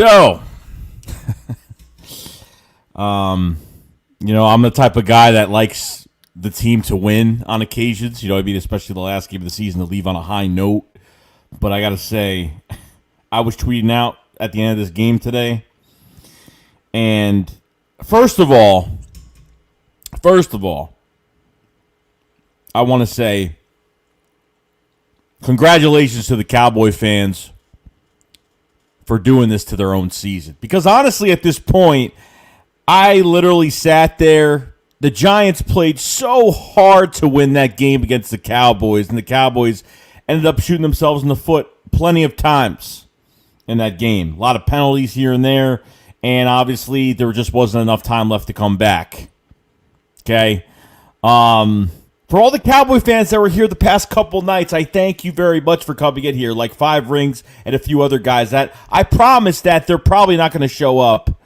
So, I'm the type of guy that likes the team to win on occasions. Especially the last game of the season to leave on a high note. But I got to say, I was tweeting out at the end of this game today. And first of all, I want to say congratulations to the Cowboy fans for doing this to their own season. Because honestly, at this point, I literally sat there. The Giants played so hard to win that game against the Cowboys, and the Cowboys ended up shooting themselves in the foot plenty of times in that game. A lot of penalties here and there, and obviously there just wasn't enough time left to come back. Okay? For all the Cowboy fans that were here the past couple nights, I thank you very much for coming in here, like Five Rings and a few other guys that I promise that they're probably not going to show up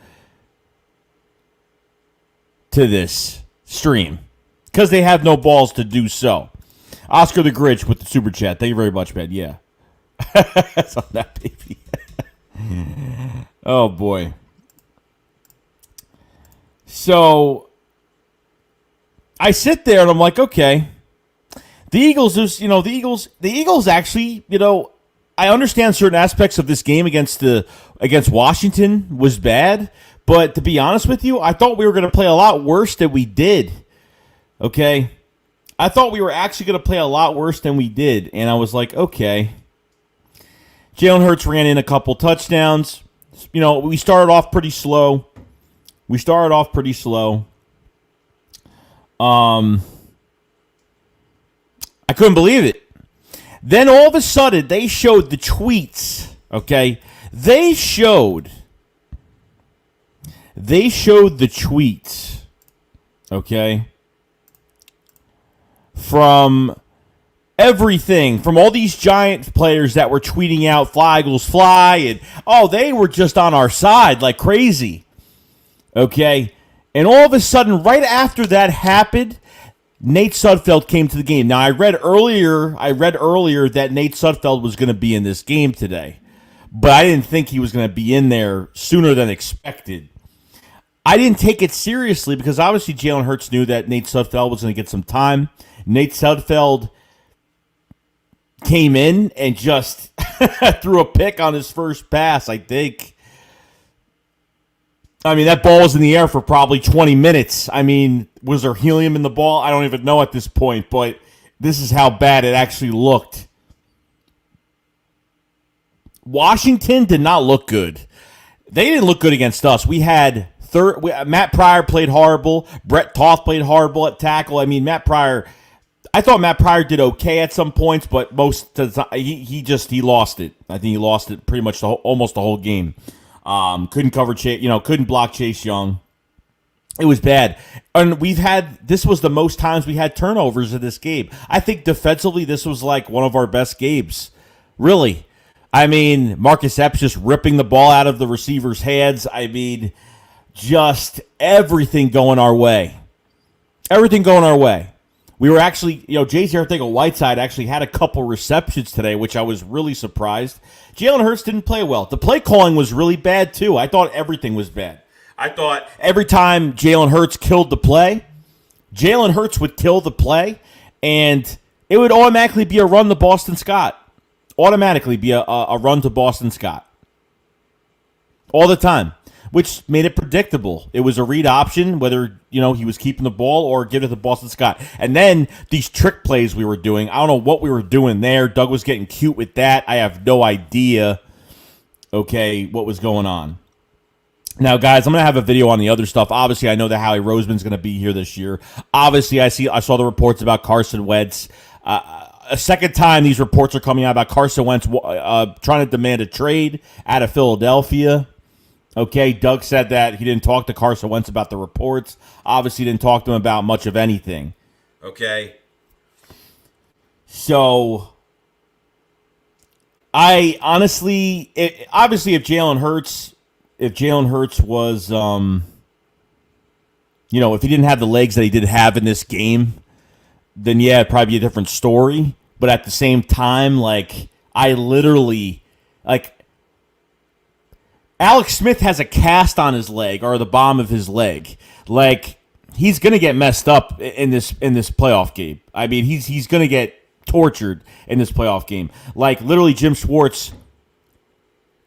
to this stream because they have no balls to do so. Oscar the Grinch with the super chat. Thank you very much, man. Yeah. That's on that, baby. Oh, boy. So I sit there and I'm like, okay, the Eagles, the Eagles actually, I understand certain aspects of this game against Washington was bad, but to be honest with you, I thought we were going to play a lot worse than we did. Okay? I thought we were actually going to play a lot worse than we did, and I was like, okay. Jalen Hurts ran in a couple touchdowns. We started off pretty slow. I couldn't believe it. Then all of a sudden, they showed the tweets, okay? They showed the tweets, okay? From everything, from all these Giant players that were tweeting out "Fly Eagles Fly," and they were just on our side like crazy, okay? And all of a sudden, right after that happened, Nate Sudfeld came to the game. Now, I read earlier that Nate Sudfeld was going to be in this game today, but I didn't think he was going to be in there sooner than expected. I didn't take it seriously because obviously Jalen Hurts knew that Nate Sudfeld was going to get some time. Nate Sudfeld came in and just threw a pick on his first pass, I think. I mean, that ball was in the air for probably 20 minutes. I mean, was there helium in the ball? I don't even know at this point, but this is how bad it actually looked. Washington did not look good. They didn't look good against us. Matt Pryor played horrible. Brett Toth played horrible at tackle. I mean, I thought Matt Pryor did okay at some points, but most of the time, he lost it. I think he lost it pretty much almost the whole game. Couldn't cover couldn't block Chase Young. It was bad. And this was the most times we had turnovers in this game. I think defensively, this was like one of our best games. Really. I mean, Marcus Epps just ripping the ball out of the receiver's hands. I mean, just everything going our way. Everything going our way. We were actually, J.C. Arcega-Whiteside actually had a couple receptions today, which I was really surprised. Jalen Hurts didn't play well. The play calling was really bad, too. I thought everything was bad. I thought every time Jalen Hurts killed the play, Jalen Hurts would kill the play, and it would automatically be a run to Boston Scott. Automatically be a run to Boston Scott. All the time. Which made it predictable. It was a read option, whether he was keeping the ball or give it to Boston Scott. And then these trick plays we were doing, I don't know what we were doing there. Doug was getting cute with that. I have no idea, what was going on. Now, guys, I'm going to have a video on the other stuff. Obviously, I know that Howie Roseman's going to be here this year. Obviously, I saw the reports about Carson Wentz. A second time these reports are coming out about Carson Wentz trying to demand a trade out of Philadelphia. Okay, Doug said that he didn't talk to Carson Wentz about the reports. Obviously, didn't talk to him about much of anything. Okay? So, I honestly, obviously, if Jalen Hurts was, if he didn't have the legs that he did have in this game, then yeah, it'd probably be a different story. But at the same time, I literally, Alex Smith has a cast on his leg or the bottom of his leg. Like, he's gonna get messed up in this playoff game. I mean, he's gonna get tortured in this playoff game. Like, literally, Jim Schwartz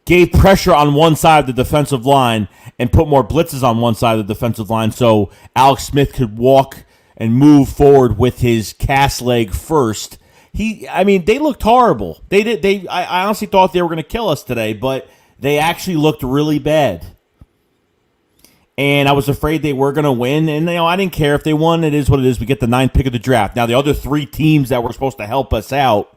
gave pressure on one side of the defensive line and put more blitzes on one side of the defensive line so Alex Smith could walk and move forward with his cast leg first. They looked horrible. I honestly thought they were going to kill us today, but they actually looked really bad. And I was afraid they were going to win, and I didn't care if they won. It is what it is. We get the 9th pick of the draft. Now, the other 3 teams that were supposed to help us out,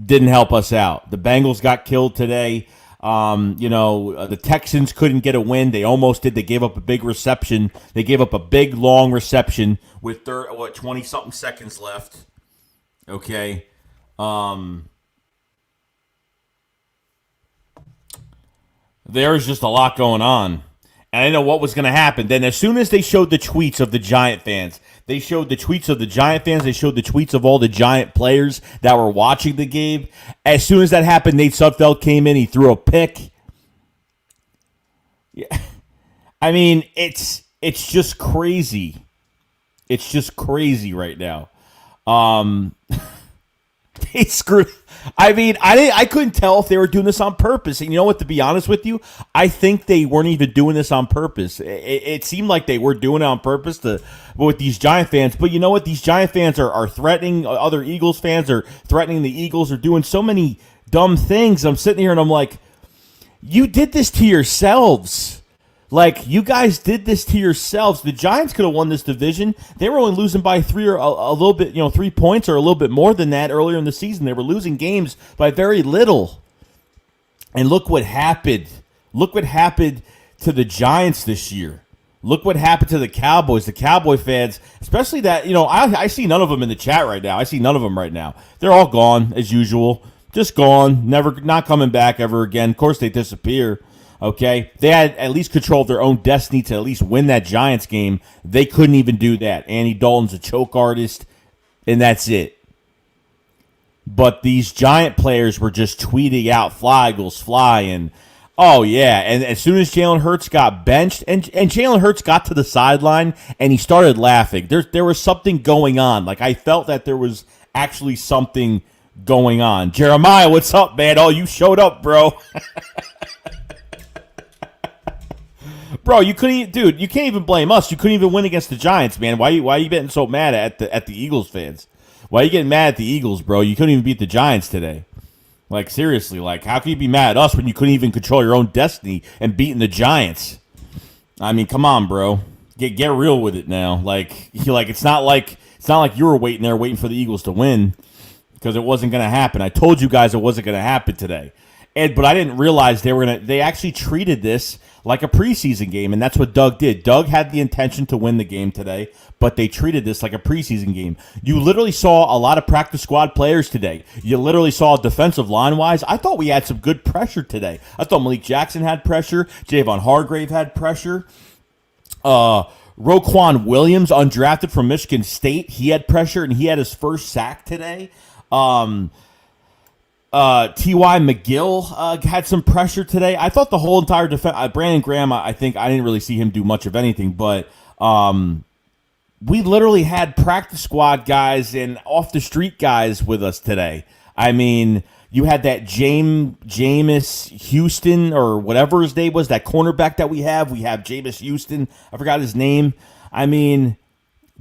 didn't help us out. The Bengals got killed today. The Texans couldn't get a win. They almost did. They gave up a big reception. They gave up a big, long reception with 20-something seconds left. Okay. There's just a lot going on. And I didn't know what was going to happen. Then as soon as they showed the tweets of the Giant fans, they showed the tweets of all the Giant players that were watching the game. As soon as that happened, Nate Sudfeld came in. He threw a pick. Yeah. I mean, it's just crazy. It's just crazy right now. They screwed. I mean, I couldn't tell if they were doing this on purpose. And you know what, to be honest with you, I think they weren't even doing this on purpose. It seemed like they were doing it on purpose with these Giant fans. But you know what? These Giant fans are threatening other Eagles fans, are threatening the Eagles, are doing so many dumb things. I'm sitting here and I'm like, you did this to yourselves. Like, you guys did this to yourselves. The Giants could have won this division. They were only losing by 3 or a little bit, 3 points or a little bit more than that earlier in the season. They were losing games by very little. And look what happened. Look what happened to the Giants this year. Look what happened to the Cowboys. The Cowboy fans, especially that, I see none of them in the chat right now. I see none of them right now. They're all gone, as usual. Just gone. Not coming back ever again. Of course, they disappear. Okay, they had at least control of their own destiny to at least win that Giants game. They couldn't even do that. Andy Dalton's a choke artist, and that's it. But these Giant players were just tweeting out, "Fly, Eagles, fly!" And oh yeah, and as soon as Jalen Hurts got benched, and Jalen Hurts got to the sideline, and he started laughing. There was something going on. Like, I felt that there was actually something going on. Jeremiah, what's up, man? Oh, you showed up, bro. Bro, you can't even blame us. You couldn't even win against the Giants, man. Why are you getting so mad at the Eagles fans? Why are you getting mad at the Eagles, bro? You couldn't even beat the Giants today. Like, seriously, like, how can you be mad at us when you couldn't even control your own destiny and beating the Giants? I mean, come on, bro. Get real with it now. Like it's not like you were waiting for the Eagles to win, because it wasn't going to happen. I told you guys it wasn't going to happen today. But I didn't realize they actually treated this like a preseason game, and that's what Doug did. Doug had the intention to win the game today, but they treated this like a preseason game. You literally saw a lot of practice squad players today. You literally saw defensive line-wise. I thought we had some good pressure today. I thought Malik Jackson had pressure. Javon Hargrave had pressure. Roquan Williams, undrafted from Michigan State, he had pressure, and he had his first sack today. T.Y. McGill had some pressure today. I thought the whole entire defense, Brandon Graham, I think I didn't really see him do much of anything, but we literally had practice squad guys and off the street guys with us today. I mean, you had that Jameis Houston or whatever his name was, that cornerback that we have. We have Jameis Houston. I forgot his name. I mean,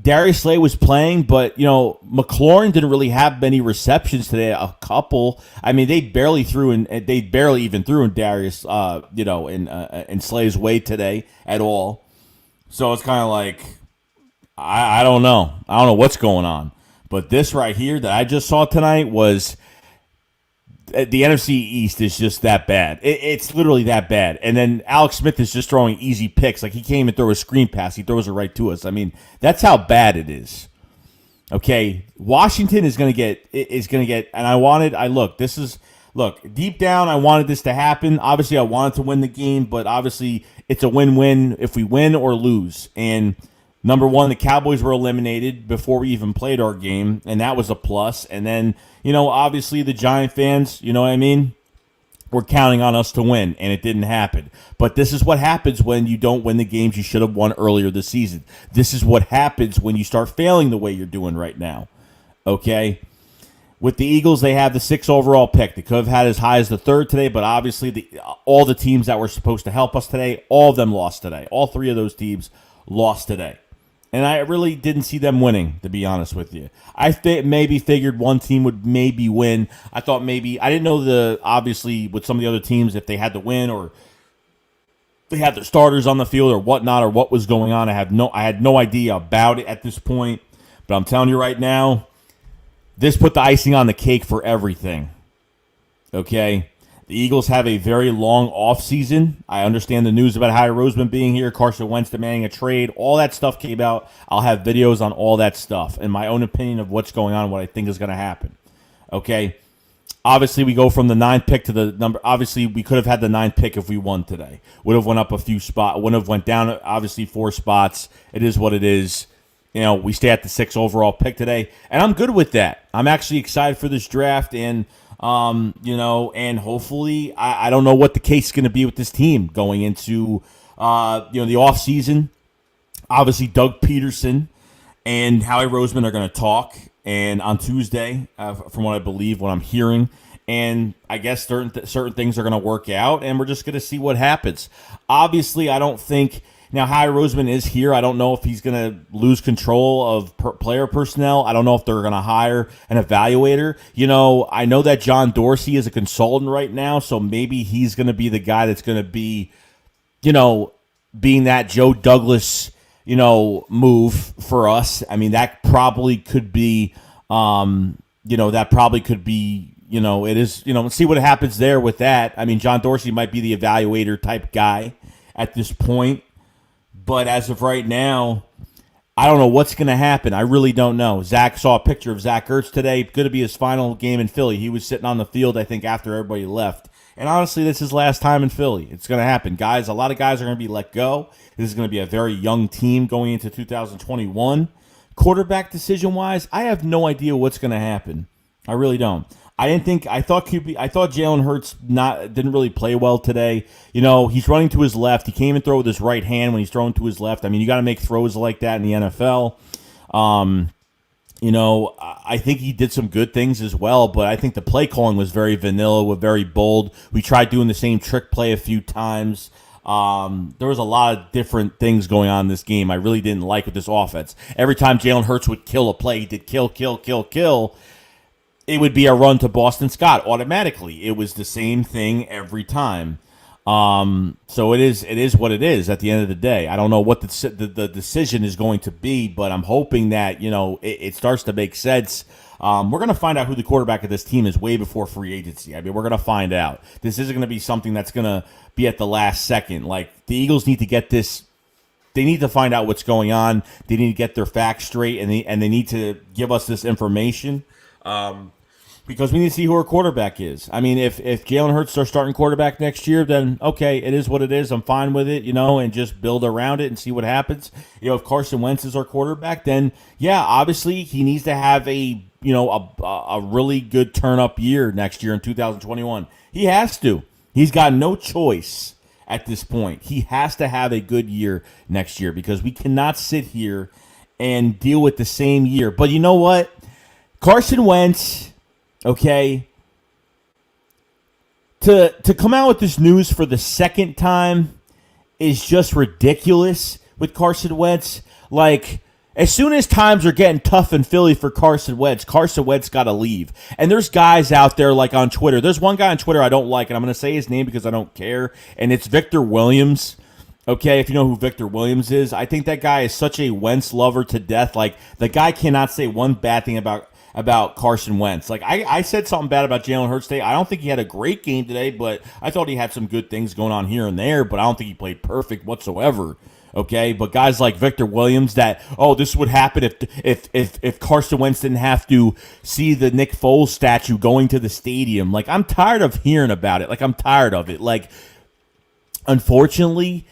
Darius Slay was playing, but, McLaurin didn't really have many receptions today, a couple. I mean, they barely even threw in Darius, in Slay's way today at all. So it's kind of like, I don't know. I don't know what's going on. But this right here that I just saw tonight was, the NFC East is just that bad. It's literally that bad. And then Alex Smith is just throwing easy picks. Like, he can't even throw a screen pass. He throws it right to us. I mean, that's how bad it is. Okay, Washington is going to get, and look, deep down, I wanted this to happen. Obviously, I wanted to win the game, but obviously, it's a win-win if we win or lose. And number one, the Cowboys were eliminated before we even played our game, and that was a plus. And then, obviously the Giant fans, you know what I mean? were counting on us to win, and it didn't happen. But this is what happens when you don't win the games you should have won earlier this season. This is what happens when you start failing the way you're doing right now. Okay? With the Eagles, they have the 6th overall pick. They could have had as high as the 3rd today, but obviously all the teams that were supposed to help us today, all of them lost today. All 3 of those teams lost today. And I really didn't see them winning, to be honest with you. I maybe figured one team would maybe win. I thought maybe, I didn't know obviously with some of the other teams, if they had to win or they had their starters on the field or whatnot or what was going on. I had no idea about it at this point. But I'm telling you right now, this put the icing on the cake for everything. Okay? The Eagles have a very long offseason. I understand the news about Howie Roseman being here, Carson Wentz demanding a trade. All that stuff came out. I'll have videos on all that stuff and my own opinion of what's going on, what I think is going to happen. Okay? Obviously, we go from the 9th pick to the number. Obviously, we could have had the 9th pick if we won today. Would have went up a few spots. Would have went down, obviously, 4 spots. It is what it is. You know, we stay at the 6th overall pick today, and I'm good with that. I'm actually excited for this draft, and and hopefully, I don't know what the case is going to be with this team going into, the offseason. Obviously, Doug Peterson and Howie Roseman are going to talk, and on Tuesday, from what I believe, what I'm hearing, and I guess certain things are going to work out, and we're just going to see what happens. Obviously, I don't think. Now, Howie Roseman is here. I don't know if he's going to lose control of player personnel. I don't know if they're going to hire an evaluator. You know, I know that John Dorsey is a consultant right now, so maybe he's going to be the guy that's going to be, being that Joe Douglas, move for us. I mean, that probably could be, it is, let's see what happens there with that. I mean, John Dorsey might be the evaluator type guy at this point. But as of right now, I don't know what's going to happen. I really don't know. Zach saw a picture of Zach Ertz today. Going to be his final game in Philly. He was sitting on the field, I think, after everybody left. And honestly, this is his last time in Philly. It's going to happen. Guys, a lot of guys are going to be let go. This is going to be a very young team going into 2021. Quarterback decision-wise, I have no idea what's going to happen. I really don't. I thought Jalen Hurts didn't really play well today. He's running to his left. He can't even throw with his right hand when he's throwing to his left. I mean, you got to make throws like that in the NFL. I think he did some good things as well, but I think the play calling was very vanilla, very bold. We tried doing the same trick play a few times. There was a lot of different things going on in this game I really didn't like with this offense. Every time Jalen Hurts would kill a play, he did kill. It would be a run to Boston Scott automatically. It was the same thing every time. So it is what it is at the end of the day. I don't know what the decision is going to be, but I'm hoping that, it starts to make sense. We're going to find out who the quarterback of this team is way before free agency. I mean, we're going to find out. This isn't going to be something that's going to be at the last second. Like, the Eagles need to get this. They need to find out what's going on. They need to get their facts straight, and they need to give us this information. Because we need to see who our quarterback is. I mean, if Jalen Hurts starts starting quarterback next year, then okay, it is what it is. I'm fine with it, and just build around it and see what happens. If Carson Wentz is our quarterback, then yeah, obviously he needs to have a really good turn-up year next year in 2021. He has to. He's got no choice at this point. He has to have a good year next year because we cannot sit here and deal with the same year. But you know what? Carson Wentz... Okay, to come out with this news for the second time is just ridiculous with Carson Wentz. Like, as soon as times are getting tough in Philly for Carson Wentz got to leave. And there's guys out there like on Twitter. There's one guy on Twitter I don't like, and I'm going to say his name because I don't care, and it's Victor Williams. Okay, if you know who Victor Williams is, I think that guy is such a Wentz lover to death. Like, the guy cannot say one bad thing about Carson Wentz. Like, I said something bad about Jalen Hurts today. I don't think he had a great game today, but I thought he had some good things going on here and there, but I don't think he played perfect whatsoever. Okay, but guys like Victor Williams this would happen if Carson Wentz didn't have to see the Nick Foles statue going to the stadium. Like, I'm tired of hearing about it. Like, I'm tired of it. Like, unfortunately,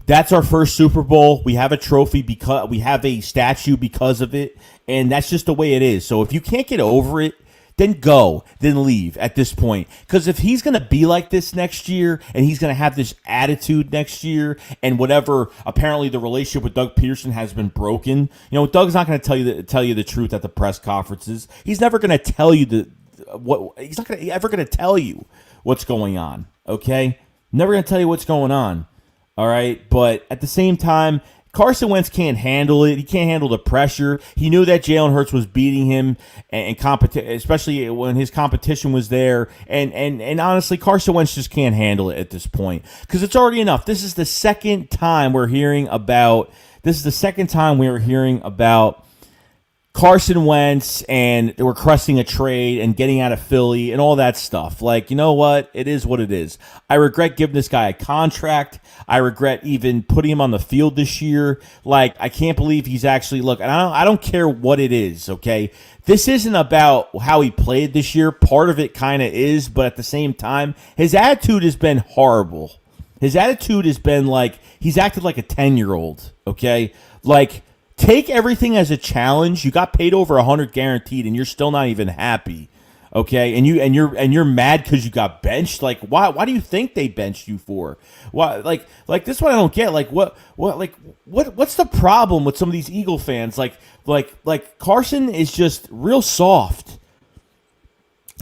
that's our first Super Bowl. We have a trophy because we have a statue because of it, and that's just the way it is. So if you can't get over it, then go, then leave at this point. Because if he's going to be like this next year and he's going to have this attitude next year and whatever, apparently the relationship with Doug Peterson has been broken. Doug's not going to tell you the truth at the press conferences. He's never going to tell you he's not ever going to tell you what's going on, okay? Never going to tell you what's going on, all right? But at the same time, Carson Wentz can't handle it. He can't handle the pressure. He knew that Jalen Hurts was beating him, and especially when his competition was there. And honestly, Carson Wentz just can't handle it at this point because it's already enough. This is the second time we're hearing about Carson Wentz and requesting a trade and getting out of Philly and all that stuff. Like, you know what? It is what it is. I regret giving this guy a contract. I regret even putting him on the field this year. Like, I can't believe he's actually, look, and I don't care what it is, okay? This isn't about how he played this year. Part of it kind of is, but at the same time, his attitude has been horrible. His attitude has been like, he's acted like a 10-year-old, okay? Like, take everything as a challenge. You got paid over 100 guaranteed, and you're still not even happy, okay? And you're mad because you got benched. Like, why do you think they benched you for? Why? Like this one I don't get. Like what's the problem with some of these Eagle fans? Like Carson is just real soft.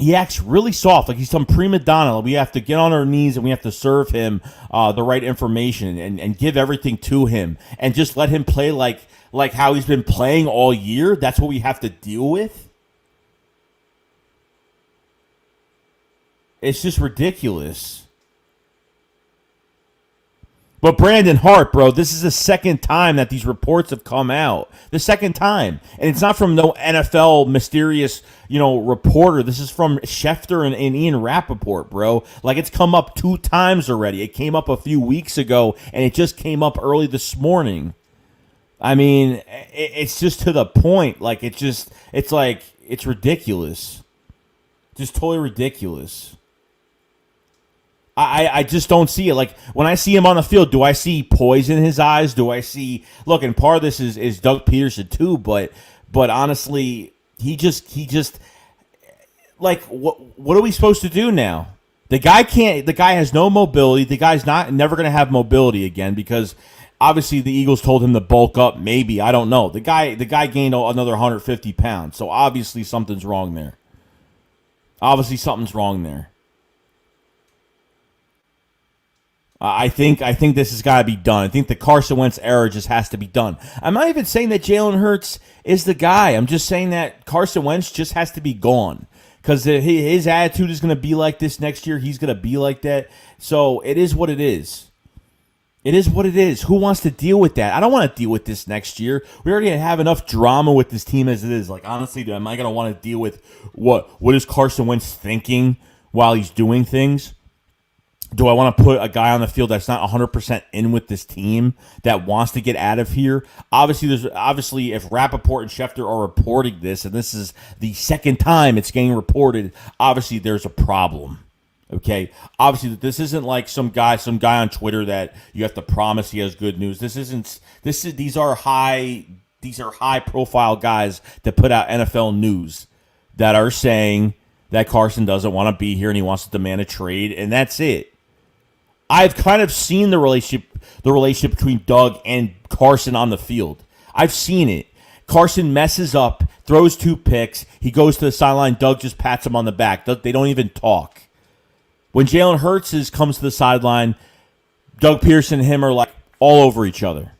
He acts really soft, like he's some prima donna. We have to get on our knees and we have to serve him the right information and give everything to him and just let him play like how he's been playing all year. That's what we have to deal with. It's just ridiculous. But Brandon Hart, bro, this is the second time that these reports have come out. The second time. And it's not from no NFL mysterious, reporter. This is from Schefter and Ian Rappaport, bro. Like, it's come up 2 times already. It came up a few weeks ago, and it just came up early this morning. I mean, it's just to the point. Like, it's ridiculous. Just totally ridiculous. I just don't see it. Like, when I see him on the field, do I see poise in his eyes? Do I see... Look, and part of this is Doug Peterson too, but honestly, he just like, what are we supposed to do now? The guy has no mobility. The guy's never going to have mobility again because obviously the Eagles told him to bulk up. Maybe, I don't know. The guy gained another 150 pounds, so obviously something's wrong there. I think this has got to be done. I think the Carson Wentz era just has to be done. I'm not even saying that Jalen Hurts is the guy. I'm just saying that Carson Wentz just has to be gone because his attitude is going to be like this next year. He's going to be like that. So it is what it is. It is what it is. Who wants to deal with that? I don't want to deal with this next year. We already have enough drama with this team as it is. Like, honestly, am I going to want to deal with what is Carson Wentz thinking while he's doing things? Do I want to put a guy on the field that's not 100% in with this team that wants to get out of here? Obviously, if Rappaport and Schefter are reporting this, and this is the second time it's getting reported, obviously there's a problem. Okay, obviously this isn't like some guy on Twitter that you have to promise he has good news. These are high profile guys that put out NFL news that are saying that Carson doesn't want to be here and he wants to demand a trade, and that's it. I've kind of seen the relationship between Doug and Carson on the field. I've seen it. Carson messes up, throws 2 picks. He goes to the sideline. Doug just pats him on the back. They don't even talk. When Jalen Hurts comes to the sideline, Doug Peterson and him are like all over each other.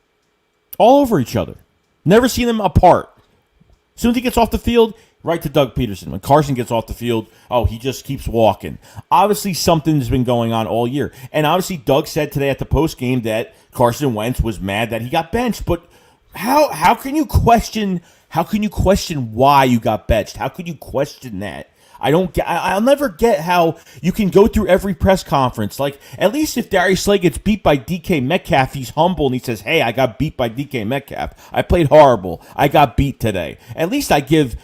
All over each other. Never seen them apart. As soon as he gets off the field, right to Doug Peterson. When Carson gets off the field, he just keeps walking. Obviously, something's been going on all year. And obviously, Doug said today at the postgame that Carson Wentz was mad that he got benched. But how can you question why you got benched? How could you question that? I'll never get how you can go through every press conference. Like, at least if Darius Slay gets beat by DK Metcalf, he's humble and he says, "Hey, I got beat by DK Metcalf. I played horrible. I got beat today." At least I give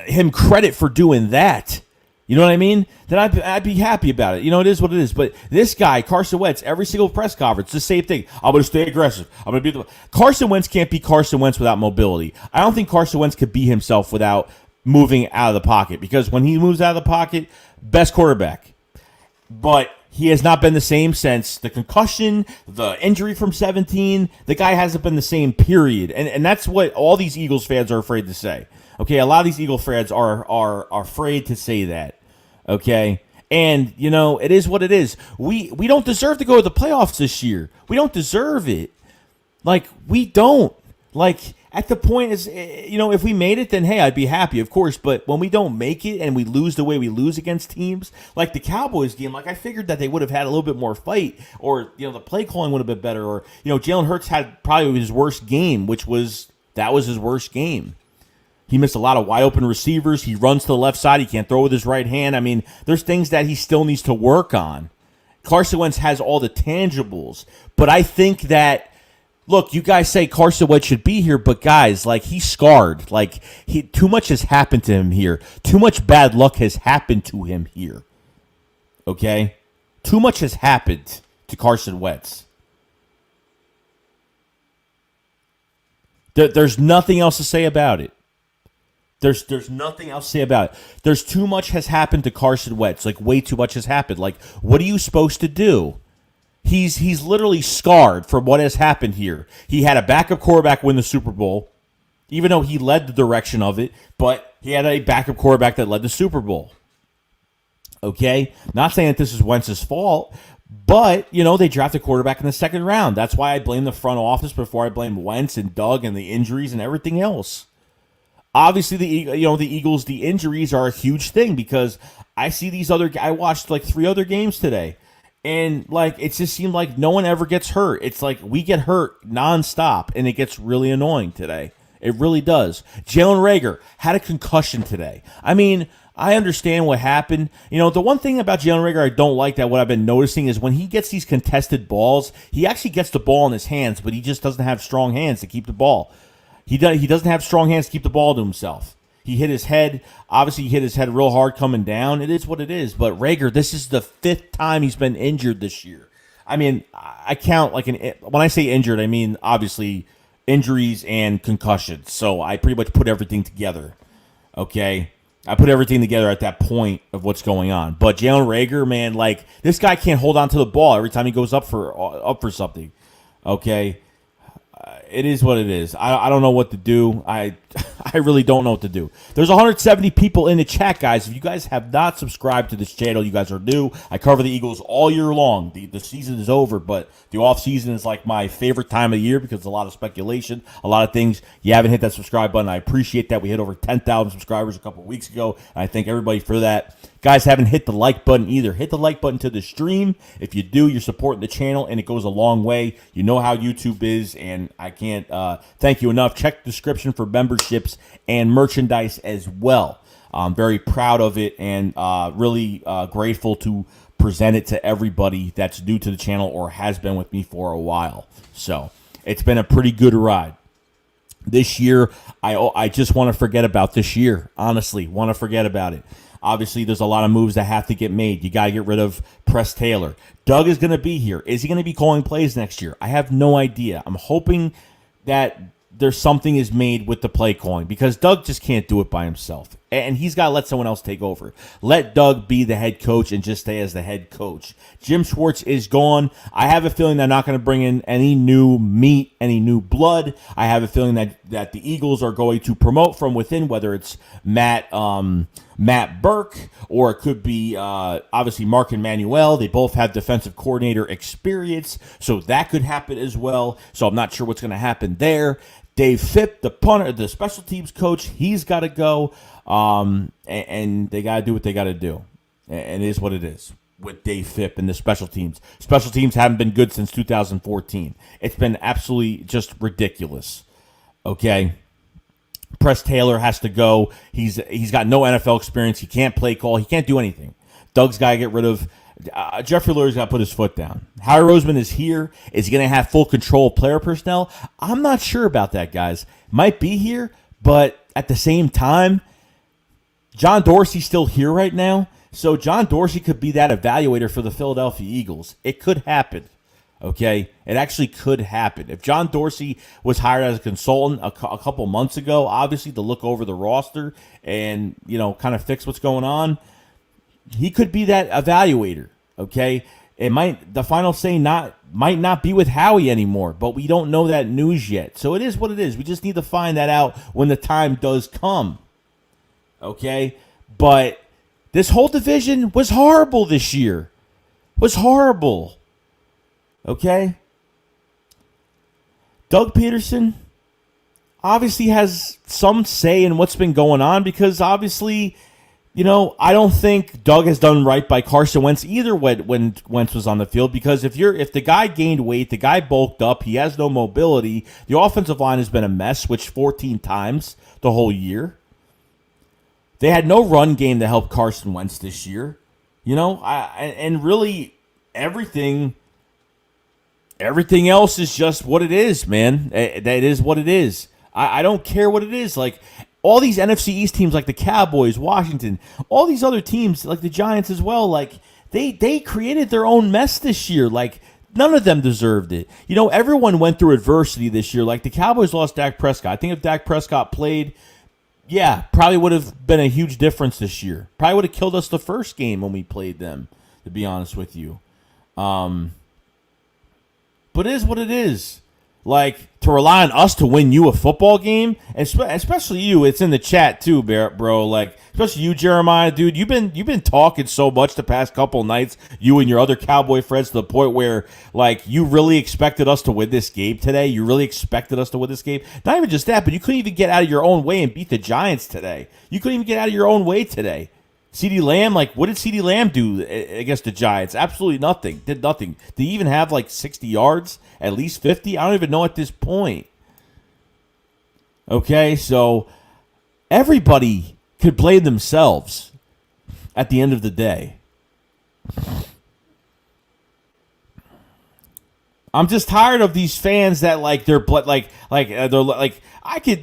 him credit for doing that. You know what I mean? Then I'd be happy about it. You know, it is what it is. But this guy, Carson Wentz, every single press conference, the same thing. I'm going to stay aggressive. I'm going to be the Carson Wentz can't be Carson Wentz without mobility. I don't think Carson Wentz could be himself without moving out of the pocket, because when he moves out of the pocket, best quarterback. But he has not been the same since the concussion, the injury from 17. The guy hasn't been the same, period. And that's what all these Eagles fans are afraid to say. Okay, a lot of these Eagle fans are afraid to say that. Okay, and you know, it is what it is. We don't deserve to go to the playoffs this year. We don't deserve it. Like, we don't. Like, at the point is, you know, if we made it, then hey, I'd be happy, of course. But when we don't make it and we lose the way we lose against teams like the Cowboys game, like, I figured that they would have had a little bit more fight, or you know, the play calling would have been better, or you know, Jalen Hurts had probably his worst game, that was his worst game. He missed a lot of wide open receivers. He runs to the left side. He can't throw with his right hand. I mean, there's things that he still needs to work on. Carson Wentz has all the tangibles. But I think that, look, you guys say Carson Wentz should be here, but guys, like, he's scarred. Like, too much has happened to him here. Too much bad luck has happened to him here. Okay? Too much has happened to Carson Wentz. There's nothing else to say about it. There's nothing else to say about it. There's too much has happened to Carson Wentz. Like, way too much has happened. Like, what are you supposed to do? He's literally scarred from what has happened here. He had a backup quarterback win the Super Bowl, even though he led the direction of it, but he had a backup quarterback that led the Super Bowl. Okay? Not saying that this is Wentz's fault, but, you know, they drafted a quarterback in the second round. That's why I blame the front office before I blame Wentz and Doug and the injuries and everything else. Obviously, the Eagles, the injuries are a huge thing, because I see these I watched like 3 other games today, and like, it just seemed like no one ever gets hurt. It's like we get hurt nonstop, and it gets really annoying today. It really does. Jalen Reagor had a concussion today. I mean, I understand what happened. You know, the one thing about Jalen Reagor I don't like, that what I've been noticing, is when he gets these contested balls, he actually gets the ball in his hands, but he just doesn't have strong hands to keep the ball. He doesn't have strong hands to keep the ball to himself. He hit his head. Obviously, he hit his head real hard coming down. It is what it is. But Reagor, this is the 5th time he's been injured this year. I mean, I count like when I say injured, I mean obviously injuries and concussions. So I pretty much put everything together. Okay, I put everything together at that point of what's going on. But Jalen Reagor, man, like, this guy can't hold on to the ball every time he goes up for something. Okay. It is what it is. I don't know what to do. I really don't know what to do. There's 170 people in the chat, guys. If you guys have not subscribed to this channel, you guys are new. I cover the Eagles all year long. The season is over, but the off season is like my favorite time of the year, because there's a lot of speculation, a lot of things. You haven't hit that subscribe button. I appreciate that. We hit over 10,000 subscribers a couple weeks ago, and I thank everybody for that. Guys, haven't hit the like button either. Hit the like button to the stream. If you do, you're supporting the channel, and it goes a long way. You know how YouTube is, and I can't thank you enough. Check the description for memberships and merchandise as well. I'm very proud of it, and really grateful to present it to everybody that's new to the channel or has been with me for a while. So it's been a pretty good ride. This year, I just want to forget about this year. Honestly, want to forget about it. Obviously, there's a lot of moves that have to get made. You got to get rid of Press Taylor. Doug is going to be here. Is he going to be calling plays next year? I have no idea. I'm hoping that there's something is made with the play calling, because Doug just can't do it by himself. And he's got to let someone else take over. Let Doug be the head coach and just stay as the head coach. Jim Schwartz is gone. I have a feeling they're not going to bring in any new meat, any new blood. I have a feeling that the Eagles are going to promote from within, whether it's Matt Burke, or it could be obviously Mark and Manuel. They both have defensive coordinator experience, so that could happen as well. So I'm not sure what's going to happen there. Dave Phipp, the punter, the special teams coach, he's got to go, and they got to do what they got to do. And it is what it is with Dave Phipp and the special teams. Special teams haven't been good since 2014. It's been absolutely just ridiculous. Okay. Press Taylor has to go. He's got no NFL experience. He can't play call. He can't do anything. Doug's got to get rid of. Jeffrey Lurie's got to put his foot down. Howie Roseman is here. Is he going to have full control of player personnel? I'm not sure about that, guys. Might be here, but at the same time, John Dorsey's still here right now. So John Dorsey could be that evaluator for the Philadelphia Eagles. It could happen. Okay, it actually could happen. If John Dorsey was hired as a consultant a couple months ago, obviously to look over the roster and, kind of fix what's going on, he could be that evaluator. Okay, the final say might not be with Howie anymore, but we don't know that news yet. So it is what it is. We just need to find that out when the time does come. Okay, but this whole division was horrible this year. Was horrible. Okay? Doug Peterson obviously has some say in what's been going on because obviously, I don't think Doug has done right by Carson Wentz either when Wentz was on the field, because if the guy gained weight, the guy bulked up, he has no mobility, the offensive line has been a mess, switched 14 times the whole year. They had no run game to help Carson Wentz this year. And really everything else is just what it is, man. That is what it is. I don't care what it is. Like, all these NFC East teams like the Cowboys, Washington, all these other teams like the Giants as well, like, they created their own mess this year. Like, none of them deserved it. Everyone went through adversity this year. Like, the Cowboys lost Dak Prescott. I think if Dak Prescott played, probably would have been a huge difference this year. Probably would have killed us the first game when we played them, to be honest with you. But it is what it is. Like, to rely on us to win you a football game, especially you, it's in the chat too, bro. Like, especially you, Jeremiah, dude. You've been talking so much the past couple nights, you and your other Cowboy friends, to the point where, like, you really expected us to win this game today. You really expected us to win this game. Not even just that, but you couldn't even get out of your own way and beat the Giants today. You couldn't even get out of your own way today. CeeDee Lamb, like, what did CeeDee Lamb do against the Giants? Absolutely nothing. Did nothing. Did he even have, like, 60 yards? At least 50? I don't even know at this point. Okay, so everybody could blame themselves at the end of the day. I'm just tired of these fans that, like, they're like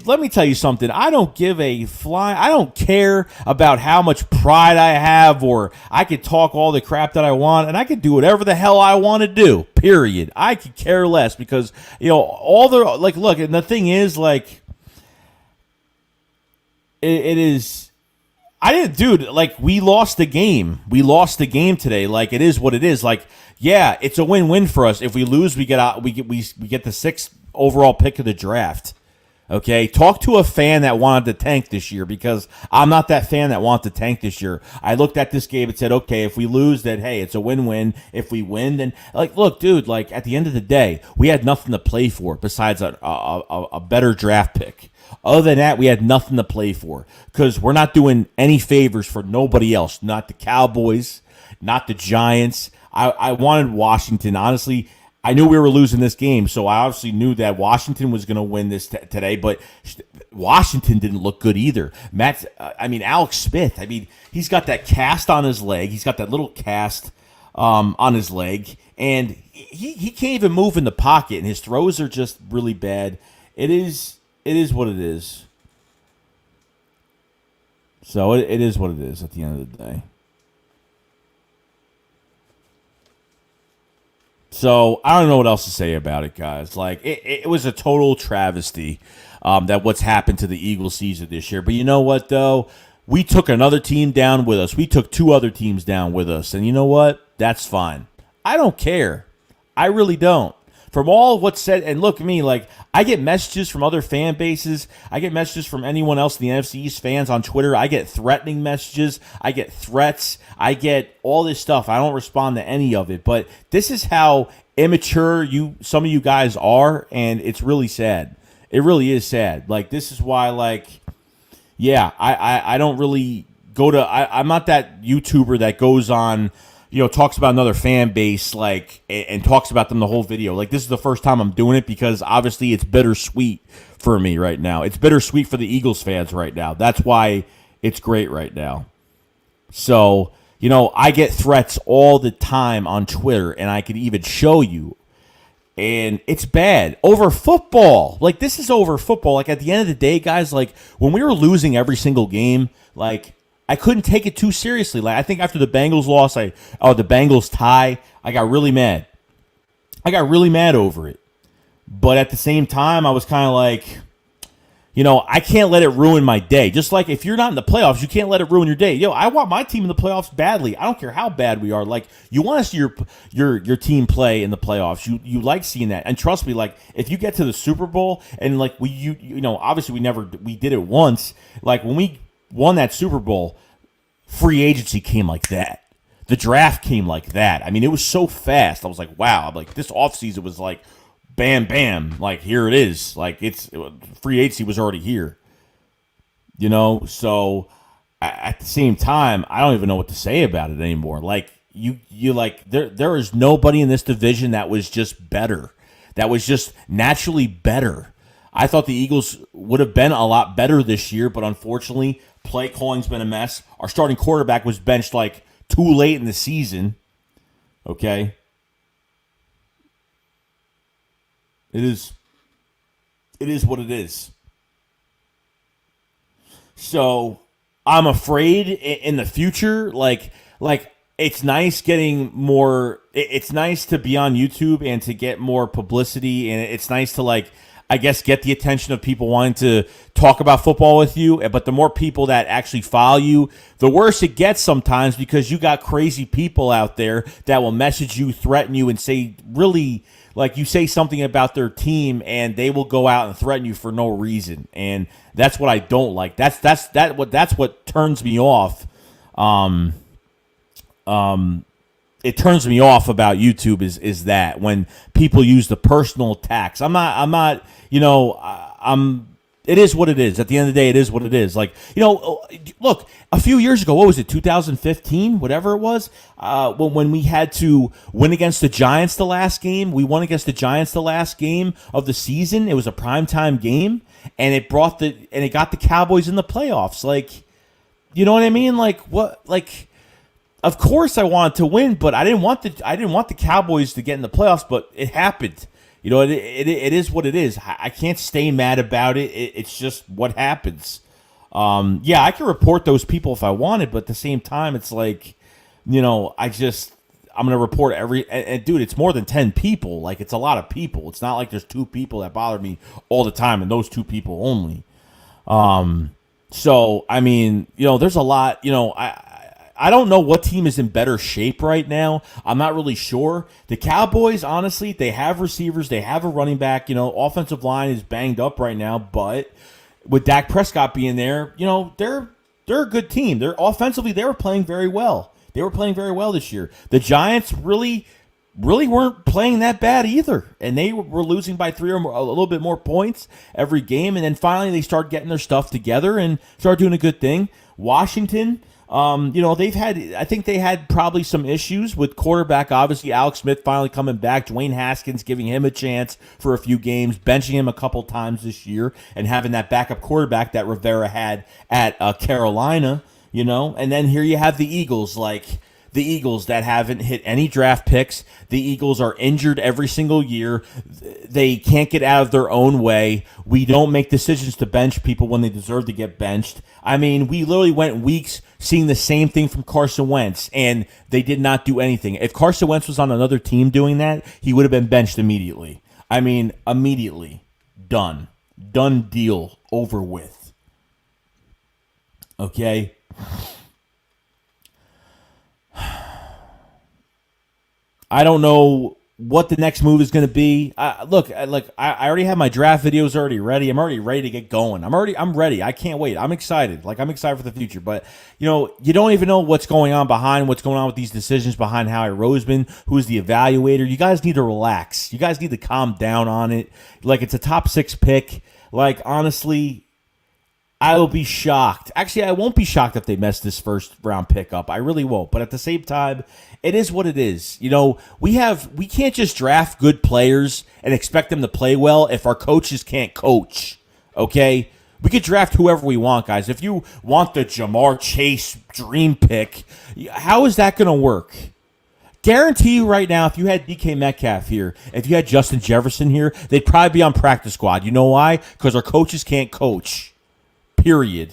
let me tell you something. I don't give a fly. I don't care about how much pride I have, or I could talk all the crap that I want, and I could do whatever the hell I want to do, period. I could care less, because, all the, like, look, and the thing is, like, it is, I didn't, dude, like, we lost the game. We lost the game today. Like, it is what it is. Like, yeah, it's a win-win for us. If we lose, we get out. We get the 6th overall pick of the draft. Okay, talk to a fan that wanted to tank this year, because I'm not that fan that wanted to tank this year. I looked at this game and said, okay, if we lose, then hey, it's a win-win. If we win, then, like, look, dude, like, at the end of the day, we had nothing to play for besides a better draft pick. Other than that, we had nothing to play for, because we're not doing any favors for nobody else. Not the Cowboys, not the Giants. I wanted Washington. Honestly, I knew we were losing this game, so I obviously knew that Washington was going to win this today, but Washington didn't look good either. Alex Smith, he's got that cast on his leg. He's got that little cast on his leg, and he can't even move in the pocket, and his throws are just really bad. It is what it is. So it is what it is at the end of the day. So I don't know what else to say about it, guys. Like, it was a total travesty that what's happened to the Eagles season this year. But you know what, though? We took another team down with us. We took 2 other teams down with us. And you know what? That's fine. I don't care. I really don't. From all what's said, and look at me, like, I get messages from other fan bases. I get messages from anyone else in the NFC East fans on Twitter. I get threatening messages. I get threats. I get all this stuff. I don't respond to any of it. But this is how immature some of you guys are, and it's really sad. It really is sad. Like, this is why, like, yeah, I don't really go to, I'm not that YouTuber that goes on, talks about another fan base, like, and talks about them the whole video. Like, this is the first time I'm doing it, because obviously it's bittersweet for me right now. It's bittersweet for the Eagles fans right now. That's why it's great right now. So, I get threats all the time on Twitter, and I could even show you. And it's bad. Over football. Like, this is over football. Like, at the end of the day, guys, like, when we were losing every single game, like, I couldn't take it too seriously. Like I think after the Bengals loss, the Bengals tie, I got really mad. I got really mad over it. But at the same time, I was kind of like, I can't let it ruin my day. Just like if you're not in the playoffs, you can't let it ruin your day. I want my team in the playoffs badly. I don't care how bad we are. Like you want to see your team play in the playoffs. You like seeing that. And trust me, like if you get to the Super Bowl and like obviously we did it once. Like when we won that Super Bowl, free agency came like that. The draft came like that. I mean, it was so fast. I was like, wow. I'm like this offseason was like bam, bam, like here it is. Like it's free agency was already here, So at the same time, I don't even know what to say about it anymore. Like you like there is nobody in this division that was just better, that was just naturally better. I thought the Eagles would have been a lot better this year, but unfortunately, play calling's been a mess. Our starting quarterback was benched like too late in the season. Okay. It is what it is. So I'm afraid in the future, like it's nice getting more. It's nice to be on YouTube and to get more publicity, and it's nice to like, I guess, get the attention of people wanting to talk about football with you. But the more people that actually follow you, the worse it gets sometimes because you got crazy people out there that will message you, threaten you, and say really. Like you say something about their team and they will go out and threaten you for no reason, and that's what I don't like. That's what turns me off. It turns me off about YouTube is that when people use the personal attacks. It is what it is. At the end of the day, it is what it is. Like, look, a few years ago, what was it, 2015, whatever it was, when we had to win against the Giants the last game. We won against the Giants the last game of the season. It was a primetime game, and it got the Cowboys in the playoffs. Like, you know what I mean? Like, what? Like, of course I wanted to win, but I didn't want the Cowboys to get in the playoffs, but it happened. It is what it is. I can't stay mad about it. It's just what happens. I can report those people if I wanted, but at the same time, it's like, I'm going to report and dude, it's more than 10 people. Like, it's a lot of people. It's not like there's 2 people that bother me all the time and those 2 people only. So, I mean, there's a lot, I don't know what team is in better shape right now. I'm not really sure. The Cowboys, honestly, they have receivers. They have a running back. Offensive line is banged up right now. But with Dak Prescott being there, they're a good team. They're offensively, they were playing very well. They were playing very well this year. The Giants really weren't playing that bad either. And they were losing by 3 or more, a little bit more points every game. And then finally they started getting their stuff together and started doing a good thing. Washington, I think they had probably some issues with quarterback. Obviously, Alex Smith finally coming back. Dwayne Haskins giving him a chance for a few games, benching him a couple times this year, and having that backup quarterback that Rivera had at Carolina, And then here you have the Eagles, the Eagles that haven't hit any draft picks. The Eagles are injured every single year. They can't get out of their own way. We don't make decisions to bench people when they deserve to get benched. I mean, we literally went weeks seeing the same thing from Carson Wentz, and they did not do anything. If Carson Wentz was on another team doing that, he would have been benched immediately. I mean, immediately. Done. Done deal. Over with. Okay? I don't know what the next move is going to be. I already have my draft videos already ready. I'm already ready to get going. I'm ready. I can't wait. I'm excited. I'm excited for the future. But, you don't even know what's going on with these decisions behind Howie Roseman, who's the evaluator. You guys need to relax. You guys need to calm down on it. It's a top 6 pick. Honestly, I will be shocked. Actually, I won't be shocked if they mess this first round pick up. I really won't. But at the same time, it is what it is. We can't just draft good players and expect them to play well if our coaches can't coach. Okay? We could draft whoever we want, guys. If you want the Jamar Chase dream pick, how is that going to work? Guarantee you right now, if you had DK Metcalf here, if you had Justin Jefferson here, they'd probably be on practice squad. You know why? Because our coaches can't coach. Period.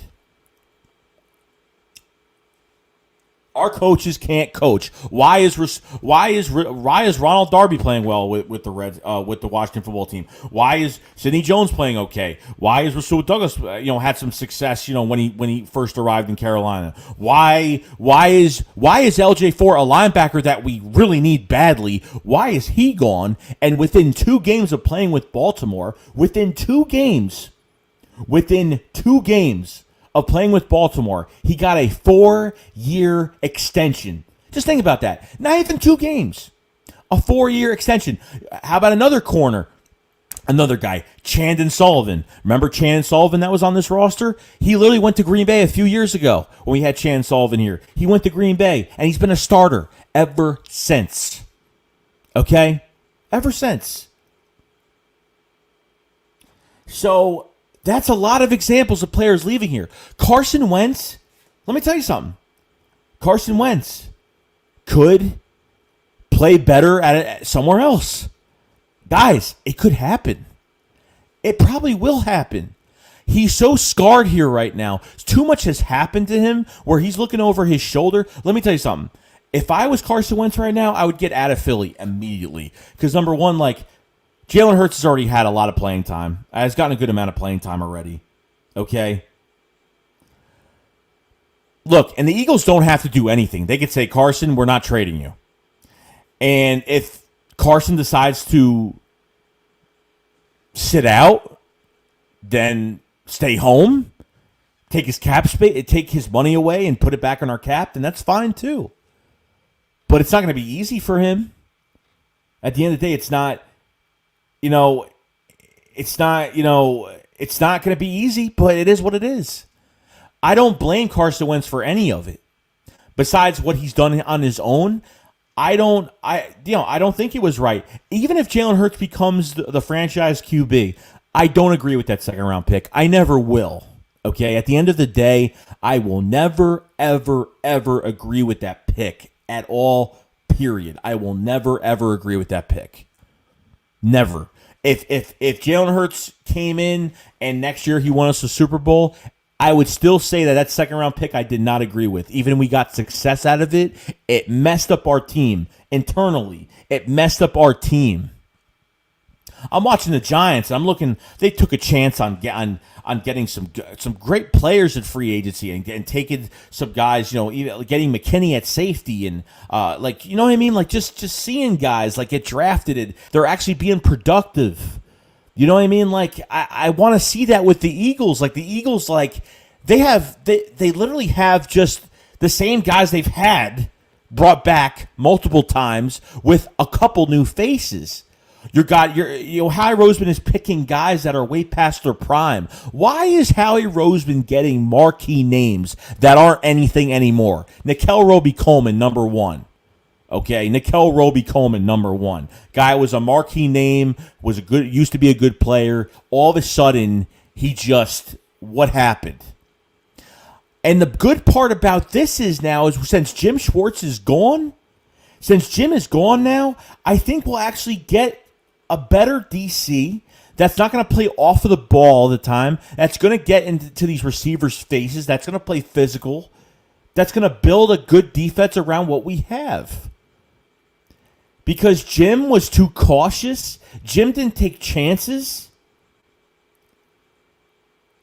Our coaches can't coach. Why is Ronald Darby playing well with the Washington football team? Why is Sidney Jones playing okay? Why is Rasul Douglas had some success when he first arrived in Carolina? Why is LJ4 a linebacker that we really need badly? Why is he gone? And within 2 games of playing with Baltimore, within 2 games of playing with Baltimore, he got a 4-year extension. Just think about that. Not even 2 games. A 4-year extension. How about another corner? Another guy, Chandon Sullivan. Remember Chandon Sullivan that was on this roster? He literally went to Green Bay a few years ago when we had Chandon Sullivan here. He went to Green Bay, and he's been a starter ever since. Okay? Ever since. So that's a lot of examples of players leaving here. Carson Wentz, let me tell you something. Carson Wentz could play better at it somewhere else. Guys, it could happen. It probably will happen. He's so scarred here right now. Too much has happened to him where he's looking over his shoulder. Let me tell you something. If I was Carson Wentz right now, I would get out of Philly immediately. Because number one, Jalen Hurts has already had a lot of playing time. Has gotten a good amount of playing time already. Okay? Look, and the Eagles don't have to do anything. They could say, Carson, we're not trading you. And if Carson decides to sit out, then stay home, take his cap space, take his money away and put it back on our cap, then that's fine too. But it's not going to be easy for him. At the end of the day, it's not going to be easy, but it is what it is. I don't blame Carson Wentz for any of it. Besides what he's done on his own, I don't think it was right. Even if Jalen Hurts becomes the franchise QB, I don't agree with that second round pick. I never will. Okay? At the end of the day, I will never, ever, ever agree with that pick at all, period. I will never, ever agree with that pick. Never. If Jalen Hurts came in and next year he won us a Super Bowl, I would still say that second round pick I did not agree with. Even if we got success out of it, it messed up our team internally. It messed up our team. I'm watching the Giants, and I'm looking. They took a chance on getting some great players at free agency and taking some guys. Getting McKinney at safety and you know what I mean. Just seeing guys get drafted and they're actually being productive. You know what I mean? I want to see that with the Eagles. The Eagles, they literally have just the same guys they've had brought back multiple times with a couple new faces. Howie Roseman is picking guys that are way past their prime. Why is Howie Roseman getting marquee names that aren't anything anymore? Nickel Roby-Coleman, number 1. Okay, Nickel Roby-Coleman, number 1. Guy was a marquee name, used to be a good player. All of a sudden, what happened? And the good part about this is since Jim Schwartz is gone, I think we'll actually get a better DC that's not going to play off of the ball all the time, that's going to get into these receivers' faces, that's going to play physical, that's going to build a good defense around what we have. Because Jim was too cautious. Jim didn't take chances.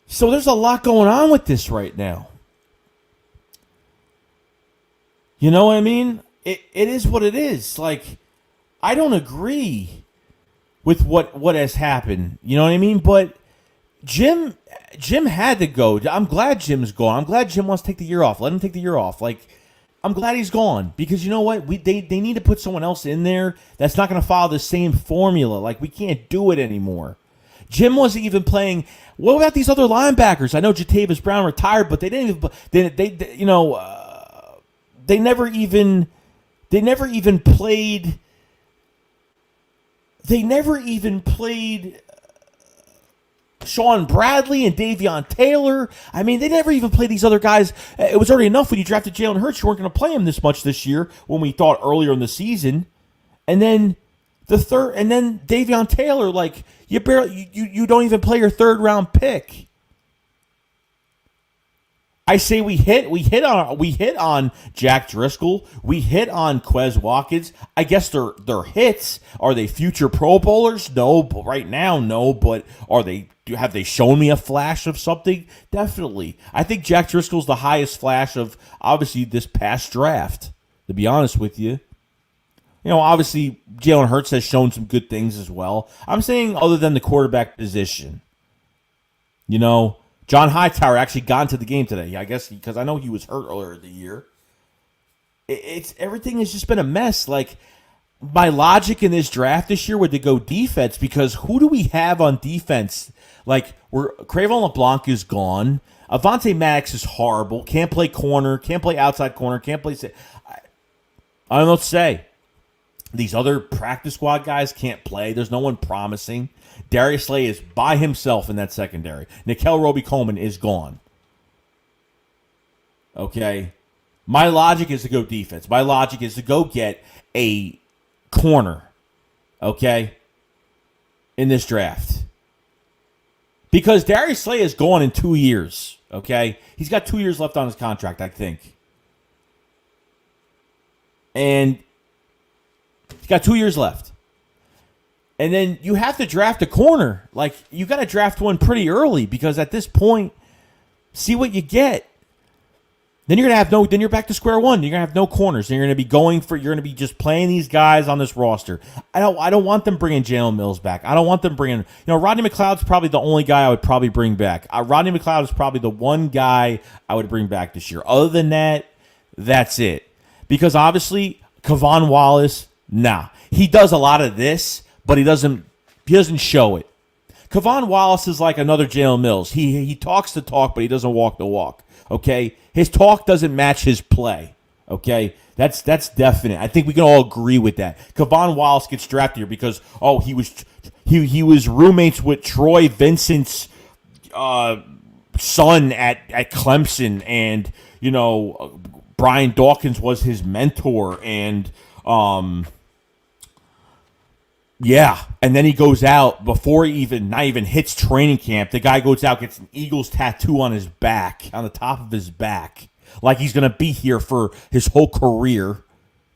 So there's a lot going on with this right now. You know what I mean? It is what it is. I don't agree with what has happened. You know what I mean? But Jim had to go. I'm glad Jim's gone. I'm glad Jim wants to take the year off. Let him take the year off. I'm glad he's gone because you know what? They need to put someone else in there that's not going to follow the same formula. We can't do it anymore. Jim wasn't even playing. What about these other linebackers? I know Jatavis Brown retired, but they didn't even. They never even played. They never even played Sean Bradley and Davion Taylor. I mean, they never even played these other guys. It was already enough when you drafted Jalen Hurts. You weren't going to play him this much this year when we thought earlier in the season. And then Davion Taylor, you don't even play your third round pick. I say we hit on Jack Driscoll. We hit on Quez Watkins. I guess they're hits. Are they future Pro Bowlers? No, but right now, no. But have they shown me a flash of something? Definitely. I think Jack Driscoll's the highest flash of obviously this past draft. To be honest with you. Obviously Jalen Hurts has shown some good things as well. I'm saying other than the quarterback position. John Hightower actually got into the game today. I guess because I know he was hurt earlier in the year. It's everything has just been a mess. Like my logic in this draft this year would to go defense because who do we have on defense? Like Crayvon LeBlanc is gone. Avonte Maddox is horrible. Can't play corner. Can't play outside corner. Can't play. I don't know what to say. These other practice squad guys can't play. There's no one promising. Darius Slay is by himself in that secondary. Nickel Roby-Coleman is gone. Okay? My logic is to go defense. My logic is to go get a corner. Okay? In this draft. Because Darius Slay is gone in 2 years. Okay? He's got 2 years left on his contract, I think. And he's got 2 years left. And then you have to draft a corner. Like, you got to draft one pretty early because at this point, see what you get. Then you're going to have then you're back to square one. You're going to have no corners. And you're going to be you're going to be just playing these guys on this roster. I don't want them bringing Jalen Mills back. I don't want them bringing, Rodney McLeod's probably the only guy I would probably bring back. Rodney McLeod is probably the one guy I would bring back this year. Other than that, that's it. Because obviously, Kavon Wallace, nah. He does a lot of this, but he doesn't show it. Kavon Wallace is like another Jalen Mills. He talks the talk, but he doesn't walk the walk. Okay? His talk doesn't match his play. Okay? That's definite. I think we can all agree with that. Kavon Wallace gets drafted here because he was roommates with Troy Vincent's son at Clemson, and Brian Dawkins was his mentor, and yeah, and then he goes out before he not even hits training camp. The guy goes out, gets an Eagles tattoo on his back, on the top of his back, like he's going to be here for his whole career.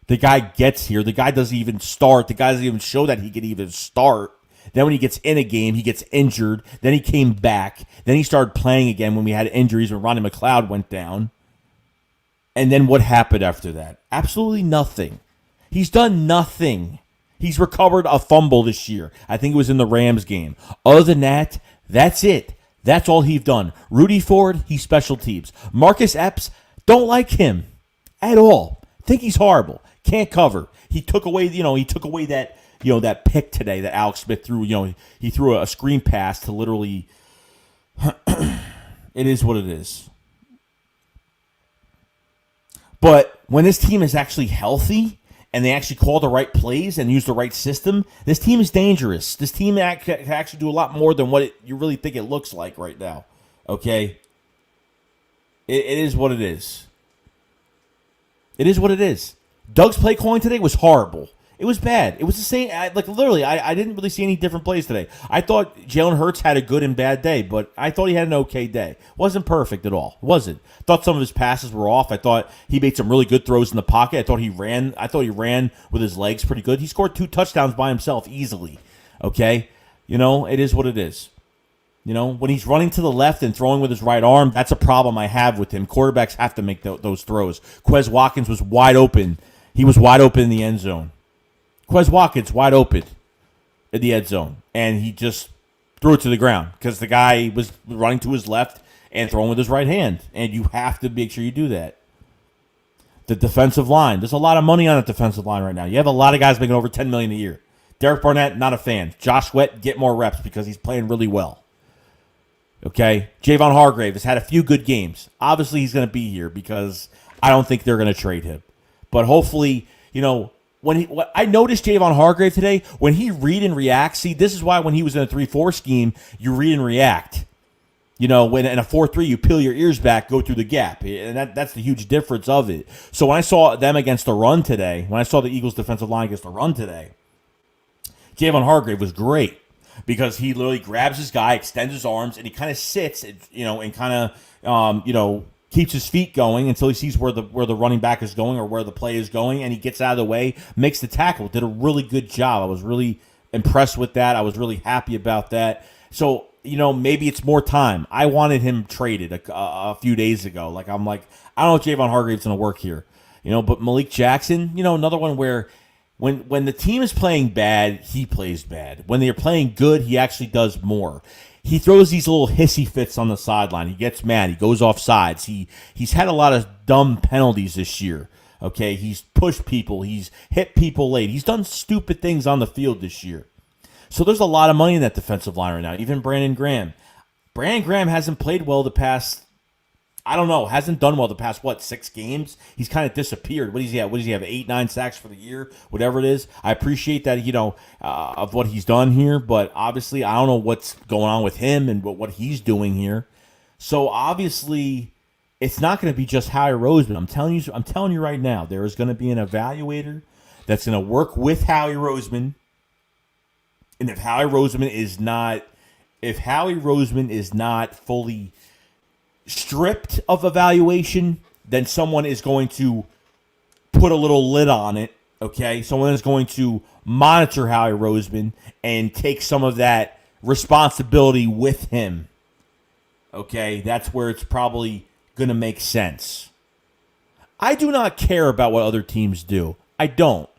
The guy gets here. The guy doesn't even start. The guy doesn't even show that he can even start. Then when he gets in a game, he gets injured. Then he came back. Then he started playing again when we had injuries when Rodney McLeod went down. And then what happened after that? Absolutely nothing. He's done nothing. He's recovered a fumble this year. I think it was in the Rams game. Other than that, that's it. That's all he's done. Rudy Ford, he's special teams. Marcus Epps, don't like him at all. Think he's horrible. Can't cover. He took away that, that pick today that Alex Smith threw. He threw a screen pass to literally. It is what it is. But when this team is actually healthy and they actually call the right plays and use the right system, this team is dangerous. This team can actually do a lot more than what you really think it looks like right now. Okay? It is what it is. It is what it is. Doug's play calling today was horrible. It was bad. It was the same. I didn't really see any different plays today. I thought Jalen Hurts had a good and bad day, but I thought he had an okay day. Wasn't perfect at all. Wasn't. Thought some of his passes were off. I thought he made some really good throws in the pocket. I thought he ran with his legs pretty good. He scored 2 touchdowns by himself easily. Okay? It is what it is. When he's running to the left and throwing with his right arm, that's a problem I have with him. Quarterbacks have to make those throws. Quez Watkins was wide open. He was wide open in the end zone. Quez Watkins wide open in the end zone, and he just threw it to the ground because the guy was running to his left and throwing with his right hand, and you have to make sure you do that. The defensive line, there's a lot of money on the defensive line right now. You have a lot of guys making over $10 million a year. Derek Barnett, not a fan. Josh Sweat, get more reps because he's playing really well. Okay? Javon Hargrave has had a few good games. Obviously, he's going to be here because I don't think they're going to trade him. But hopefully, what I noticed Javon Hargrave today, when he read and react, see, this is why when he was in a 3-4 scheme, you read and react. When in a 4-3, you peel your ears back, go through the gap. And that's the huge difference of it. So when I saw them against the run today, when I saw the Eagles defensive line against the run today, Javon Hargrave was great because he literally grabs his guy, extends his arms, and he kind of sits, and kind of, keeps his feet going until he sees where the running back is going or where the play is going, and he gets out of the way, makes the tackle. Did a really good job. I was really impressed with that. I was really happy about that. So, maybe it's more time. I wanted him traded a few days ago. I'm like, I don't know if Javon Hargrave's going to work here. But Malik Jackson, another one where when the team is playing bad, he plays bad. When they're playing good, he actually does more. He throws these little hissy fits on the sideline. He gets mad. He goes off sides. He's had a lot of dumb penalties this year. Okay, he's pushed people. He's hit people late. He's done stupid things on the field this year. So there's a lot of money in that defensive line right now. Even Brandon Graham. Brandon Graham hasn't played well the past, hasn't done well the past, 6 games? He's kind of disappeared. What does he have? 8, 9 sacks for the year? Whatever it is. I appreciate that, of what he's done here, but obviously I don't know what's going on with him and what he's doing here. So obviously it's not going to be just Howie Roseman. I'm telling you right now, there is going to be an evaluator that's going to work with Howie Roseman. And if Howie Roseman is not fully stripped of evaluation, then someone is going to put a little lid on it, okay? Someone is going to monitor Howie Roseman and take some of that responsibility with him, okay? That's where it's probably going to make sense. I do not care about what other teams do. I don't.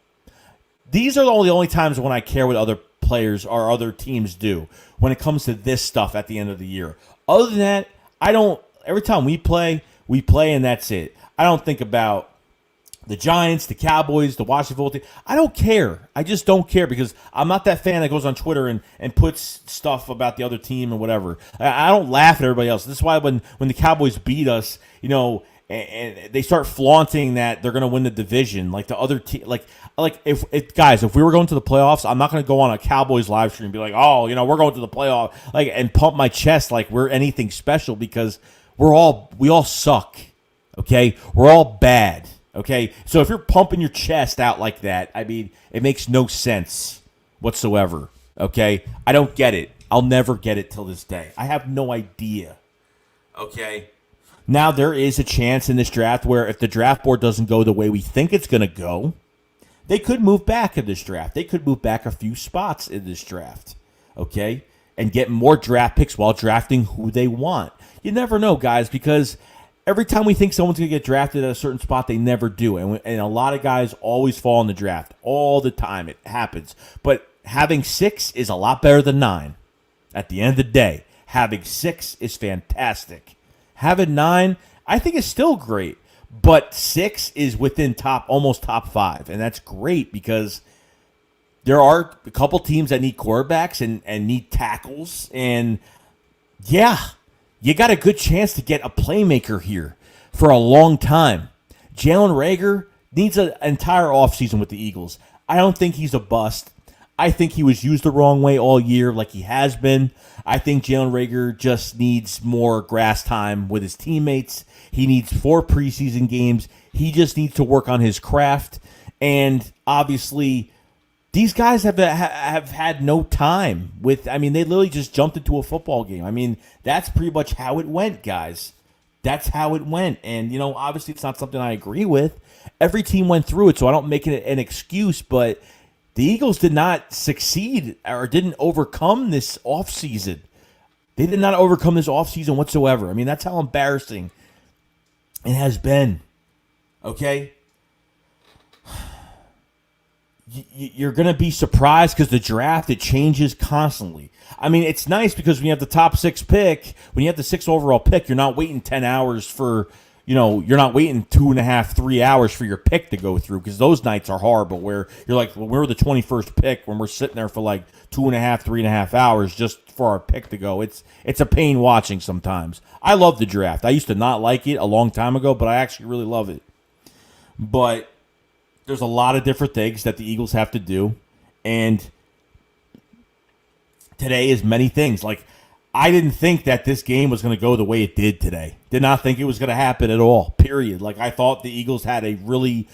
These are the only times when I care what other players or other teams do when it comes to this stuff at the end of the year. Other than that, I don't. Every time we play, and that's it. I don't think about the Giants, the Cowboys, the Washington football team. I don't care. I just don't care because I'm not that fan that goes on Twitter and puts stuff about the other team and whatever. I don't laugh at everybody else. This is why when the Cowboys beat us, and they start flaunting that they're going to win the division, like the other team, like if we were going to the playoffs, I'm not going to go on a Cowboys live stream and be like, we're going to the playoff, and pump my chest like we're anything special because we all suck, okay? We're all bad, okay? So if you're pumping your chest out like that, I mean, it makes no sense whatsoever, okay? I don't get it. I'll never get it till this day. I have no idea, okay? Now, there is a chance in this draft where if the draft board doesn't go the way we think it's going to go, they could move back in this draft. They could move back a few spots in this draft, okay, and get more draft picks while drafting who they want. You never know, guys, because every time we think someone's going to get drafted at a certain spot, they never do. And a lot of guys always fall in the draft all the time. It happens. But having 6 is a lot better than 9. At the end of the day, having 6 is fantastic. Having 9, I think is still great, but 6 is within almost top 5, and that's great because there are a couple teams that need quarterbacks and need tackles, and yeah, you got a good chance to get a playmaker here for a long time. Jalen Reagor needs an entire offseason with the Eagles. I don't think he's a bust. I think he was used the wrong way all year like he has been. I think Jalen Reagor just needs more grass time with his teammates. He needs 4 preseason games. He just needs to work on his craft. And obviously, these guys have had no time with, they literally just jumped into a football game. That's pretty much how it went, guys. That's how it went. And, obviously it's not something I agree with. Every team went through it, so I don't make it an excuse, but the Eagles did not succeed or didn't overcome this offseason. They did not overcome this offseason whatsoever. That's how embarrassing it has been. Okay? You're going to be surprised because the draft, it changes constantly. It's nice because when you have the top 6 pick, when you have the 6th overall pick, you're not waiting 10 hours for, you're not waiting 2.5, 3 hours for your pick to go through because those nights are horrible where you're like, well, we're the 21st pick when we're sitting there for 2.5, 3.5 hours just for our pick to go. It's a pain watching sometimes. I love the draft. I used to not like it a long time ago, but I actually really love it. But there's a lot of different things that the Eagles have to do, and today is many things. I didn't think that this game was going to go the way it did today. Did not think it was going to happen at all, period. I thought the Eagles had a really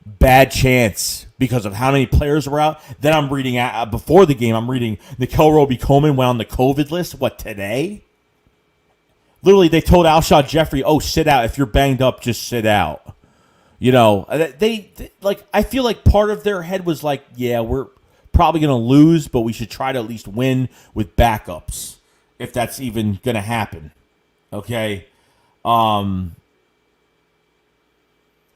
bad chance because of how many players were out. Then I'm reading, before the game, I'm reading Nickel Roby-Coleman went on the COVID list, today? Literally, they told Alshon Jeffrey, "Oh, sit out. If you're banged up, just sit out." You know, they like. I feel like part of their head was like, "Yeah, we're probably going to lose, but we should try to at least win with backups, if that's even going to happen." Okay,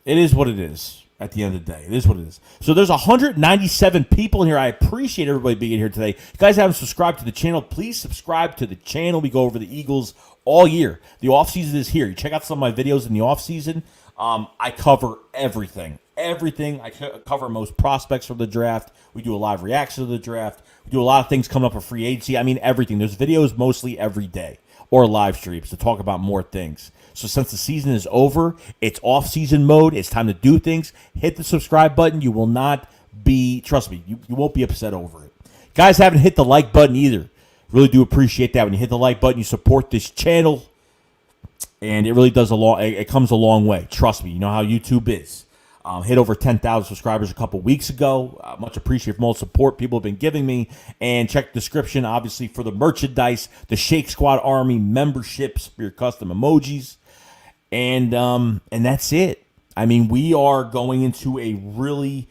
it is what it is. At the end of the day, it is what it is. So there's 197 people in here. I appreciate everybody being here today. If you guys haven't subscribed to the channel, please subscribe to the channel. We go over the Eagles all year. The offseason is here. You check out some of my videos in the offseason. I cover everything. Everything. I cover most prospects from the draft. We do a live reaction to the draft. We do a lot of things coming up for free agency. I mean, everything. There's videos mostly every day or live streams to talk about more things. So since the season is over, it's off-season mode. It's time to do things. Hit the subscribe button. You will not be, trust me, you won't be upset over it. Guys haven't hit the like button either. Really do appreciate that. When you hit the like button, you support this channel. And it really does it comes a long way. Trust me, you know how YouTube is. Hit over 10,000 subscribers a couple weeks ago. Much appreciated from all the support people have been giving me. And check the description, obviously, for the merchandise, the Shake Squad Army memberships for your custom emojis. And that's it. I mean, we are going into a really,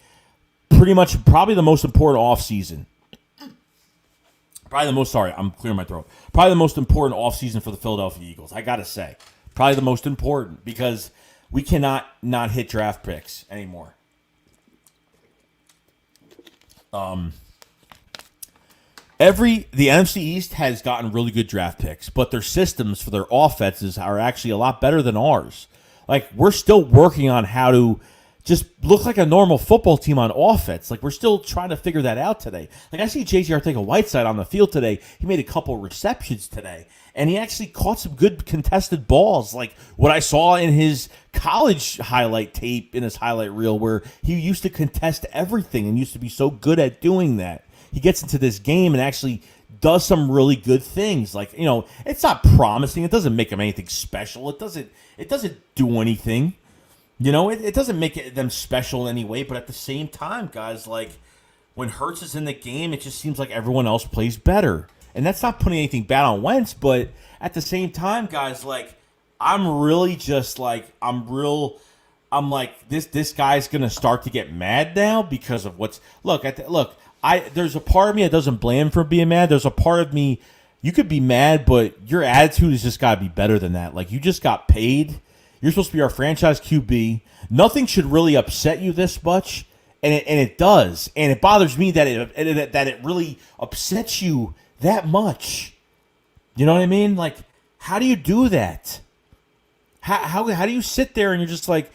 probably the most important offseason. I'm clearing my throat. Probably the most important offseason for the Philadelphia Eagles, I got to say. Probably the most important because we cannot not hit draft picks anymore. The NFC East has gotten really good draft picks, but their systems for their offenses are actually a lot better than ours. Like, we're still working on how to just look like a normal football team on offense. Like, we're still trying to figure that out today. Like, I see J.J. Arcega-Whiteside on the field today. He made a couple receptions today, and he actually caught some good contested balls, like what I saw in his college highlight tape, in his highlight reel, where he used to contest everything and used to be so good at doing that. He gets into this game and actually does some really good things. Like, you know, it's not promising. It doesn't make him anything special. It doesn't do anything. You know, it doesn't make them special in any way, but at the same time, guys, like, when Hurts is in the game, it just seems like everyone else plays better. And that's not putting anything bad on Wentz, but at the same time, guys, like, I'm really just like, I'm like, this guy's going to start to get mad now because of what's, there's a part of me that doesn't blame him for being mad. There's a part of me, you could be mad, but your attitude has just got to be better than that. Like, you just got paid. You're supposed to be our franchise QB. Nothing should really upset you this much, and it does. And it bothers me that it really upsets you that much. You know what I mean? Like, how do you do that? How do you sit there and you're just like,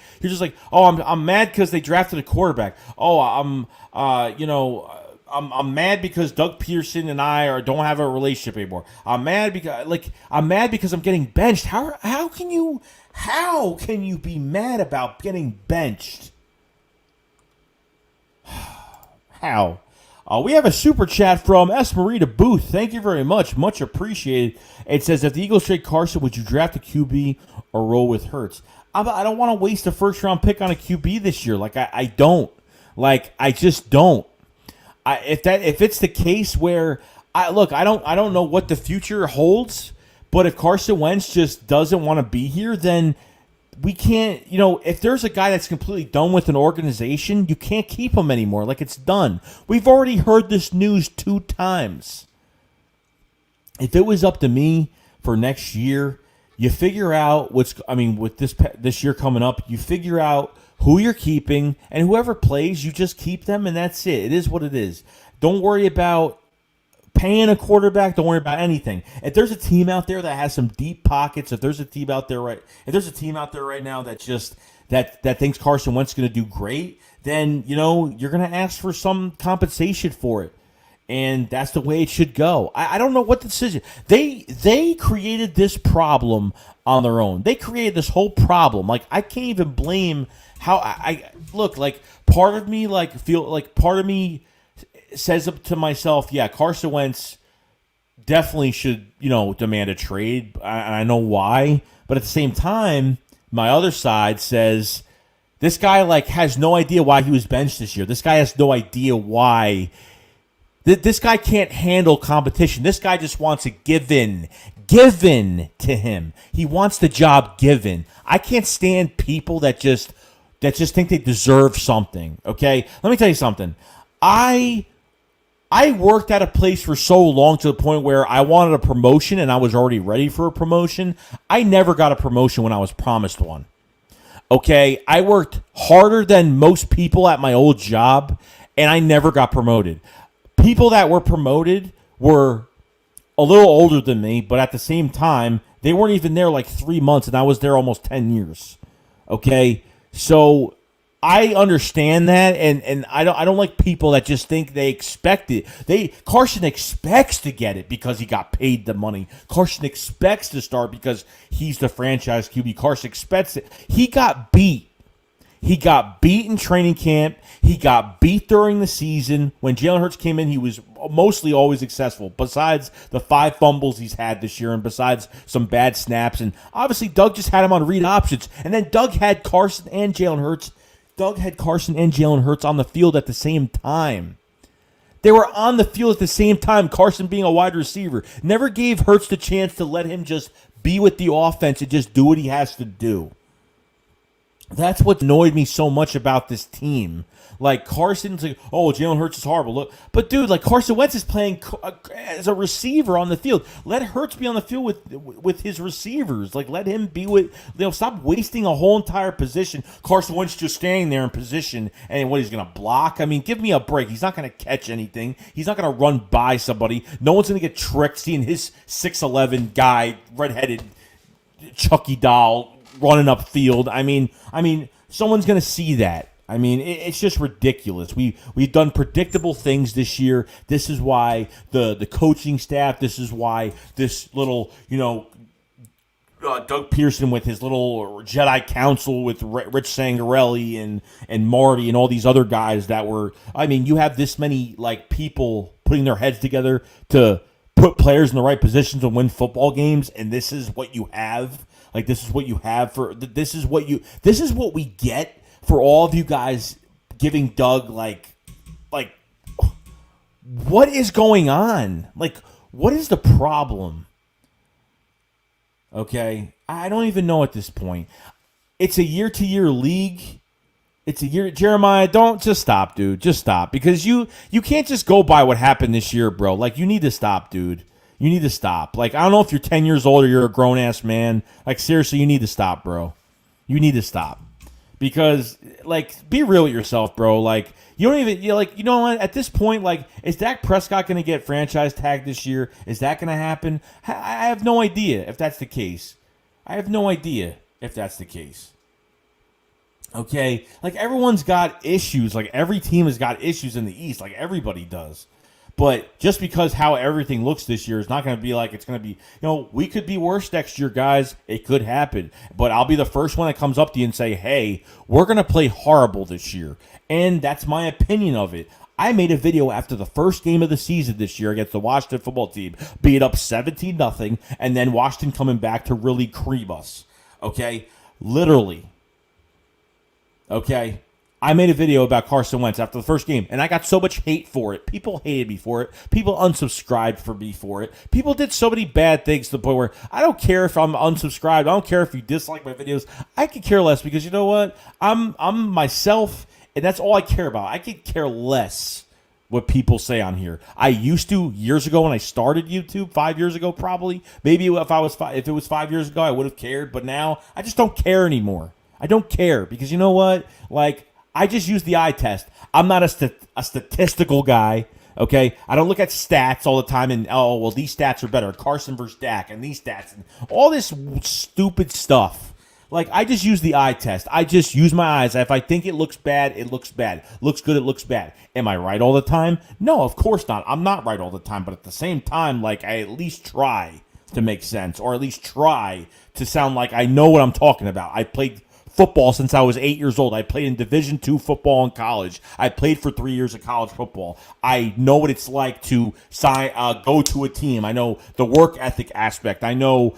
oh, I'm mad because they drafted a quarterback. Oh, I'm mad because Doug Peterson and I don't have a relationship anymore. I'm mad because I'm getting benched. How can you be mad about getting benched? How? We have a super chat from Esmerita Booth. Thank you very much. Much appreciated. It says, if the Eagles trade Carson, would you draft a QB or roll with Hurts? I don't want to waste a first-round pick on a QB this year. Like, I don't. Like, I just don't. If it's the case where I don't know what the future holds, but if Carson Wentz just doesn't want to be here, then we can't, if there's a guy that's completely done with an organization, you can't keep him anymore. Like, it's done. We've already heard this news 2 times. If it was up to me for next year, you figure out with this year coming up, you figure out who you're keeping, and whoever plays, you just keep them, and that's it. It is what it is. Don't worry about paying a quarterback. Don't worry about anything. If there's a team out there that has some deep pockets, if there's a team out there right now that just that thinks Carson Wentz is going to do great, then you're going to ask for some compensation for it, and that's the way it should go. I don't know what the decision. They created this problem on their own. They created this whole problem. Like, I can't even blame how I look. Like, part of me says up to myself, yeah, Carson Wentz definitely should, demand a trade. And I know why. But at the same time, my other side says this guy, has no idea why he was benched this year. This guy has no idea why. This guy can't handle competition. This guy just wants to give in given to him. He wants the job given. I can't stand people that just think they deserve something. Okay, let me tell you something. I worked at a place for so long to the point where I wanted a promotion and I was already ready for a promotion. I never got a promotion when I was promised one. Okay, I worked harder than most people at my old job and I never got promoted. People that were promoted were a little older than me, but at the same time, they weren't even there like 3 months and I was there almost 10 years. Okay, so I understand that, and I don't like people that just think they expect it. Carson expects to get it because he got paid the money. Carson expects to start because he's the franchise QB. Carson expects it. He got beat. He got beat in training camp. He got beat during the season. When Jalen Hurts came in, he was mostly always successful, besides the 5 fumbles he's had this year and besides some bad snaps. And obviously, Doug just had him on read options. And then Doug had Carson and Jalen Hurts. Doug had Carson and Jalen Hurts on the field at the same time. They were on the field at the same time, Carson being a wide receiver. Never gave Hurts the chance to let him just be with the offense and just do what he has to do. That's what annoyed me so much about this team. Like, Carson's like, oh, Jalen Hurts is horrible. Look, but dude, like, Carson Wentz is playing as a receiver on the field. Let Hurts be on the field with his receivers. Like, let him be with. Stop wasting a whole entire position. Carson Wentz just standing there in position, and what, he's gonna block? I mean, give me a break. He's not gonna catch anything. He's not gonna run by somebody. No one's gonna get tricked seeing his 6'11" guy, redheaded Chucky doll running upfield. I mean, someone's gonna see that. I mean, it's just ridiculous. We've done predictable things this year. This is why the coaching staff. This is why this little, Doug Pearson with his little Jedi Council with Rich Sangarelli and Marty and all these other guys that were. I mean, you have this many like people putting their heads together to put players in the right positions and win football games, and this is what you have. Like, this is what you have for. This is what we get for all of you guys giving Doug, like, what is going on? Like, what is the problem? Okay? I don't even know at this point. It's a year-to-year league. It's a year. Jeremiah, don't just stop, dude. Just stop. Because you can't just go by what happened this year, bro. Like, you need to stop, dude. You need to stop. Like, I don't know if you're 10 years old or you're a grown-ass man. Like, seriously, you need to stop, bro. You need to stop. Because, like, be real with yourself, bro. Like, you don't even, you know what? At this point, like, is Dak Prescott going to get franchise tagged this year? Is that going to happen? I have no idea if that's the case. I have no idea if that's the case. Okay? Like, everyone's got issues. Like, every team has got issues in the East. Like, everybody does. But just because how everything looks this year is not going to be like it's going to be, we could be worse next year, guys. It could happen. But I'll be the first one that comes up to you and say, hey, we're going to play horrible this year. And that's my opinion of it. I made a video after the first game of the season this year against the Washington football team, beat up 17-0, and then Washington coming back to really cream us. Okay? Literally. Okay? I made a video about Carson Wentz after the first game, and I got so much hate for it. People hated me for it. People unsubscribed for me for it. People did so many bad things to the point where I don't care if I'm unsubscribed. I don't care if you dislike my videos. I could care less because you know what? I'm myself, and that's all I care about. I could care less what people say on here. I used to years ago when I started YouTube, 5 years ago probably. Maybe if it was 5 years ago, I would have cared. But now I just don't care anymore. I don't care because you know what? Like, I just use the eye test. I'm not a statistical guy, okay? I don't look at stats all the time and, oh, well, these stats are better. Carson versus Dak and these stats and all this stupid stuff. Like, I just use the eye test. I just use my eyes. If I think it looks bad, it looks bad. Looks good, it looks bad. Am I right all the time? No, of course not. I'm not right all the time. But at the same time, like, I at least try to make sense or at least try to sound like I know what I'm talking about. I played football since I was 8 years old. I played in Division II football in college. I played for 3 years of college football. I know what it's like to go to a team. I know the work ethic aspect. I know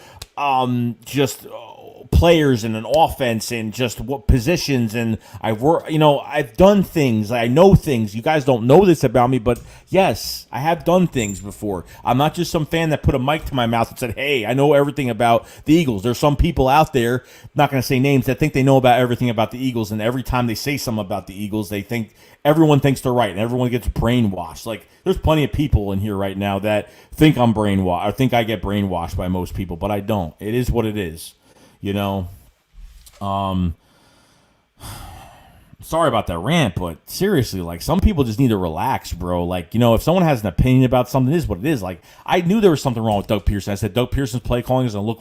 players and an offense and just what positions, and I've done things. I know things. You guys don't know this about me, but yes, I have done things before. I'm not just some fan that put a mic to my mouth and said, "Hey, I know everything about the Eagles." There's some people out there, not going to say names, that think they know about everything about the Eagles, and every time they say something about the Eagles, they think everyone thinks they're right, and everyone gets brainwashed. Like, there's plenty of people in here right now that think I'm brainwashed. I think I get brainwashed by most people, but I don't. It is what it is. Sorry about that rant, but seriously, like, some people just need to relax, bro. Like, if someone has an opinion about something, it is what it is. Like, I knew there was something wrong with Doug Pearson. I said Doug Pearson's play calling is gonna look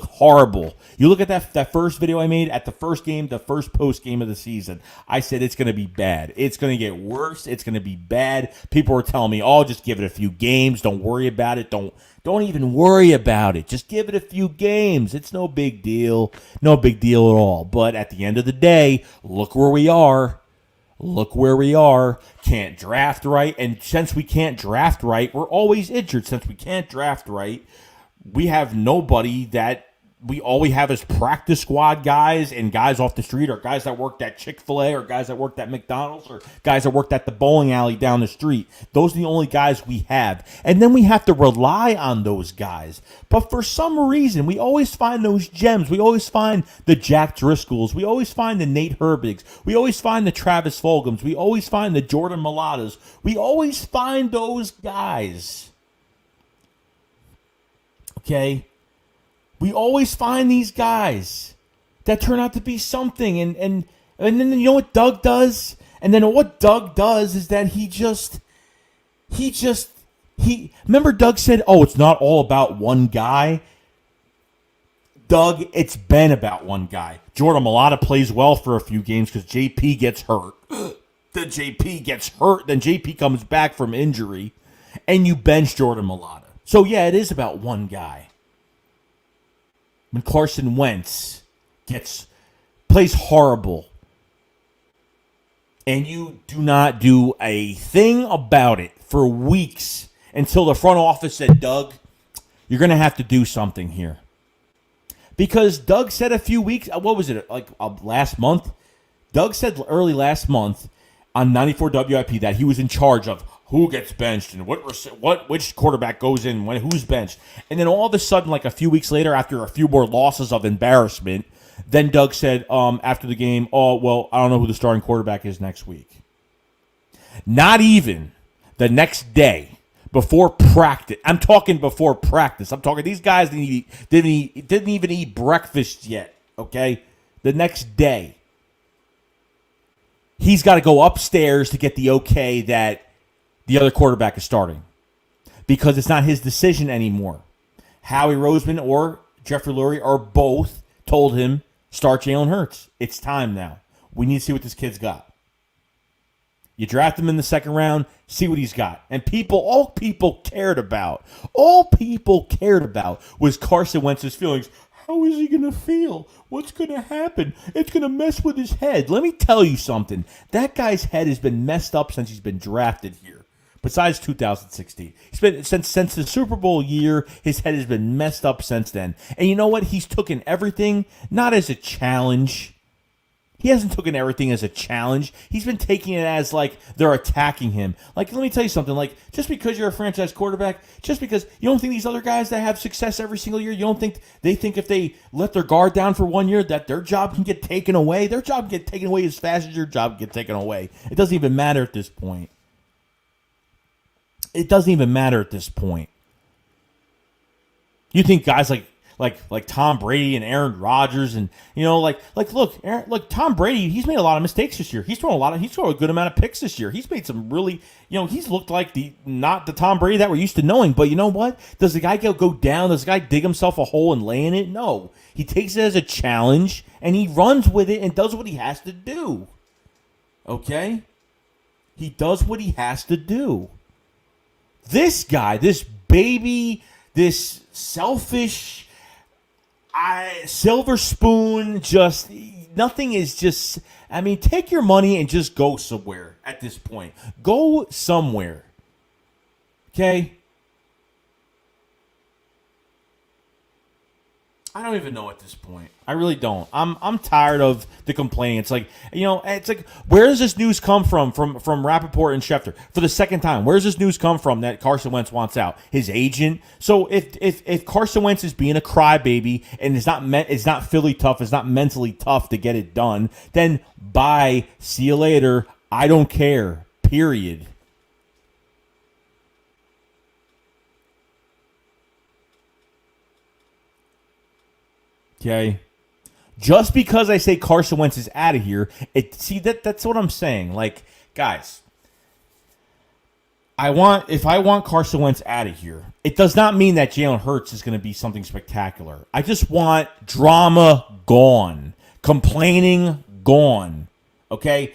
horrible. You look at that first video I made at the first game, the first post game of the season. I said it's gonna be bad. It's gonna get worse. It's gonna be bad. People were telling me, "Oh, just give it a few games. Don't worry about it. Don't even worry about it. Just give it a few games. It's no big deal. No big deal at all." But at the end of the day, look where we are. Look where we are. Can't draft right. And since we can't draft right, we're always injured. Since we can't draft right, we have nobody that all we have is practice squad guys and guys off the street, or guys that worked at Chick-fil-A, or guys that worked at McDonald's, or guys that worked at the bowling alley down the street. Those are the only guys we have. And then we have to rely on those guys. But for some reason, we always find those gems. We always find the Jack Driscolls. We always find the Nate Herbigs. We always find the Travis Fulghams. We always find the Jordan Malottas. We always find those guys. Okay? We always find these guys that turn out to be something. And then you know what Doug does? And then what Doug does is that he remember Doug said, "Oh, it's not all about one guy." Doug, it's been about one guy. Jordan Mailata plays well for a few games because JP gets hurt. Then JP gets hurt. Then JP comes back from injury. And you bench Jordan Mailata. So, yeah, it is about one guy. When Carson Wentz plays horrible, and you do not do a thing about it for weeks until the front office said, "Doug, you're going to have to do something here." Because Doug said a few weeks, what was it, last month? Doug said early last month on 94 WIP that he was in charge of who gets benched and which quarterback goes in, who's benched. And then all of a sudden, like a few weeks later, after a few more losses of embarrassment, then Doug said after the game, "Oh, well, I don't know who the starting quarterback is next week." Not even the next day before practice. I'm talking before practice. I'm talking these guys didn't even eat breakfast yet, okay? The next day, he's got to go upstairs to get the okay that the other quarterback is starting, because it's not his decision anymore. Howie Roseman or Jeffrey Lurie or both told him, "Start Jalen Hurts. It's time now. We need to see what this kid's got." You draft him in the second round, see what he's got. And all people cared about was Carson Wentz's feelings. How is he going to feel? What's going to happen? It's going to mess with his head. Let me tell you something. That guy's head has been messed up since he's been drafted here. Besides 2016. He's been since the Super Bowl year, his head has been messed up since then. And you know what? He's taken everything not as a challenge. He hasn't taken everything as a challenge. He's been taking it as like they're attacking him. Like, let me tell you something. Like, just because you're a franchise quarterback, just because you don't think these other guys that have success every single year, you don't think they think if they let their guard down for 1 year that their job can get taken away? Their job can get taken away as fast as your job can get taken away. It doesn't even matter at this point. It doesn't even matter at this point. You think guys like Tom Brady and Aaron Rodgers and look, Tom Brady, he's made a lot of mistakes this year. He's thrown a good amount of picks this year. He's made some really, he's looked like not the Tom Brady that we're used to knowing. But you know what? Does the guy go down? Does the guy dig himself a hole and lay in it? No. He takes it as a challenge and he runs with it and does what he has to do. Okay? He does what he has to do. This guy, this baby, this selfish, silver spoon, nothing is just, take your money and just go somewhere at this point. Go somewhere. Okay? I don't even know at this point. I really don't. I'm tired of the complaining. It's like, it's like, where does this news come from Rappaport and Schefter for the second time? Where does this news come from that Carson Wentz wants out? His agent. So if Carson Wentz is being a crybaby and it's not Philly tough, it's not mentally tough to get it done, then bye. See you later. I don't care. Period. Okay. Just because I say Carson Wentz is out of here, that's what I'm saying. Like, guys, if I want Carson Wentz out of here, it does not mean that Jalen Hurts is going to be something spectacular. I just want drama gone, complaining gone. Okay?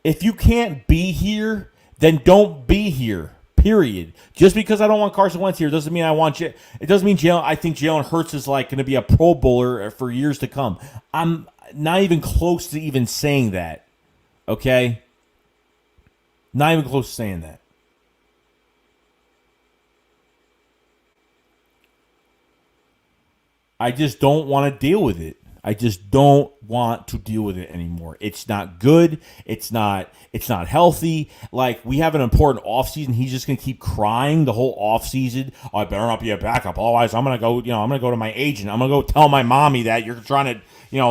If you can't be here, then don't be here. Period. Just because I don't want Carson Wentz here doesn't mean I want you. It doesn't mean I think Jalen Hurts is like going to be a Pro Bowler for years to come. I'm not even close to even saying that. Okay? Not even close to saying that. I just don't want to deal with it. I just don't want to deal with it anymore. It's not good. It's not healthy. Like, we have an important offseason. He's just gonna keep crying the whole offseason. Oh, I better not be a backup. Otherwise, I'm gonna go to my agent. I'm gonna go tell my mommy that you're trying to,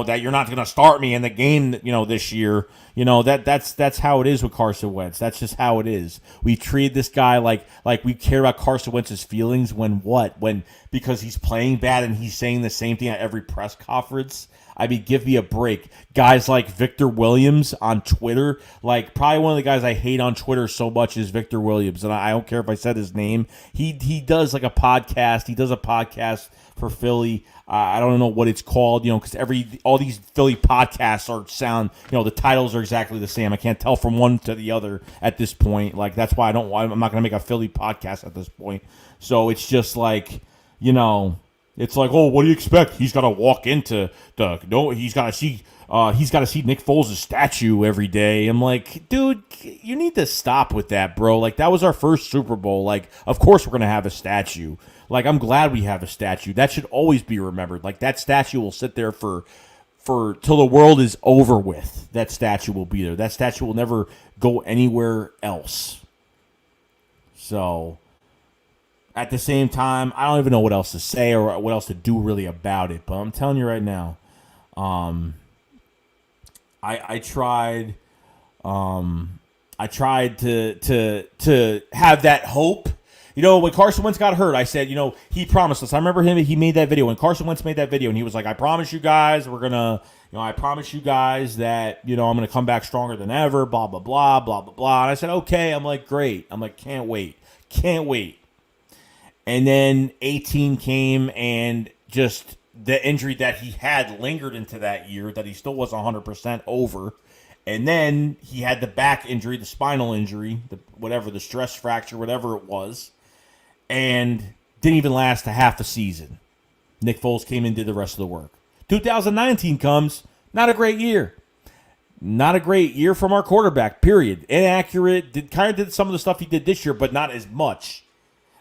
that you're not gonna start me in the game, this year. That's how it is with Carson Wentz. That's just how it is. We treat this guy like we care about Carson Wentz's feelings when because he's playing bad and he's saying the same thing at every press conference. I mean, give me a break. Guys like Victor Williams on Twitter, like probably one of the guys I hate on Twitter so much is Victor Williams, and I don't care if I said his name. He does like a podcast. He does a podcast for Philly. I don't know what it's called, because all these Philly podcasts the titles are exactly the same. I can't tell from one to the other at this point. Like, that's why I'm not going to make a Philly podcast at this point. So it's just like, it's like, oh, what do you expect? He's got to walk into he's got to see Nick Foles' statue every day. I'm like, dude, you need to stop with that, bro. Like, that was our first Super Bowl. Like, of course we're going to have a statue. Like, I'm glad we have a statue. That should always be remembered. Like, that statue will sit there for till the world is over with. That statue will be there. That statue will never go anywhere else. So, at the same time, I don't even know what else to say or what else to do really about it. But I'm telling you right now, I tried to have that hope. When Carson Wentz got hurt, I said, he promised us. I remember he made that video. When Carson Wentz made that video, and he was like, I promise you guys, I promise you guys that, I'm going to come back stronger than ever, blah, blah, blah, blah, blah, blah. And I said, okay. I'm like, great. I'm like, can't wait. And then 18 came, and just the injury that he had lingered into that year that he still wasn't 100% over. And then he had the back injury, the spinal injury, the stress fracture, whatever it was. And didn't even last a half a season. Nick Foles came in and did the rest of the work. 2019 comes, not a great year. Not a great year from our quarterback, period. Inaccurate, did some of the stuff he did this year, but not as much.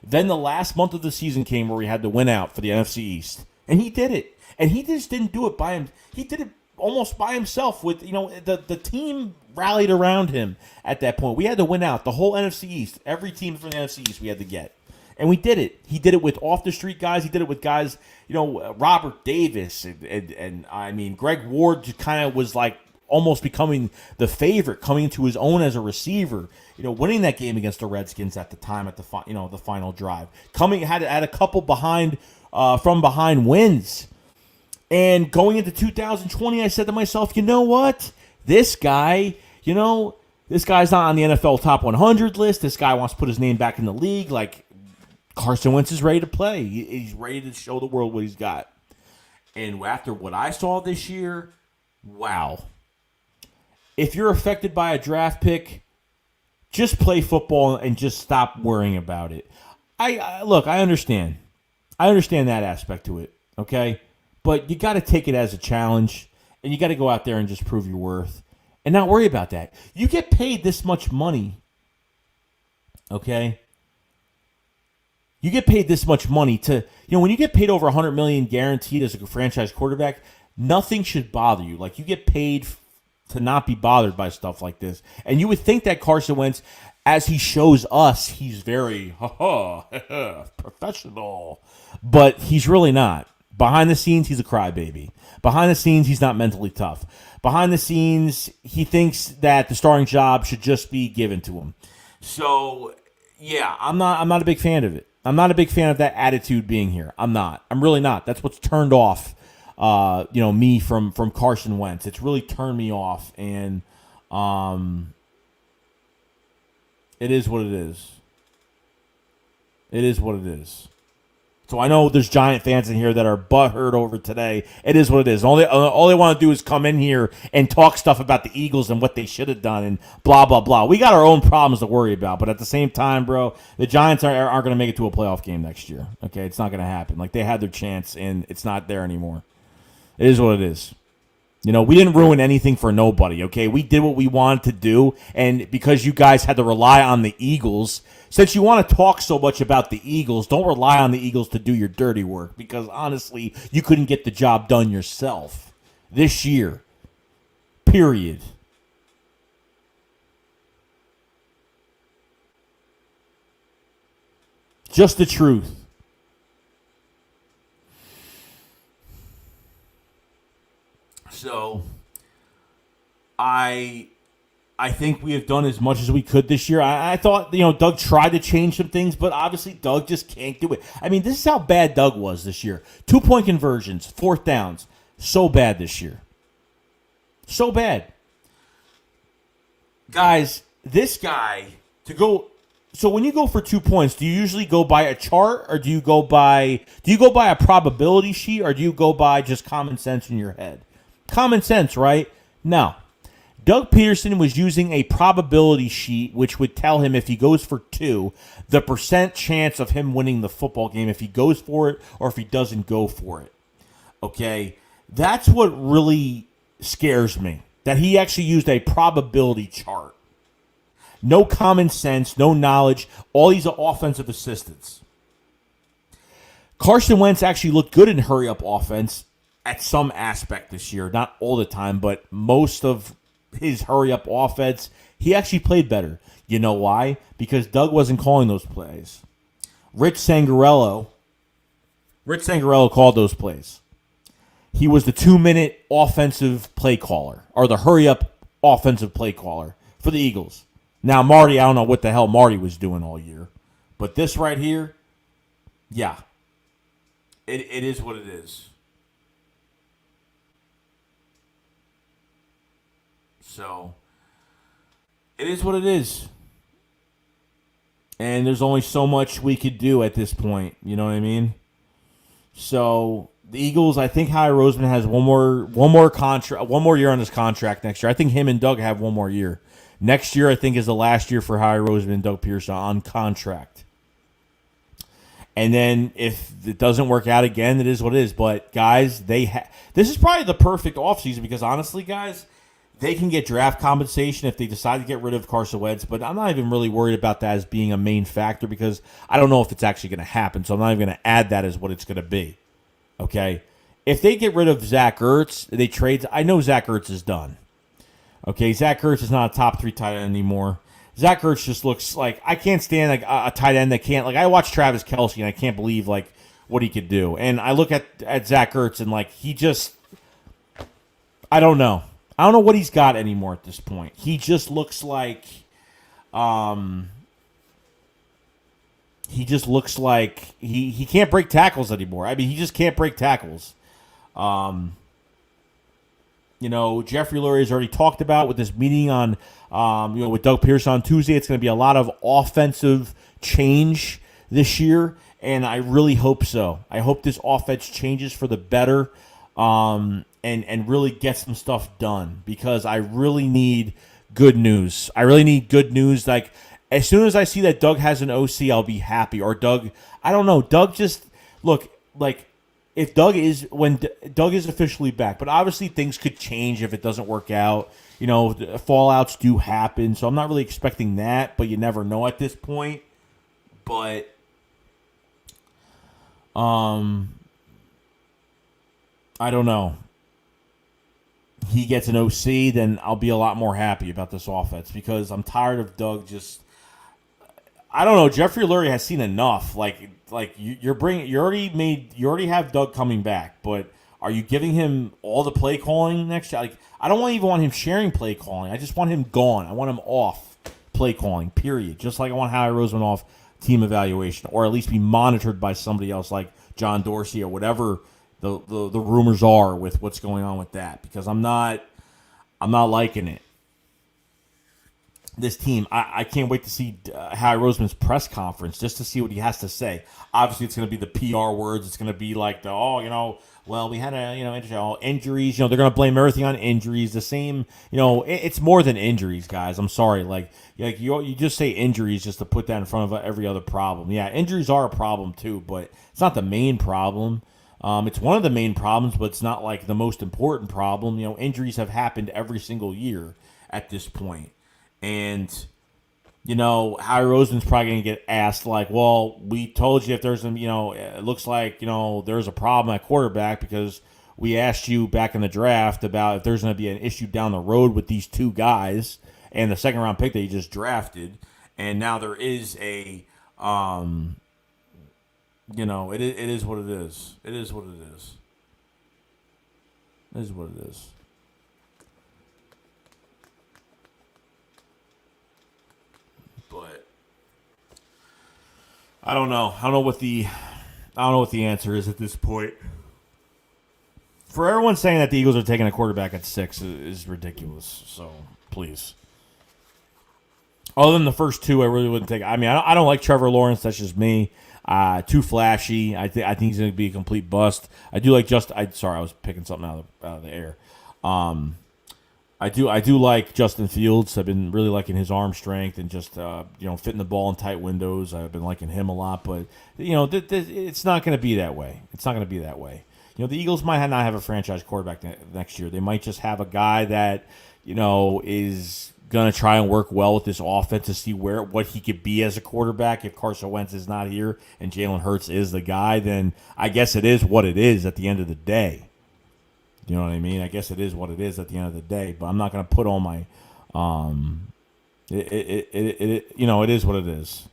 Then the last month of the season came where he had to win out for the NFC East. And he did it. And he just didn't do it by him. He did it almost by himself with, the team rallied around him at that point. We had to win out the whole NFC East. Every team from the NFC East we had to get. And we did it. He did it with off-the-street guys. He did it with guys, Robert Davis. And I mean, Greg Ward just kind of was like almost becoming the favorite, coming into his own as a receiver. Winning that game against the Redskins at the time at the final drive. Had a couple from behind wins. And going into 2020, I said to myself, you know what? This guy, this guy's not on the NFL top 100 list. This guy wants to put his name back in the league. Like, Carson Wentz is ready to play. He's ready to show the world what he's got. And after what I saw this year, wow. If you're affected by a draft pick, just play football and just stop worrying about it. Look, I understand. I understand that aspect to it, okay? But you got to take it as a challenge, and you got to go out there and just prove your worth and not worry about that. You get paid this much money, okay? you get paid this much money to, when you get paid over $100 million guaranteed as a franchise quarterback, nothing should bother you. Like, you get paid to not be bothered by stuff like this. And you would think that Carson Wentz, as he shows us, he's very professional, but he's really not. Behind the scenes, he's a crybaby. Behind the scenes, he's not mentally tough. Behind the scenes, he thinks that the starting job should just be given to him. So, yeah, I'm not a big fan of it. I'm not a big fan of that attitude being here. I'm not. I'm really not. That's what's turned off me from Carson Wentz. It's really turned me off, and it is what it is. It is what it is. So I know there's Giant fans in here that are butthurt over today. It is what it is. All they want to do is come in here and talk stuff about the Eagles and what they should have done and blah, blah, blah. We got our own problems to worry about. But at the same time, bro, the Giants aren't going to make it to a playoff game next year. Okay, it's not going to happen. Like, they had their chance, and it's not there anymore. It is what it is. We didn't ruin anything for nobody, okay? We did what we wanted to do, and because you guys had to rely on the Eagles, since you want to talk so much about the Eagles, don't rely on the Eagles to do your dirty work, because honestly, you couldn't get the job done yourself this year. Period. Just the truth. So, I think we have done as much as we could this year. I thought, Doug tried to change some things, but obviously Doug just can't do it. I mean, this is how bad Doug was this year. 2-point conversions, 4th downs. So bad this year. So bad. Guys, this guy, so when you go for 2 points, do you usually go by a chart, or do you go by a probability sheet, or do you go by just common sense in your head? Common sense, right? No. Doug Peterson was using a probability sheet, which would tell him if he goes for 2, the percent chance of him winning the football game, if he goes for it or if he doesn't go for it. Okay? That's what really scares me, that he actually used a probability chart. No common sense, no knowledge, all these are offensive assistants. Carson Wentz actually looked good in hurry-up offense at some aspect this year. Not all the time, but most of his hurry-up offense, he actually played better. You know why? Because Doug wasn't calling those plays. Rich Sangarello called those plays. He was the 2-minute offensive play caller, or the hurry-up offensive play caller for the Eagles. Now, Marty, I don't know what the hell Marty was doing all year. But this right here, yeah, it is what it is. So, it is what it is. And there's only so much we could do at this point. You know what I mean? So, the Eagles, I think Howie Roseman has one more year on his contract next year. I think him and Doug have one more year. Next year, I think, is the last year for Howie Roseman and Doug Pearson on contract. And then if it doesn't work out again, it is what it is. But, guys, this is probably the perfect offseason because, honestly, guys, they can get draft compensation if they decide to get rid of Carson Wentz. But I'm not even really worried about that as being a main factor because I don't know if it's actually going to happen. So I'm not even going to add that as what it's going to be. Okay? If they get rid of Zach Ertz, they trade. I know Zach Ertz is done. Okay, Zach Ertz is not a top 3 tight end anymore. Zach Ertz just looks like I can't stand like a tight end that can't like I watch Travis Kelce and I can't believe like what he could do. And I look at Zach Ertz and like he just I don't know. I don't know what he's got anymore at this point. He just looks like he can't break tackles anymore. I mean, he just can't break tackles. Jeffrey Lurie has already talked about with this meeting on, with Doug Pearson on Tuesday. It's going to be a lot of offensive change this year, and I really hope so. I hope this offense changes for the better, and really get some stuff done because I really need good news. I really need good news. Like as soon as I see that Doug has an OC, I'll be happy. Or Doug, I don't know. Doug just look like. If Doug is officially back, but obviously things could change if it doesn't work out. Fallouts do happen, so I'm not really expecting that, but you never know at this point. But I don't know. He gets an OC, then I'll be a lot more happy about this offense because I'm tired of Doug just. I don't know. Jeffrey Lurie has seen enough. You already have Doug coming back, but are you giving him all the play calling next year? Like, I don't even want him sharing play calling. I just want him gone. I want him off play calling. Period. Just like I want Howie Roseman off team evaluation, or at least be monitored by somebody else like John Dorsey or whatever the rumors are with what's going on with that. Because I'm not liking it. This team, I can't wait to see Howie Roseman's press conference just to see what he has to say. Obviously, it's going to be the PR words. It's going to be like we had injuries. They're going to blame everything on injuries. The same, it's more than injuries, guys. I'm sorry. You just say injuries just to put that in front of every other problem. Yeah, injuries are a problem too, but it's not the main problem. It's one of the main problems, but it's not like the most important problem. Injuries have happened every single year at this point. And, Howie Roseman's probably going to get asked, we told you if there's, it looks like, there's a problem at quarterback because we asked you back in the draft about if there's going to be an issue down the road with these two guys and the second round pick that you just drafted. And now there is a, it is what it is. It is what it is. It is what it is. But I don't know. I don't know what the answer is at this point. For everyone saying that the Eagles are taking a quarterback at 6 is ridiculous. So please. Other than the first two, I really wouldn't take. I mean, I don't like Trevor Lawrence. That's just me. Too flashy. I think he's going to be a complete bust. I do like sorry, I was picking something out of the air. I do like Justin Fields. I've been really liking his arm strength and just fitting the ball in tight windows. I've been liking him a lot, but it's not going to be that way. It's not going to be that way. The Eagles might not have a franchise quarterback next year. They might just have a guy that is going to try and work well with this offense to see what he could be as a quarterback. If Carson Wentz is not here and Jalen Hurts is the guy, then I guess it is what it is at the end of the day. You know what I mean? I guess it is what it is at the end of the day. But I'm not going to put all my, it is what it is.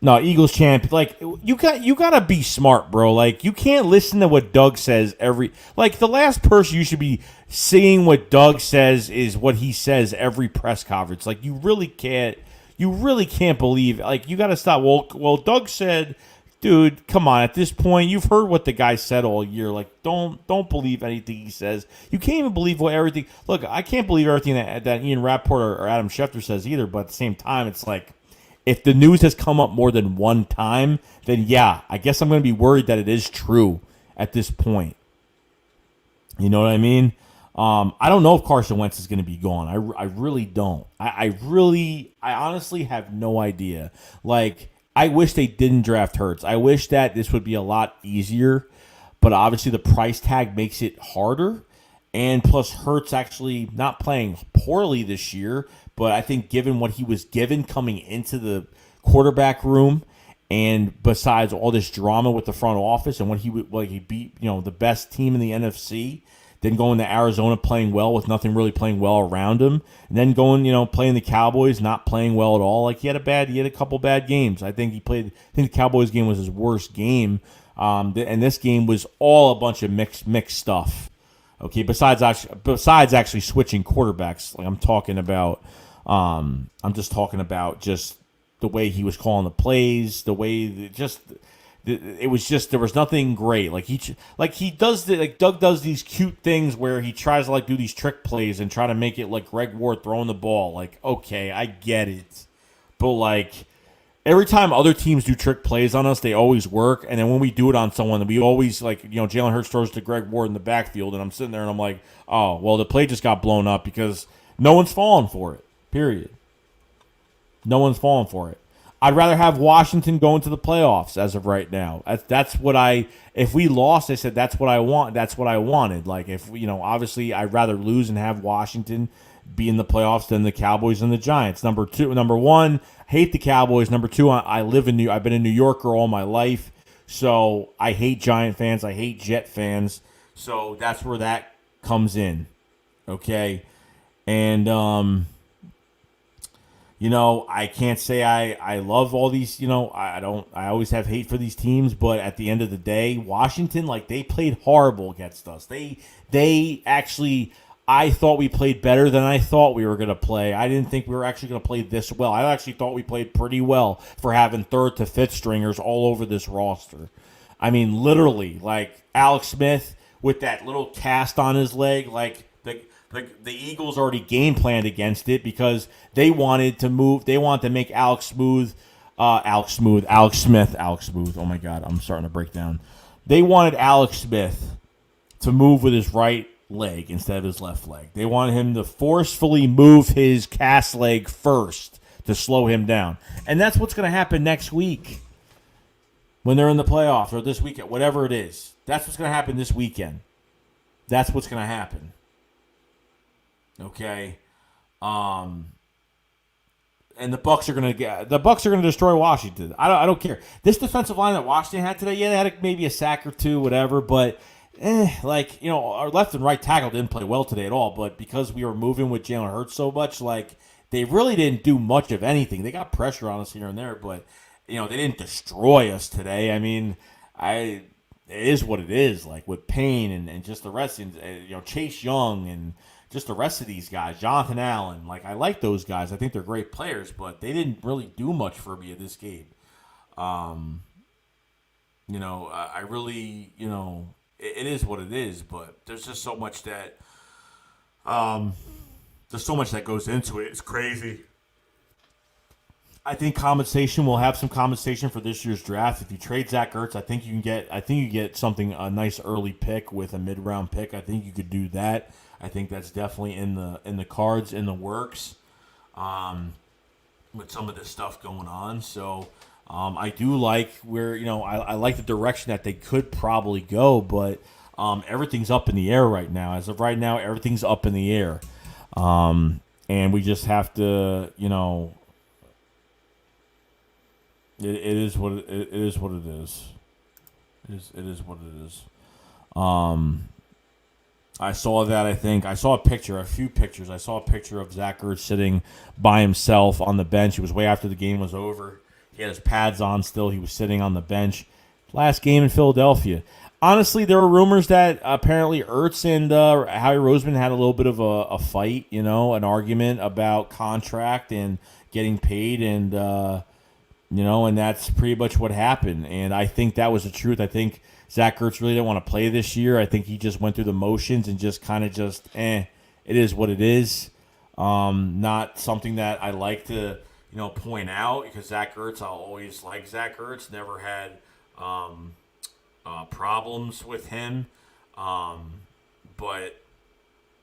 No, Eagles champ. You got to be smart, bro. You can't listen to what Doug says the last person you should be seeing what Doug says is what he says every press conference. You really can't believe. You got to stop. Well, Doug said. Dude, come on. At this point, you've heard what the guy said all year. Don't believe anything he says. You can't even believe everything. Look, I can't believe everything that Ian Rappaport or Adam Schefter says either. But at the same time, it's if the news has come up more than one time, then yeah, I guess I'm going to be worried that it is true at this point. You know what I mean? I don't know if Carson Wentz is going to be gone. I really don't. I honestly have no idea. I wish they didn't draft Hurts. I wish that this would be a lot easier, but obviously the price tag makes it harder. And plus Hurts actually not playing poorly this year, but I think given what he was given coming into the quarterback room, and besides all this drama with the front office and when he beat the best team in the NFC, then going to Arizona playing well with nothing really playing well around him, and then going, playing the Cowboys, not playing well at all. He had a couple bad games. I think the Cowboys game was his worst game. And this game was all a bunch of mixed stuff. Okay, besides actually switching quarterbacks, I'm just talking about just the way he was calling the plays, the way it was just there was nothing great. Doug does these cute things where he tries to do these trick plays and try to make it like Greg Ward throwing the ball. Okay, I get it, but every time other teams do trick plays on us, they always work. And then when we do it on someone, we always Jalen Hurts throws to Greg Ward in the backfield, and I'm sitting there and I'm like, oh well, the play just got blown up because no one's falling for it. Period. No one's falling for it. I'd rather have Washington going to the playoffs as of right now. That's what if we lost, I said that's what I want. That's what I wanted. If obviously I'd rather lose and have Washington be in the playoffs than the Cowboys and the Giants. Number one, hate the Cowboys. Number two, I've been a New Yorker all my life, so I hate Giant fans. I hate Jet fans. So that's where that comes in. Okay, and I can't say I love all these, I don't, I always have hate for these teams, but at the end of the day, Washington, like, they played horrible against us. They actually, I thought we played better than I thought we were going to play. I didn't think we were actually going to play this well. I actually thought we played pretty well for having third to fifth stringers all over this roster. I mean, literally, like, Alex Smith with that little cast on his leg, like, the Eagles already game planned against it because they wanted to move. They wanted to make Alex Smith. Oh my God, I'm starting to break down. They wanted Alex Smith to move with his right leg instead of his left leg. They wanted him to forcefully move his cast leg first to slow him down. And that's what's going to happen next week when they're in the playoffs, or this weekend, whatever it is. That's what's going to happen this weekend. That's what's going to happen. Okay, and the Bucs are gonna destroy Washington. I don't care. This defensive line that Washington had today, yeah, they had maybe a sack or two, whatever. But our left and right tackle didn't play well today at all. But because we were moving with Jalen Hurts so much, like, they really didn't do much of anything. They got pressure on us here and there, but they didn't destroy us today. I mean, it is what it is. Like, with Payne and just the rest, and Chase Young and just the rest of these guys, Jonathan Allen, like, I like those guys. I think they're great players, but they didn't really do much for me in this game. I really, it is what it is, but there's just so much that, goes into it. It's crazy. I think we'll have some compensation for this year's draft. If you trade Zach Ertz, I think you get something, a nice early pick with a mid-round pick. I think you could do that. I think that's definitely in the cards, in the works, with some of this stuff going on. So I do like where, I like the direction that they could probably go, but everything's up in the air right now. As of right now, everything's up in the air, and we just have to, it is what it is. What it is. It is what it is. I saw that, I saw a few pictures. I saw a picture of Zach Ertz sitting by himself on the bench. It was way after the game was over. He had his pads on still. He was sitting on the bench. Last game in Philadelphia. Honestly, there were rumors that apparently Ertz and Howie Roseman had a little bit of a fight, an argument about contract and getting paid, and and that's pretty much what happened. And I think that was the truth. I think Zach Ertz really didn't want to play this year. I think he just went through the motions and just kind of it is what it is. Not something that I like to, point out, because Zach Ertz, I'll always like Zach Ertz. Never had problems with him. But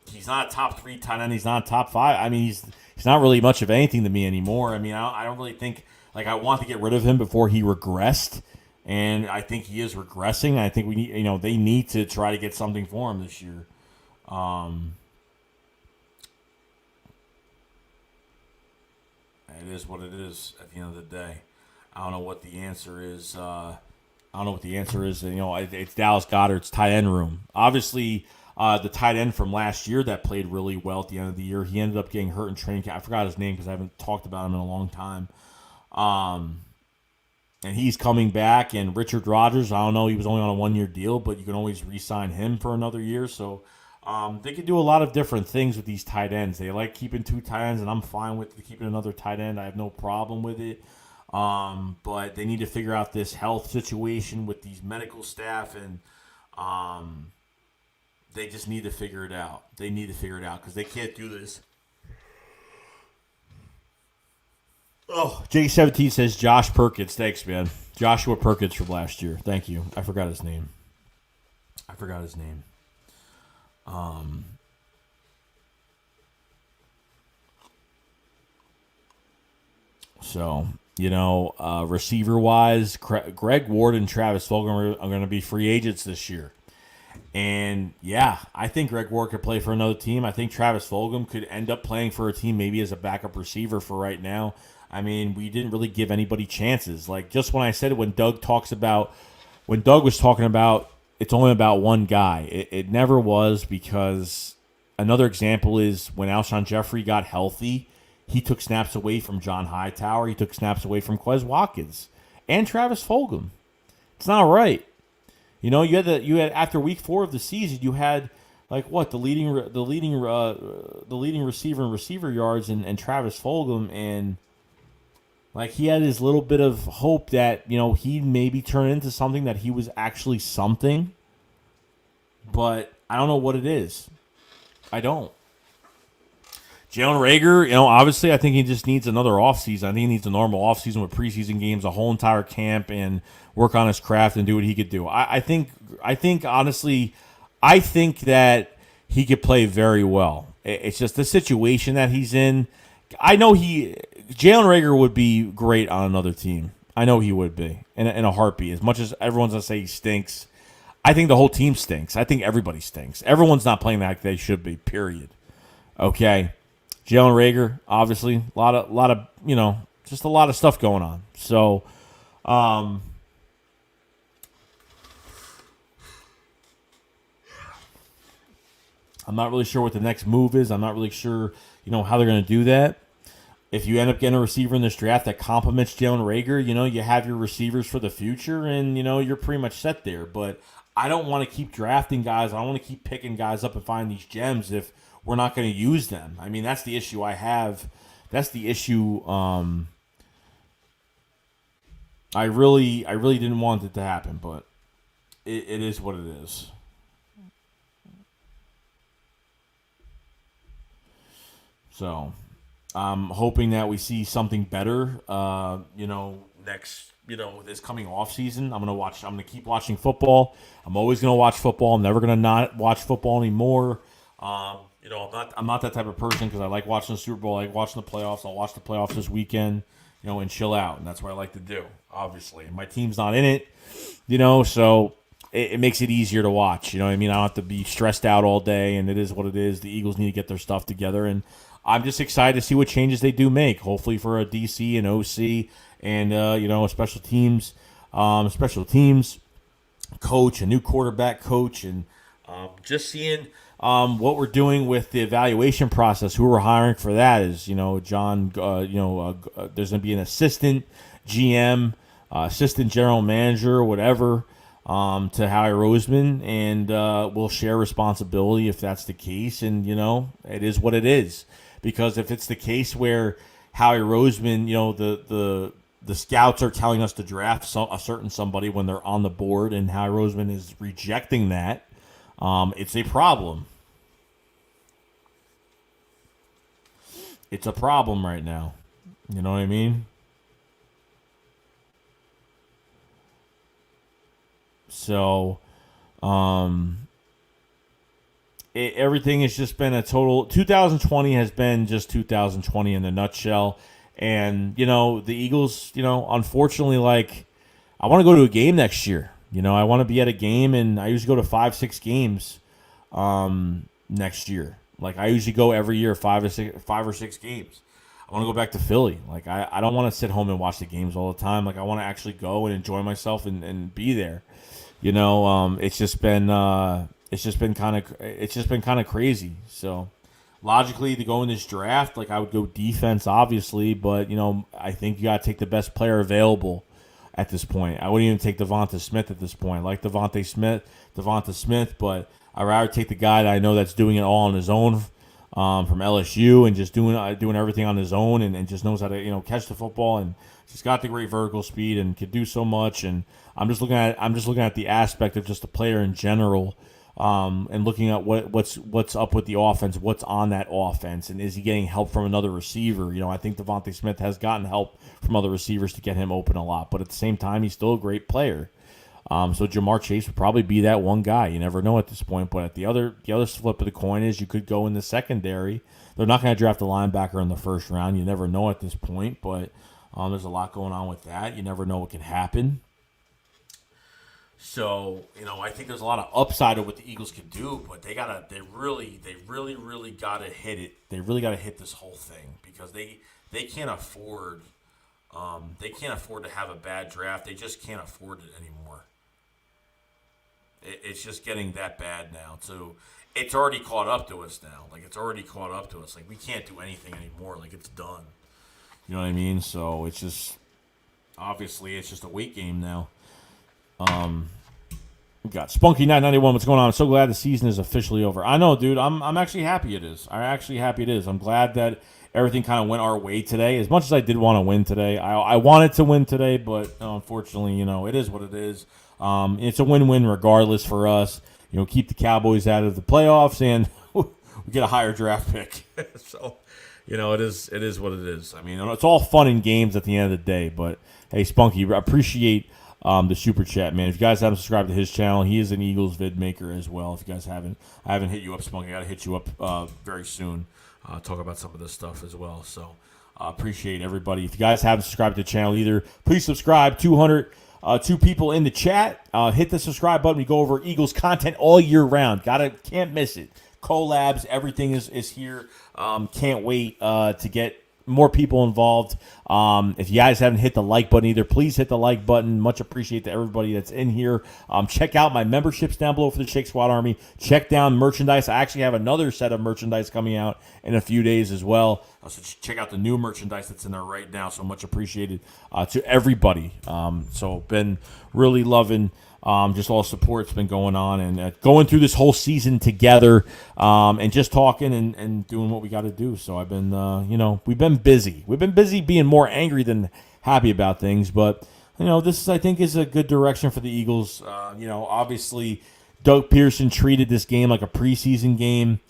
he's not a top 3 tight end. He's not a top 5. I mean, he's not really much of anything to me anymore. I mean, I don't really think, like, I want to get rid of him before he regressed. And I think he is regressing. I think we need, they need to try to get something for him this year. It is what it is at the end of the day. I don't know what the answer is. It's Dallas Goedert's tight end room. Obviously, the tight end from last year that played really well at the end of the year, he ended up getting hurt in training camp. I forgot his name because I haven't talked about him in a long time. And he's coming back. And Richard Rodgers, I don't know, he was only on a 1-year deal, but you can always re-sign him for another year. So they can do a lot of different things with these tight ends. They like keeping 2 tight ends, and I'm fine with keeping another tight end. I have no problem with it. But they need to figure out this health situation with these medical staff, and they just need to figure it out. They need to figure it out because they can't do this. Oh, J17 says Josh Perkins. Thanks, man. Joshua Perkins from last year. Thank you. I forgot his name. So, receiver-wise, Greg Ward and Travis Fulgham are going to be free agents this year. And yeah, I think Greg Ward could play for another team. I think Travis Fulgham could end up playing for a team maybe as a backup receiver for right now. I mean, we didn't really give anybody chances. Like just when I said it, when Doug was talking about it's only about one guy, it never was, because another example is when Alshon Jeffrey got healthy, he took snaps away from John Hightower. He took snaps away from Quez Watkins and Travis Fulgham. It's not right. You had after week 4 of the season, you had like what the leading receiver in receiver yards and Travis Fulgham, and like he had his little bit of hope that he'd maybe turn into something, that he was actually something, but I don't know what it is. I don't. Jalen Reagor, obviously I think he just needs another offseason. I think he needs a normal offseason with preseason games, a whole entire camp, and work on his craft and do what he could do. I think honestly, I think that he could play very well. It's just the situation that he's in. I know Jalen Reagor would be great on another team. I know he would be in a heartbeat. As much as everyone's gonna say he stinks, I think the whole team stinks. I think everybody stinks. Everyone's not playing like they should be. Period. Okay. Jalen Reagor, obviously, a lot of just a lot of stuff going on. So, I'm not really sure what the next move is. I'm not really sure, how they're going to do that. If you end up getting a receiver in this draft that complements Jalen Reagor, you have your receivers for the future, and you're pretty much set there. But I don't want to keep drafting guys. I don't want to keep picking guys up and finding these gems if we're not going to use them. I mean, that's the issue I have. That's the issue. I really didn't want it to happen, but it is what it is. So I'm hoping that we see something better. Next. This coming off season, I'm gonna keep watching football. I'm always gonna watch football. I'm never gonna not watch football anymore. I'm not that type of person, because I like watching the Super Bowl. I like watching the playoffs. I'll watch the playoffs this weekend, and chill out. And that's what I like to do, obviously. My team's not in it, so it makes it easier to watch. You know what I mean? I don't have to be stressed out all day, and it is what it is. The Eagles need to get their stuff together, and I'm just excited to see what changes they do make, hopefully for a DC and OC and, a special teams coach, a new quarterback coach, and just seeing what we're doing with the evaluation process, who we're hiring for that is, John, there's going to be an assistant GM, assistant general manager, whatever, to Howie Roseman, and we'll share responsibility if that's the case. And, it is what it is. Because if it's the case where Howie Roseman, the scouts are telling us to draft a certain somebody when they're on the board, and Howie Roseman is rejecting that, it's a problem. It's a problem right now. You know what I mean? So, everything has just been a total. 2020 has been just 2020 in a nutshell. And, the Eagles, unfortunately, I want to go to a game next year. I want to be at a game, and I usually go to 5-6 games next year. I usually go every year, 5 or 6 games. I want to go back to Philly. I don't want to sit home and watch the games all the time. I want to actually go and enjoy myself and be there. It's just been kind of crazy. So logically, to go in this draft, I would go defense, obviously, but I think you got to take the best player available at this point. I wouldn't even take Devonta Smith at this point. I like Devonta Smith, but I'd rather take the guy that I know that's doing it all on his own, from LSU, and just doing everything on his own, and just knows how to catch the football, and just got the great vertical speed and could do so much. And I'm just looking at the aspect of just the player in general. And looking at what's up with the offense, what's on that offense, and is he getting help from another receiver? I think Devonta Smith has gotten help from other receivers to get him open a lot, but at the same time, he's still a great player. So Jamar Chase would probably be that one guy. You never know at this point, but at the other flip of the coin is you could go in the secondary. They're not going to draft a linebacker in the first round. You never know at this point, but there's a lot going on with that. You never know what can happen. So, I think there's a lot of upside of what the Eagles can do, but they really gotta hit it. They really gotta hit this whole thing because they can't afford to have a bad draft. They just can't afford it anymore. It's just getting that bad now. So it's already caught up to us now. Like it's already caught up to us. Like we can't do anything anymore. Like it's done. You know what I mean? So it's just obviously it's just a weight game now. We got Spunky991. What's going on? I'm so glad the season is officially over. I know, dude. I'm actually happy it is. I'm glad that everything kind of went our way today. As much as I did want to win today, I wanted to win today, but unfortunately, it is what it is. It's a win-win regardless for us. Keep the Cowboys out of the playoffs, and we get a higher draft pick. So, it is what it is. I mean, it's all fun and games at the end of the day. But hey, Spunky, I appreciate the super chat, man. If you guys haven't subscribed to his channel, he is an Eagles vid maker as well. If you guys haven't, I haven't hit you up, Spunky. I got to hit you up very soon. Talk about some of this stuff as well. So, appreciate everybody. If you guys haven't subscribed to the channel either, please subscribe. 202 people in the chat. Hit the subscribe button. We go over Eagles content all year round. Can't miss it. Collabs, everything is here. Can't wait to get more people involved. If you guys haven't hit the like button either, please hit the like button. Much appreciate to everybody that's in here. Check out my memberships down below for the Shake Squad Army. Check down merchandise. I actually have another set of merchandise coming out in a few days as well. So check out the new merchandise that's in there right now. So much appreciated to everybody. So been really loving just all the support's been going on and going through this whole season together and just talking and doing what we got to do. So I've been, we've been busy. We've been busy being more angry than happy about things. But, this I think is a good direction for the Eagles. Obviously Doug Pearson treated this game like a preseason game.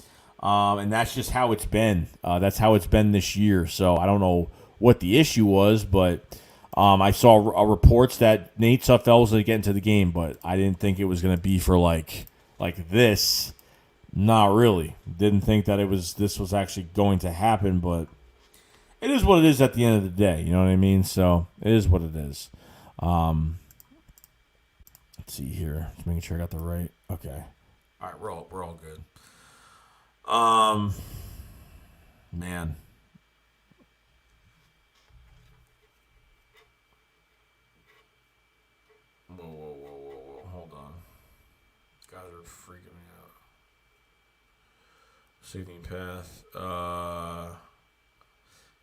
And that's just how it's been. That's how it's been this year. So I don't know what the issue was, but I saw reports that Nate Sudfeld was going to get into the game, but I didn't think it was going to be for like this. Not really. Didn't think that this was actually going to happen, but it is what it is at the end of the day. You know what I mean? So it is what it is. Let's see here. Just making sure I got the right. Okay. All right, we're all good. Man. Whoa. Hold on. Guys are freaking me out. Saving path.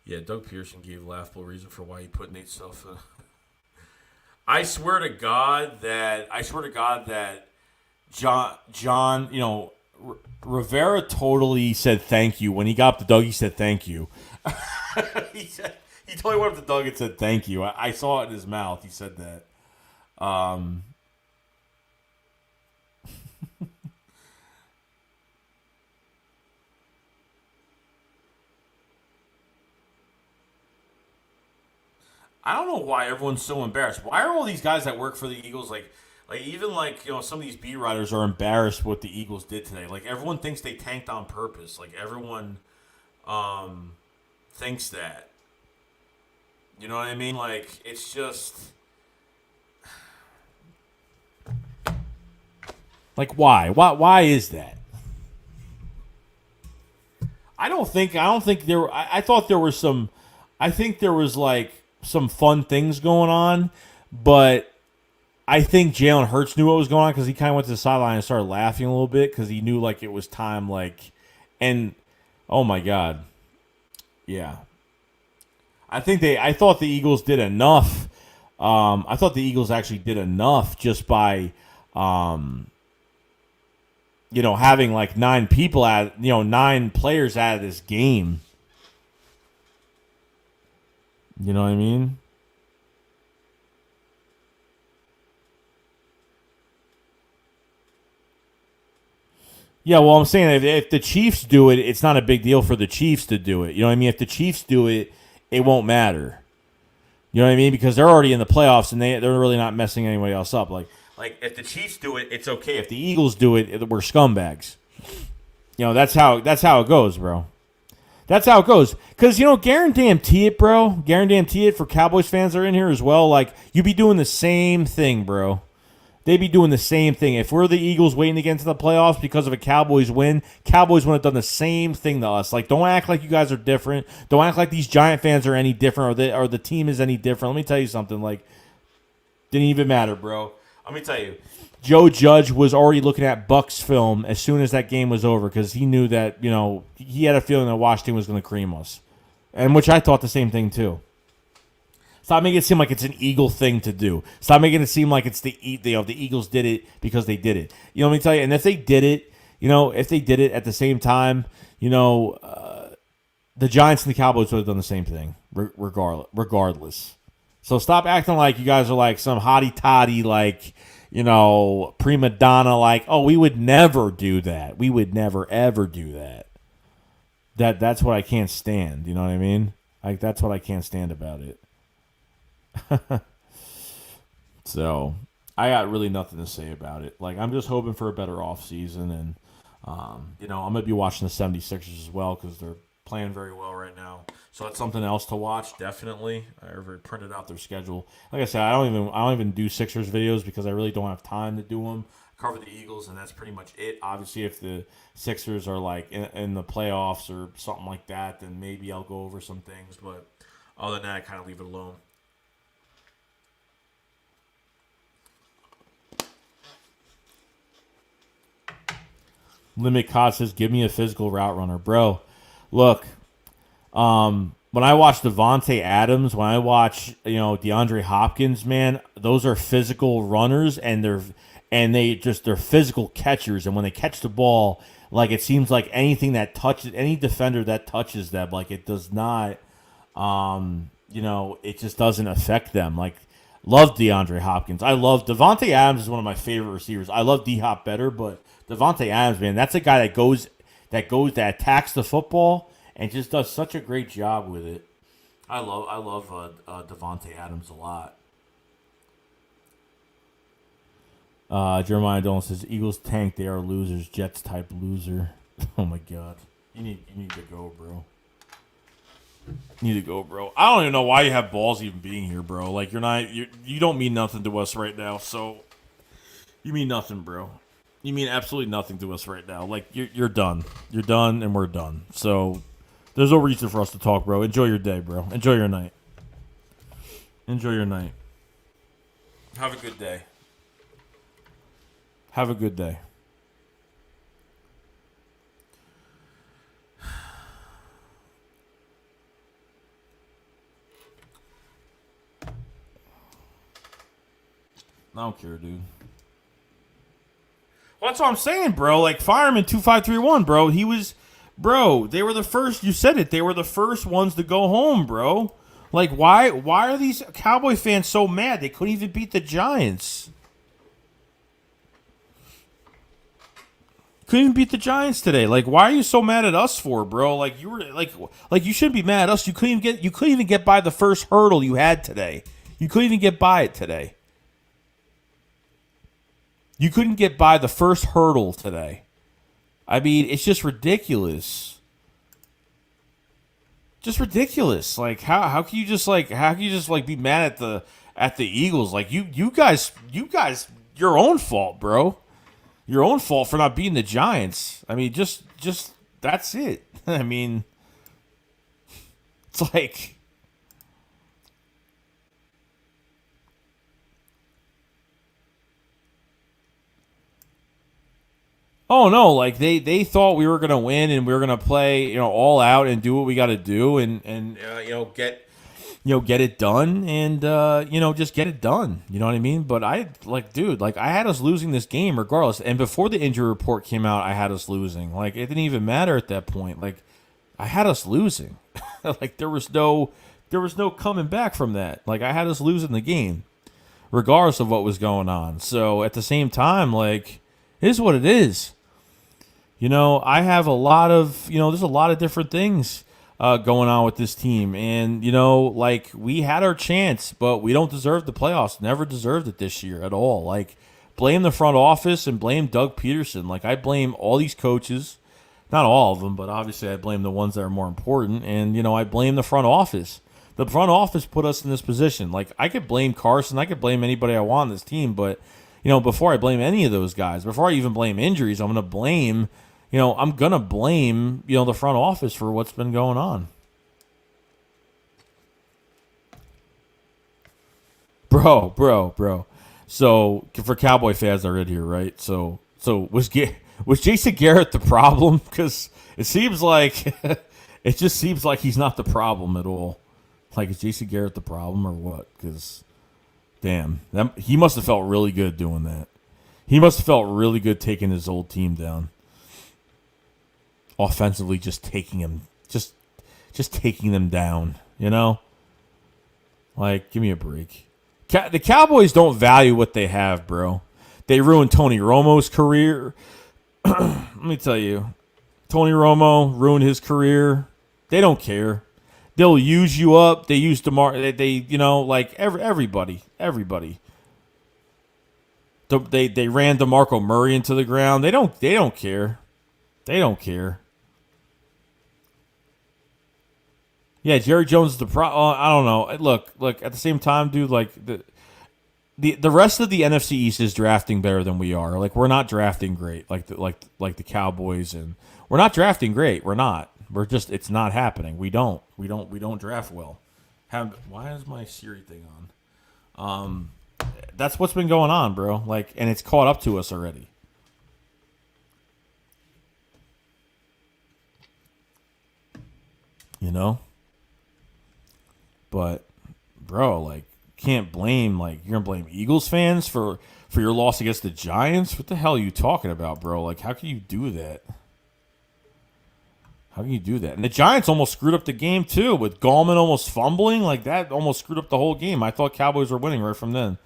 Yeah, Doug Pearson gave laughable reason for why he put Nate Self in. I swear to God that John, Rivera totally said thank you. When he got up to Doug, he said thank you. He totally went up to Doug and said thank you. I saw it in his mouth. He said that. I don't know why everyone's so embarrassed. Why are all these guys that work for the Eagles some of these beat writers are embarrassed what the Eagles did today? Like everyone thinks they tanked on purpose. Like everyone thinks that. You know what I mean? Like it's just like why? Why is that? I thought there were some some fun things going on, but I think Jalen Hurts knew what was going on because he kind of went to the sideline and started laughing a little bit because he knew it was time. And oh my God, yeah. I thought the Eagles did enough. I thought the Eagles actually did enough just by, having 9 players out of this game. You know what I mean? Yeah, well, I'm saying if the Chiefs do it, it's not a big deal for the Chiefs to do it. You know what I mean? If the Chiefs do it, it won't matter. You know what I mean? Because they're already in the playoffs and they're really not messing anybody else up. Like if the Chiefs do it, it's okay. If the Eagles do it, we're scumbags. That's how it goes, bro. That's how it goes. Because, guarantee it, bro. Guarantee it for Cowboys fans that are in here as well. Like, you be doing the same thing, bro. they'd be doing the same thing. If we're the Eagles waiting to get into the playoffs because of a Cowboys win, Cowboys would have done the same thing to us. Like, don't act like you guys are different. Don't act like these Giant fans are any different or the team is any different. Let me tell you something. Like, didn't even matter, bro. Let me tell you. Joe Judge was already looking at Bucs film as soon as that game was over because he knew that, he had a feeling that Washington was going to cream us. And which I thought the same thing, too. Stop making it seem like it's an Eagle thing to do. Stop making it seem like it's the Eagles did it because they did it. Let me tell you, and if they did it, at the same time, the Giants and the Cowboys would have done the same thing, regardless. So stop acting like you guys are like some hotty-toddy, like, prima donna, like, oh, we would never do that. We would never, ever do that. That's what I can't stand. You know what I mean? Like, that's what I can't stand about it. So I got really nothing to say about it. Like, I'm just hoping for a better offseason, and I'm gonna be watching the 76ers as well because they're playing very well right now. So that's something else to watch, definitely. I already printed out their schedule. Like I said, I don't even do Sixers videos because I really don't have time to do them. I cover the Eagles, and that's pretty much it. Obviously, if the Sixers are like in the playoffs or something like that, then maybe I'll go over some things. But other than that, I kind of leave it alone. Limit Cod says, give me a physical route runner. Bro, look, when I watch Devontae Adams, when I watch, DeAndre Hopkins, man, those are physical runners, and they're physical catchers. And when they catch the ball, like, it seems like any defender that touches them, like, it does not, it just doesn't affect them. Like, love DeAndre Hopkins. I love Devontae Adams is one of my favorite receivers. I love D-Hop better, but Devontae Adams, man, that's a guy that attacks the football and just does such a great job with it. I love Devontae Adams a lot. Jeremiah Dolan says, Eagles tank, they are losers. Jets type loser. Oh my god. You need to go, bro. You need to go, bro. I don't even know why you have balls even being here, bro. Like, you don't mean nothing to us right now, so you mean nothing, bro. You mean absolutely nothing to us right now. Like, you're done. You're done, and we're done. So there's no reason for us to talk, bro. Enjoy your day, bro. Enjoy your night. Enjoy your night. Have a good day. Have a good day. I don't care, dude. Well, that's what I'm saying, bro. Like, Fireman 2531, bro. They were the first. You said it. They were the first ones to go home, bro. Like, why are these Cowboy fans so mad? They couldn't even beat the Giants. Couldn't even beat the Giants today. Like, why are you so mad at us for, bro? Like, you were like you shouldn't be mad at us. You couldn't even get by the first hurdle you had today. You couldn't even get by it today. You couldn't get by the first hurdle today. I mean, it's just ridiculous. Just ridiculous. Like, how can you just be mad at the Eagles? Like, you guys, your own fault, bro. Your own fault for not beating the Giants. I mean, just that's it. I mean, it's like, oh no, like they thought we were gonna win and we were gonna play, all out and do what we got to do and get it done and just get it done. You know what I mean? But I had us losing this game regardless. And before the injury report came out, I had us losing. Like, it didn't even matter at that point. Like, I had us losing. Like, there was no coming back from that. Like, I had us losing the game, regardless of what was going on. So at the same time, like, it is what it is. I have a lot of, there's a lot of different things going on with this team. And, we had our chance, but we don't deserve the playoffs. Never deserved it this year at all. Like, blame the front office and blame Doug Peterson. Like, I blame all these coaches. Not all of them, but obviously I blame the ones that are more important. And, I blame the front office. The front office put us in this position. Like, I could blame Carson. I could blame anybody I want on this team, but before I blame any of those guys, before I even blame injuries, I'm gonna blame the front office for what's been going on. Bro. So for Cowboy fans that are in here, right? So was Jason Garrett the problem? Because it seems like it just seems like he's not the problem at all. Like, is Jason Garrett the problem or what? Because damn, he must have felt really good doing that. He must have felt really good taking his old team down. Offensively, just taking them down. Like, give me a break. The Cowboys don't value what they have, bro. They ruined Tony Romo's career. Let me tell you, Tony Romo ruined his career. They don't care. They'll use you up. They use like everybody. They ran DeMarco Murray into the ground. They don't care. They don't care. Yeah, Jerry Jones is the I don't know. Look. At the same time, dude, like the rest of the NFC East is drafting better than we are. Like, we're not drafting great, like the Cowboys, and we're not drafting great. We're not. We're just, it's not happening. We don't draft well. Why is my Siri thing on? That's what's been going on, bro. Like, and it's caught up to us already. But, bro, like, can't blame, like, you're gonna blame Eagles fans for your loss against the Giants? What the hell are you talking about, bro? Like, how can you do that? How can you do that? And the Giants almost screwed up the game too, with Gallman almost fumbling. Like, that almost screwed up the whole game. I thought Cowboys were winning right from then.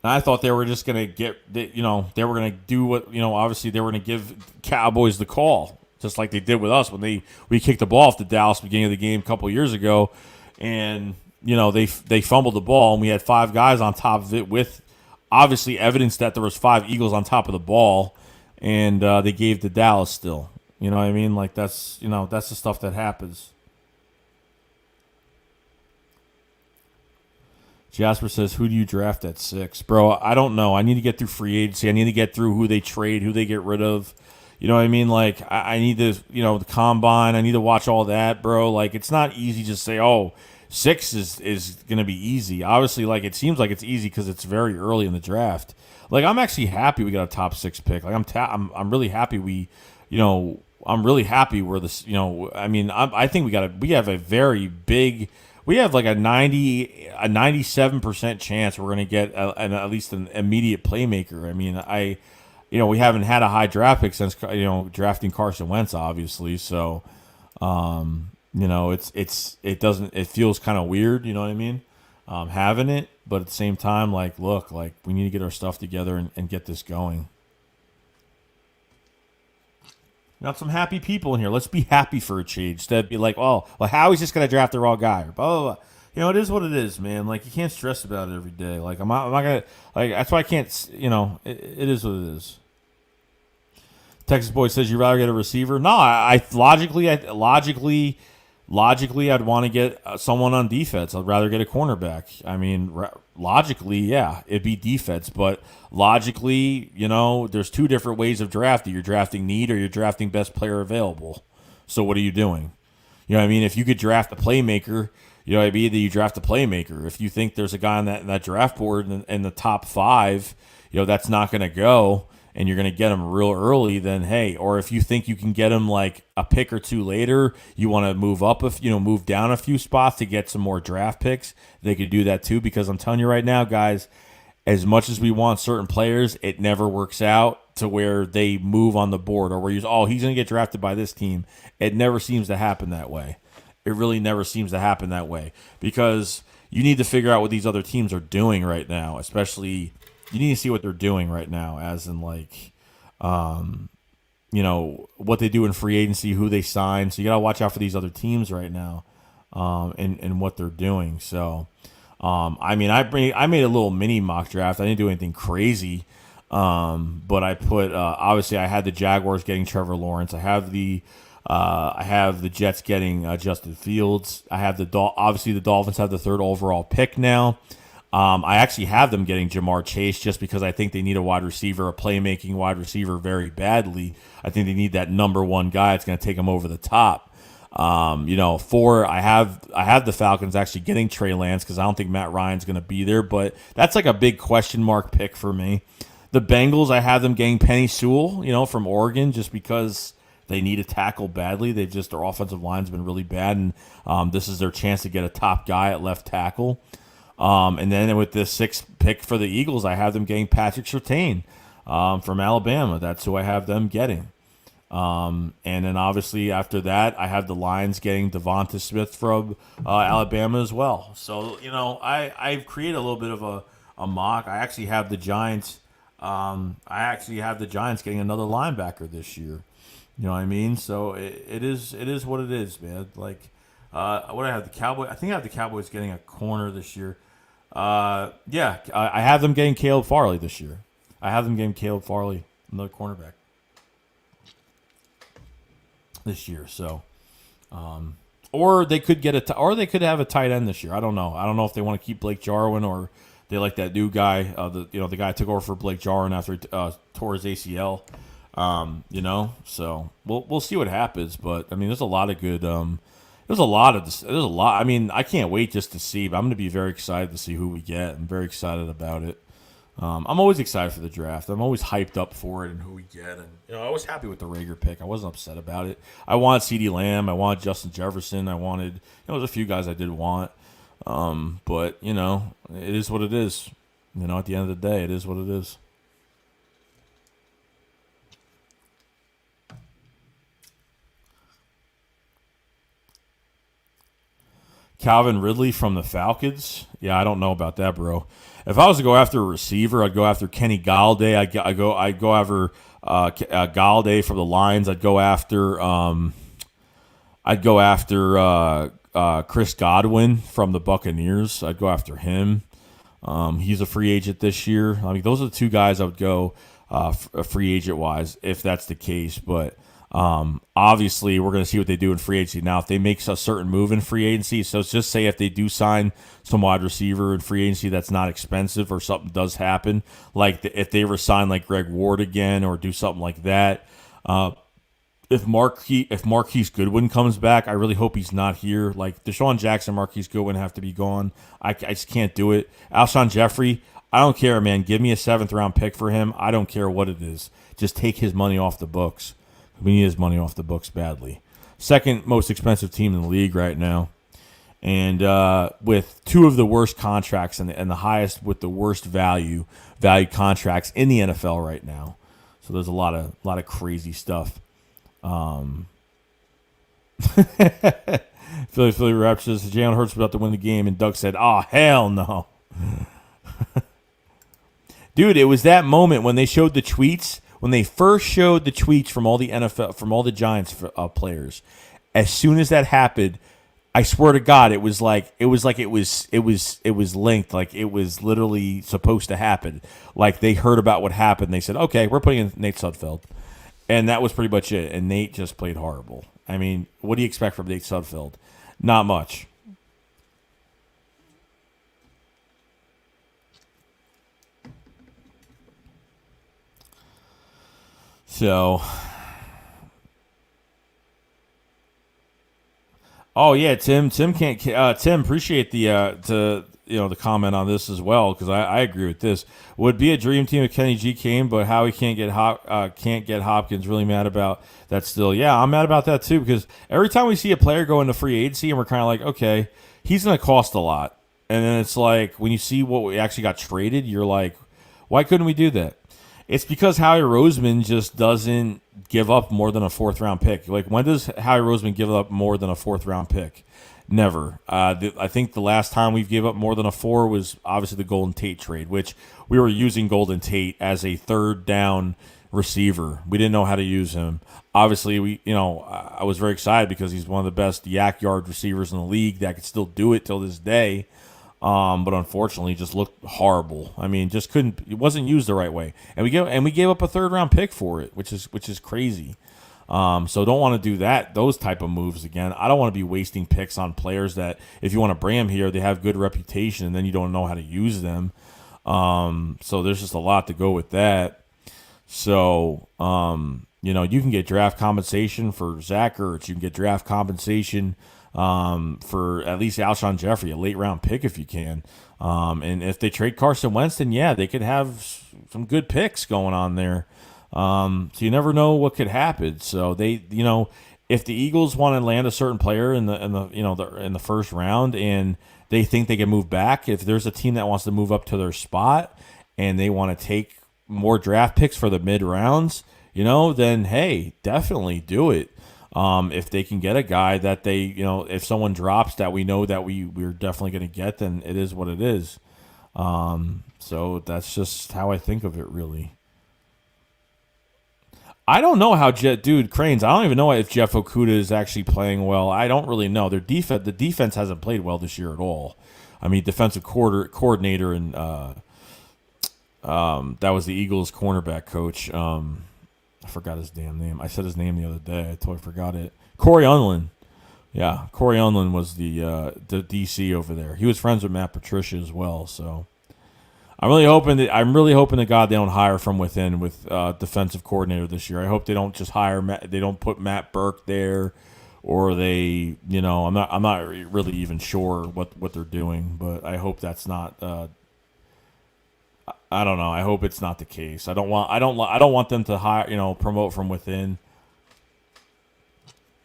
And I thought they were just gonna they were gonna do what, obviously they were gonna give Cowboys the call, just like they did with us when we kicked the ball off the Dallas beginning of the game a couple of years ago, and they fumbled the ball, and we had 5 guys on top of it with obviously evidence that there was 5 Eagles on top of the ball, and they gave to Dallas still. You know what I mean? Like, that's the stuff that happens. Jasper says, who do you draft at 6? Bro, I don't know. I need to get through free agency. I need to get through who they trade, who they get rid of. You know what I mean? Like, I need to, the combine. I need to watch all that, bro. Like, it's not easy to say, 6 is going to be easy. Obviously, like, it seems like it's easy because it's very early in the draft. Like, I'm actually happy we got a top 6 pick. Like, I'm really happy I'm really happy where this, I think we have a very big, we have like a 97% chance we're going to get at least an immediate playmaker. I mean, we haven't had a high draft pick since, drafting Carson Wentz, obviously. So, it feels kind of weird, you know what I mean? Having it, but at the same time, like, look, like, we need to get our stuff together and get this going. Got some happy people in here. Let's be happy for a change. Instead, be like, well, Howie's just going to draft the raw guy. Or blah, blah, blah. It is what it is, man. Like, you can't stress about it every day. Like, I'm not going to, like, that's why I can't, it is what it is. Texas Boy says, you'd rather get a receiver? No, logically, I'd want to get someone on defense. I'd rather get a cornerback. I mean, logically, yeah, it'd be defense. But logically, there's 2 different ways of drafting. You're drafting need or you're drafting best player available. So what are you doing? You know what I mean? If you could draft a playmaker, then you draft a playmaker. If you think there's a guy on that draft board in the top 5, that's not going to go, and you're going to get him real early, then hey. Or if you think you can get him like a pick or 2 later, you want to move up, move down a few spots to get some more draft picks, they could do that too. Because I'm telling you right now, guys, as much as we want certain players, it never works out to where they move on the board, or where he's going to get drafted by this team. It never seems to happen that way. It really never seems to happen that way, because you need to figure out what these other teams are doing right now, especially. You need to see what they're doing right now, as in, like, what they do in free agency, who they sign. So you got to watch out for these other teams right now, and what they're doing. So, I made a little mini mock draft. I didn't do anything crazy, but I put obviously I had the Jaguars getting Trevor Lawrence. I have the Jets getting Justin Fields. I have obviously the Dolphins have the 3rd overall pick now. I actually have them getting Jamar Chase just because I think they need a wide receiver, a playmaking wide receiver very badly. I think they need that number one guy that's going to take them over the top. Four, I have the Falcons actually getting Trey Lance because I don't think Matt Ryan's going to be there, but that's like a big question mark pick for me. The Bengals, I have them getting Penny Sewell, from Oregon, just because they need a tackle badly. Their offensive line's been really bad, and this is their chance to get a top guy at left tackle. And then with the sixth pick for the Eagles, I have them getting Patrick Surtain from Alabama. That's who I have them getting. And then obviously after that, I have the Lions getting Devonta Smith from Alabama as well. So, I've created a little bit of a mock. I actually have the Giants. Getting another linebacker this year. You know what I mean? So it is what it is, man. Like, what I have the Cowboys. I think I have the Cowboys getting a corner this year. I have them getting Caleb Farley this year. I have them getting Caleb Farley, another cornerback, this year. So, or they could get or they could have a tight end this year. I don't know. I don't know if they want to keep Blake Jarwin or they like that new guy. The guy who took over for Blake Jarwin after he tore his ACL. So we'll see what happens. But I mean, there's a lot of good. There's a lot. I mean, I can't wait just to see. But I'm going to be very excited to see who we get. I'm very excited about it. I'm always excited for the draft. I'm always hyped up for it and who we get. And I was happy with the Rager pick. I wasn't upset about it. I wanted CeeDee Lamb. I wanted Justin Jefferson. I wanted. There's a few guys I did want. But it is what it is. At the end of the day, it is what it is. Calvin Ridley from the Falcons. Yeah, I don't know about that, bro. If I was to go after a receiver, I'd go after Kenny Galladay. I'd go after Galladay from the Lions. I'd go after Chris Godwin from the Buccaneers. I'd go after him. He's a free agent this year. I mean, those are the two guys I would go free agent wise if that's the case. But obviously, we're going to see what they do in free agency. Now, if they make a certain move in free agency, so let's just say if they do sign some wide receiver in free agency that's not expensive or something does happen, like if they resign like Greg Ward again or do something like that. If Marquise Goodwin comes back, I really hope he's not here. Like Deshaun Jackson, Marquise Goodwin have to be gone. I just can't do it. Alshon Jeffrey, I don't care, man. Give me a 7th round pick for him. I don't care what it is. Just take his money off the books. We need his money off the books badly. Second most expensive team in the league right now. And with two of the worst contracts and the highest with the worst value contracts in the NFL right now. So there's a lot of crazy stuff. Philly Raps says Jalen Hurts about to win the game, and Doug said, "Oh hell no." Dude, it was that moment when they showed the tweets. When they first showed the tweets from all the NFL, from all the Giants players, as soon as that happened, I swear to God, it was linked. Like it was literally supposed to happen. Like they heard about what happened. They said, "Okay, we're putting in Nate Sudfeld," and that was pretty much it. And Nate just played horrible. I mean, what do you expect from Nate Sudfeld? Not much. So, oh yeah, Tim can't. Tim, appreciate the comment on this as well because I agree with this. Would be a dream team if Kenny G came, but how he can't get Hopkins. Really mad about that still. Yeah, I'm mad about that too because every time we see a player go into free agency and we're kind of like, okay, he's going to cost a lot, and then it's like when you see what we actually got traded, you're like, why couldn't we do that? It's because Howie Roseman just doesn't give up more than a 4th round pick. Like, when does Howie Roseman give up more than a 4th round pick? Never. I think the last time we gave up more than a 4 was obviously the Golden Tate trade, which we were using Golden Tate as a 3rd down receiver. We didn't know how to use him. Obviously, I was very excited because he's one of the best yak yard receivers in the league that could still do it till this day. But unfortunately, just looked horrible. I mean, just couldn't. It wasn't used the right way, and we gave up a 3rd round pick for it, which is crazy. So don't want to do those type of moves again. I don't want to be wasting picks on players that, if you want to bring them here, they have good reputation, and then you don't know how to use them. So there's just a lot to go with that. So, you can get draft compensation for Zach Ertz. You can get draft compensation for at least Alshon Jeffrey, a late round pick if you can. And if they trade Carson Wentz, then yeah, they could have some good picks going on there. So you never know what could happen. So they, if the Eagles want to land a certain player in the first round, and they think they can move back, if there's a team that wants to move up to their spot and they want to take more draft picks for the mid rounds, then hey, definitely do it. If they can get a guy that they, if someone drops that we know that we're definitely going to get, then it is what it is. So that's just how I think of it, really. I don't know how Cranes. I don't even know if Jeff Okuda is actually playing well. I don't really know. The defense hasn't played well this year at all. I mean, defensive coordinator and that was the Eagles cornerback coach. I forgot his damn name. I said his name the other day. I totally forgot it. Corey Unlin. Yeah, Corey Unlin was the DC over there. He was friends with Matt Patricia as well. So I'm really hoping to God they don't hire from within with defensive coordinator this year. I hope they don't just they don't put Matt Burke there, or they, I'm not really even sure what they're doing, but I hope that's not. I don't know. I hope it's not the case. I don't want them to hire, promote from within.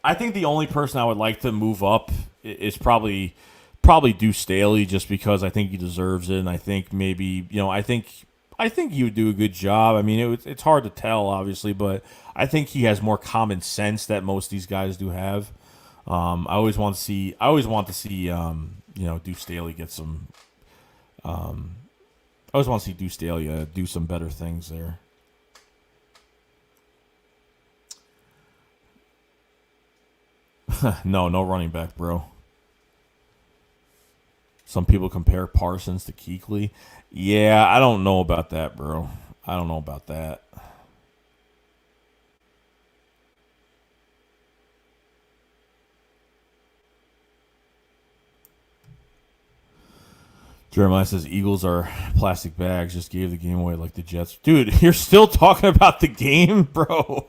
I think the only person I would like to move up is probably Deuce Staley, just because I think he deserves it, and I think maybe I think he would do a good job. I mean, it's hard to tell, obviously, but I think he has more common sense that most of these guys do have. I always want to see Deuce Staley get some. I always want to see Deuce Staley do some better things there. No running back, bro. Some people compare Parsons to Kuechly. Yeah, I don't know about that, bro. I don't know about that. Jeremiah says Eagles are plastic bags. Just gave the game away like the Jets. Dude, you're still talking about the game, bro.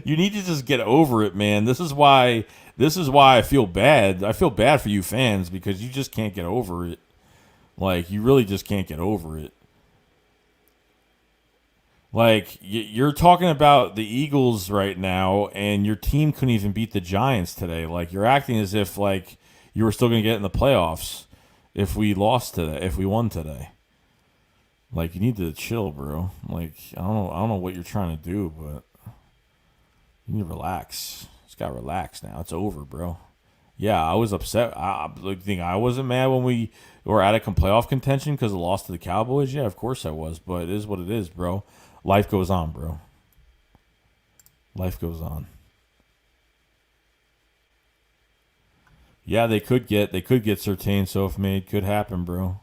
You need to just get over it, man. This is why I feel bad. I feel bad for you fans, because you just can't get over it. Like, you really just can't get over it. Like, you're talking about the Eagles right now, and your team couldn't even beat the Giants today. Like, you're acting as if, like, you were still going to get in the playoffs if we lost today, if we won today. Like, you need to chill, bro. Like, I don't know what you're trying to do, but you need to relax. Just gotta relax now. It's over, bro. Yeah, I was upset. I wasn't mad when we were out of playoff contention because of the loss to the Cowboys. Yeah, of course I was, but it is what it is, bro. Life goes on, bro. Life goes on. Yeah, they could get Surtain self-made. Could happen, bro.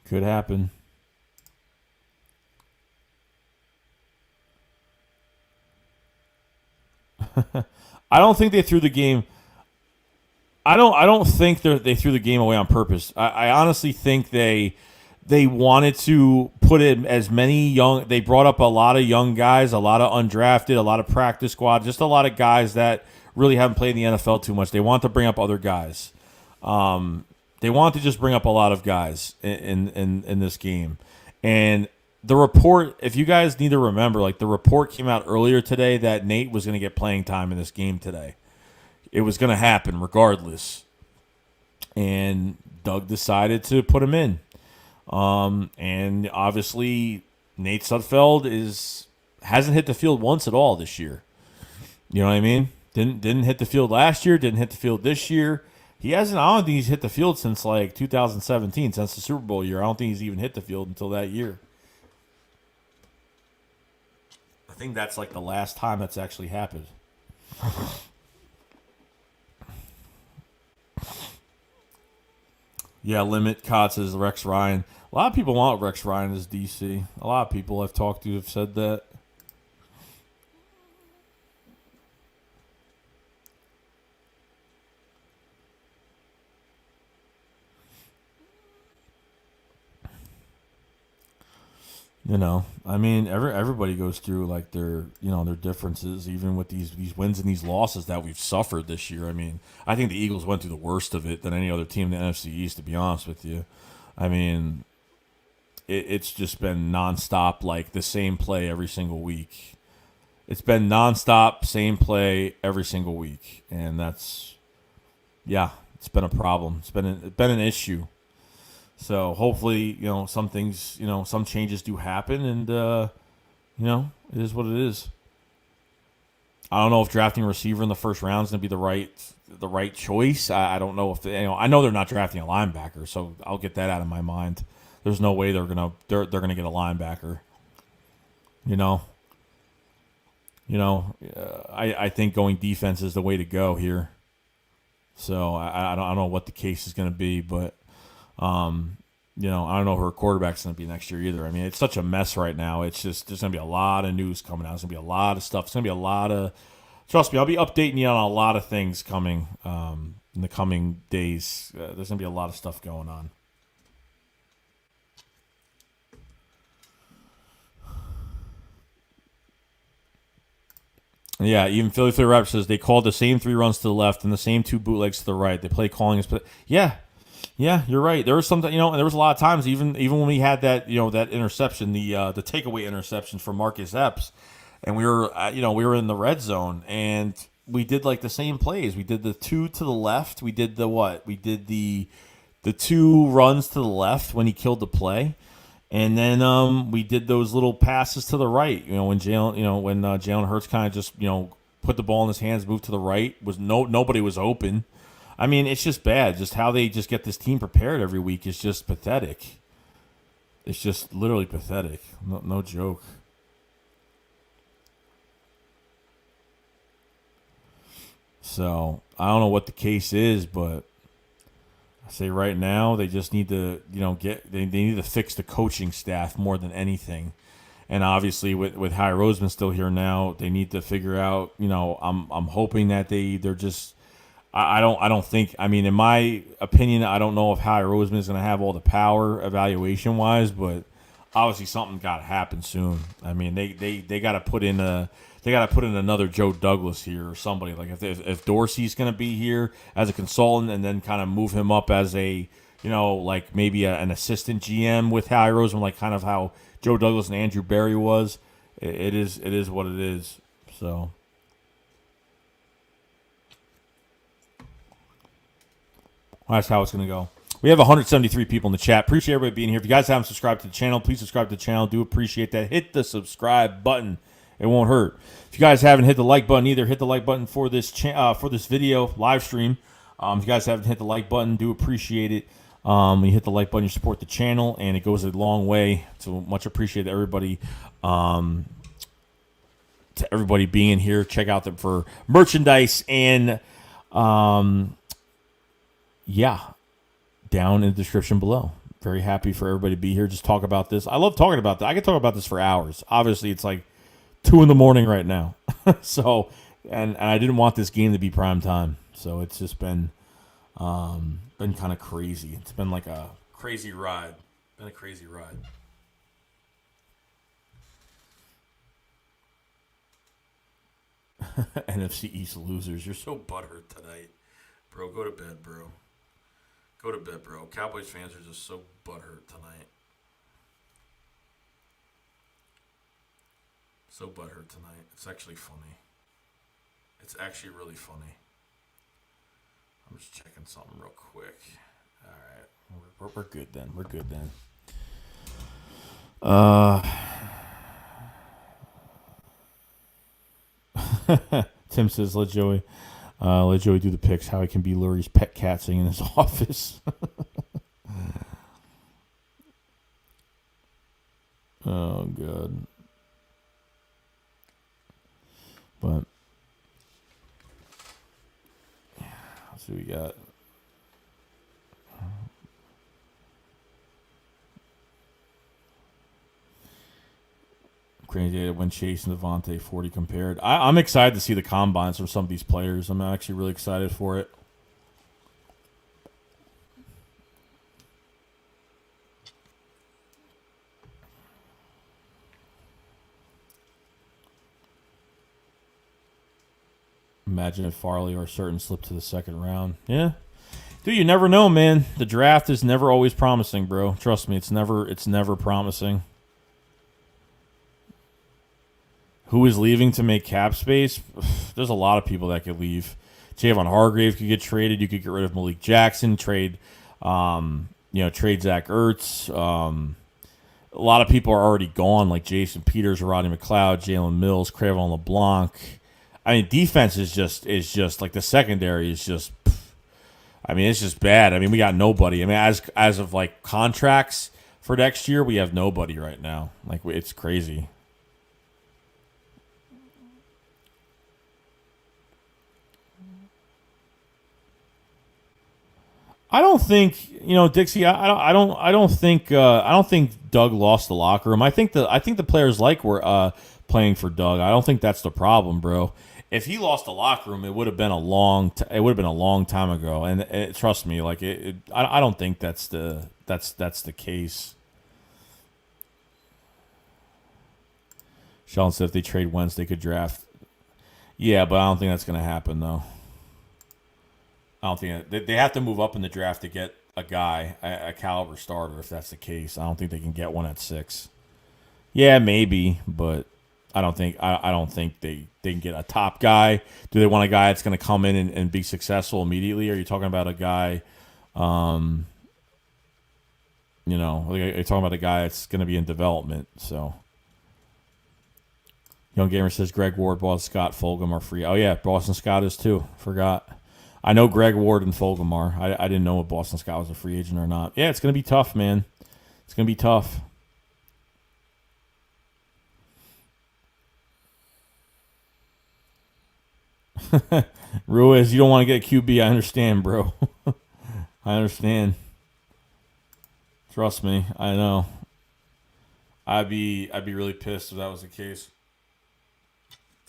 Could happen. I don't think they threw the game. I don't think they threw the game away on purpose. I honestly think they wanted to put in as many young. They brought up a lot of young guys, a lot of undrafted, a lot of practice squad, just a lot of guys that really haven't played in the NFL too much. They want to bring up other guys. They want to just bring up a lot of guys in this game. And the report, if you guys need to remember, like, the report came out earlier today that Nate was going to get playing time in this game today. It was going to happen regardless. And Doug decided to put him in. And obviously Nate Sudfeld hasn't hit the field once at all this year. You know what I mean? Didn't hit the field last year, didn't hit the field this year. He hasn't. I don't think he's hit the field since like 2017, since the Super Bowl year. I don't think he's even hit the field until that year. I think that's like the last time that's actually happened. Yeah, limit Kotz as Rex Ryan. A lot of people want Rex Ryan as DC. A lot of people I've talked to have said that. I mean, everybody goes through like their differences, even with these wins and these losses that we've suffered this year. I mean, I think the Eagles went through the worst of it than any other team in the NFC East, to be honest with you. I mean, it's just been nonstop, like the same play every single week. It's been nonstop, same play every single week, and yeah, it's been a problem. It's been an issue. So hopefully, some things, some changes do happen, and it is what it is. I don't know if drafting a receiver in the first round is going to be the right choice. I don't know if I know they're not drafting a linebacker, so I'll get that out of my mind. There's no way they're gonna get a linebacker. You know, I think going defense is the way to go here. So I don't know what the case is going to be, but I don't know who her quarterback's going to be next year either. I mean, it's such a mess right now. It's just there's going to be a lot of news coming out. There's going to be a lot of stuff. It's going to be a lot of. Trust me, I'll be updating you on a lot of things coming in the coming days. There's going to be a lot of stuff going on. Yeah, even Philly Rap says they called the same 3 runs to the left and the same 2 bootlegs to the right. They play calling us, but yeah, you're right. There was something, and there was a lot of times, even when we had that interception, the takeaway interception from Marcus Epps, and we were in the red zone, and we did like the same plays. We did the 2 to the left. We did the what? We did the 2 runs to the left when he killed the play. And then we did those little passes to the right. When Jalen Hurts kind of just put the ball in his hands, moved to the right. Nobody was open. I mean, it's just bad. Just how they just get this team prepared every week is just pathetic. It's just literally pathetic. No joke. So I don't know what the case is, but I say right now they just need to they need to fix the coaching staff more than anything. And obviously with Howie Roseman still here now, they need to figure out, I'm hoping that they're just I don't think, I mean, in my opinion, I don't know if Howie Roseman is going to have all the power evaluation wise, but obviously something got to happen soon. I mean, they got to put in another Joe Douglas here or somebody. Like if Dorsey's going to be here as a consultant and then kind of move him up as a like maybe an assistant GM with Howie Roseman, like kind of how Joe Douglas and Andrew Berry was. It is what it is. So. That's how it's going to go. We have 173 people in the chat. Appreciate everybody being here. If you guys haven't subscribed to the channel, please subscribe to the channel. Do appreciate that. Hit the subscribe button. It won't hurt. If you guys haven't hit the like button either, hit the like button for this video live stream. If you guys haven't hit the like button, do appreciate it. When you hit the like button, you support the channel, and it goes a long way. So much appreciate everybody. To everybody being here. Check out them for merchandise and down in the description below. Very happy for everybody to be here. Just talk about this. I love talking about that. I could talk about this for hours. Obviously, it's like 2 a.m. right now. So, and I didn't want this game to be prime time. So it's just been kind of crazy. It's been like a crazy ride. Been a crazy ride. NFC East losers. You're so butthurt tonight. Bro, go to bed, bro. Go to bed, bro. Cowboys fans are just so butthurt tonight. So butthurt tonight. It's actually funny. It's actually really funny. I'm just checking something real quick. All right. We're good then. We're good then. Tim says, let Joey do the picks. How he can be Lurie's pet cat sitting in his office. Oh, God. But, let's see what we got. Crazy when Chase and Devontae 40 compared. I'm excited to see the combines from some of these players. I'm actually really excited for it. Imagine if Farley or Certain slipped to the second round. Yeah. Dude, you never know, man. The draft is never always promising, bro. Trust me, it's never promising. Who is leaving to make cap space? There's a lot of people that could leave. Javon Hargrave could get traded. You could get rid of Malik Jackson, trade Zach Ertz. A lot of people are already gone, like Jason Peters, Rodney McLeod, Jalen Mills, Cravon LeBlanc. I mean, defense is just like the secondary is just. I mean, it's just bad. I mean, we got nobody. I mean, as of like contracts for next year, we have nobody right now. Like, it's crazy. I don't think Dixie. I don't think Doug lost the locker room. I think the players were playing for Doug. I don't think that's the problem, bro. If he lost the locker room, it would have been a long time ago. And trust me, like I don't think that's the case. Sheldon said if they trade Wentz, they could draft. Yeah, but I don't think that's going to happen though. I don't think they have to move up in the draft to get a guy, a caliber starter. If that's the case, I don't think they can get one at 6. Yeah, maybe, but I don't think they can get a top guy. Do they want a guy that's going to come in and be successful immediately? Or are you talking about a guy, are you talking about a guy that's going to be in development? So, Young Gamer says Greg Ward, Boston Scott, Fulgham are free. Oh yeah, Boston Scott is too. Forgot. I know Greg Ward and Fulgham are. I didn't know if Boston Scott was a free agent or not. Yeah, it's going to be tough, man. It's going to be tough. Ruiz, you don't want to get a QB. I understand, bro. I understand. Trust me, I know. I'd be really pissed if that was the case.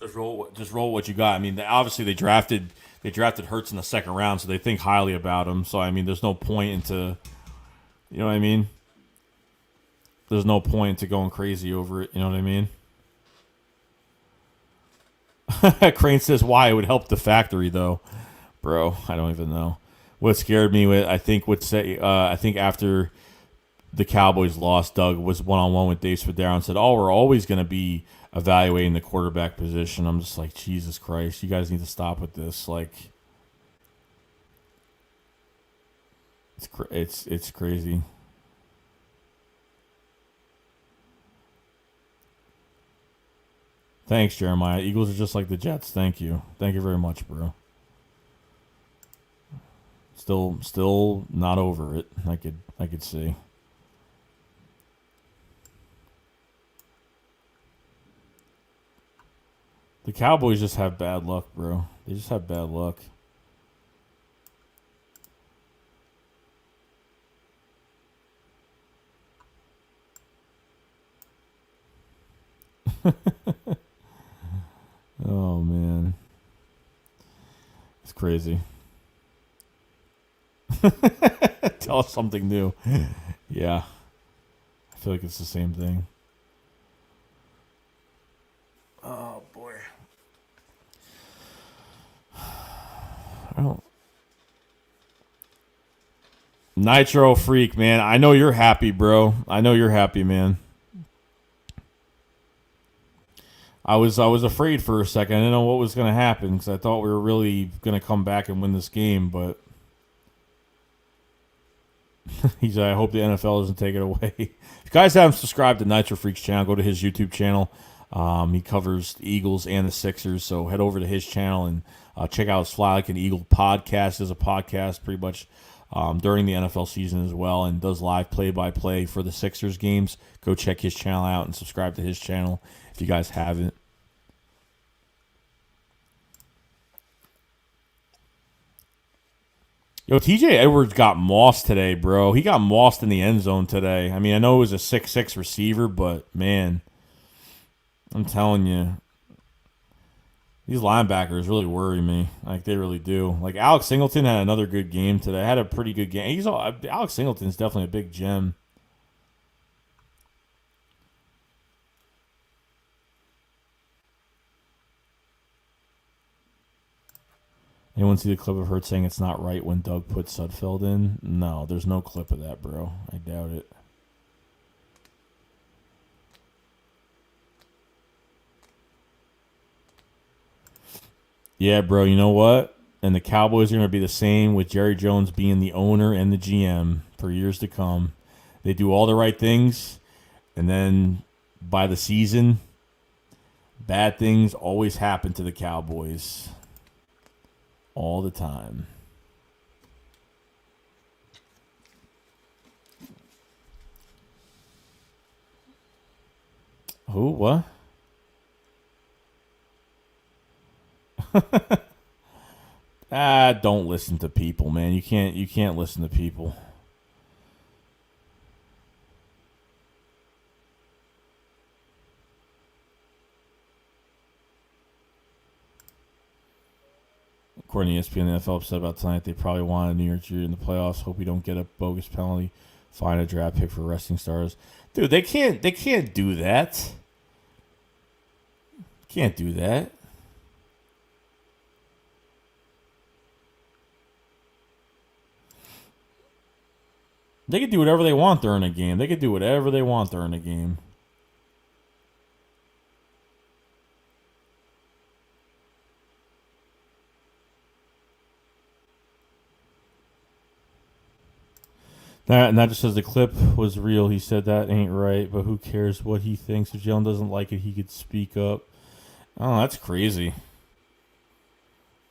Just roll what you got. I mean, obviously they drafted Hurts in the second round, so they think highly about him. So I mean, there's no point into, you know what I mean? There's no point to going crazy over it. You know what I mean? Crane says why it would help the factory though, bro. I don't even know. What scared me I think after the Cowboys lost, Doug was one-on-one with Dave Spadaro and said, "Oh, we're always going to be evaluating the quarterback position." I'm just like, Jesus Christ, you guys need to stop with this. Like, it's crazy. Thanks, Jeremiah. Eagles are just like the Jets. Thank you very much, bro. Still not over it. I could see. The Cowboys just have bad luck, bro. They just have bad luck. Oh, man. It's crazy. Tell us something new. Yeah. I feel like it's the same thing. Oh, boy. Nitro Freak, man. I know you're happy, bro. I know you're happy, man. I was afraid for a second. I didn't know what was going to happen because I thought we were really going to come back and win this game, but he said, I hope the NFL doesn't take it away. If you guys haven't subscribed to Nitro Freak's channel, go to his YouTube channel. He covers the Eagles and the Sixers, so head over to his channel and check out his Fly Like an Eagle podcast. Is a podcast pretty much during the NFL season as well, and does live play-by-play for the Sixers games. Go check his channel out and subscribe to his channel if you guys haven't. Yo, TJ Edwards got mossed today, bro. He got mossed in the end zone today. I mean, I know it was a 6'6" receiver, but, man, I'm telling you, these linebackers really worry me. Like, they really do. Like, Alex Singleton had another good game today. Had a pretty good game. Alex Singleton's definitely a big gem. Anyone see the clip of Hurt saying it's not right when Doug put Sudfeld in? No, there's no clip of that, bro. I doubt it. Yeah, bro, you know what? And the Cowboys are going to be the same with Jerry Jones being the owner and the GM for years to come. They do all the right things, and then by the season, bad things always happen to the Cowboys. All the time. Who? What? Don't listen to people, man. You can't listen to people. According to ESPN, the NFL upset about tonight. They probably wanted New York Jersey in the playoffs. Hope we don't get a bogus penalty. Find a draft pick for resting stars. Dude, they can't do that. Can't do that. They can do whatever they want during a game. They can do whatever they want during a game. That just says the clip was real. He said that ain't right, but who cares what he thinks? If Jalen doesn't like it, he could speak up. Oh, that's crazy.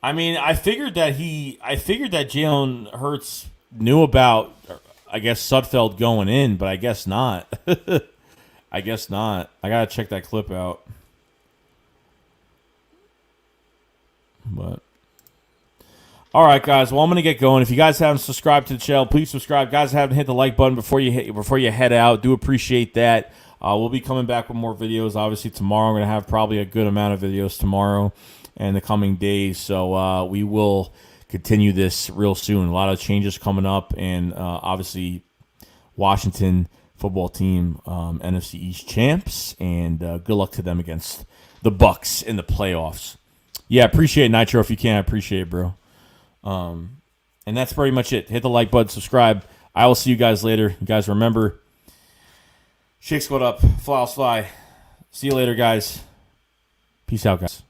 I mean, I figured that Jalen Hurts knew about, I guess, Sudfeld going in, but I guess not. I guess not. I gotta check that clip out. But all right, guys. Well, I'm gonna get going. If you guys haven't subscribed to the channel, please subscribe. Guys, haven't hit the like button before you head out. Do appreciate that. We'll be coming back with more videos. Obviously, tomorrow I'm gonna have probably a good amount of videos tomorrow and the coming days. So we will continue this real soon. A lot of changes coming up, and obviously Washington football team, NFC East champs, and good luck to them against the Bucks in the playoffs. Yeah, appreciate it, Nitro. If you can, I appreciate it, bro. And that's pretty much it. Hit the like button, subscribe. I will see you guys later. You guys remember, shake squad up, fly, fly. See you later, guys. Peace out, guys.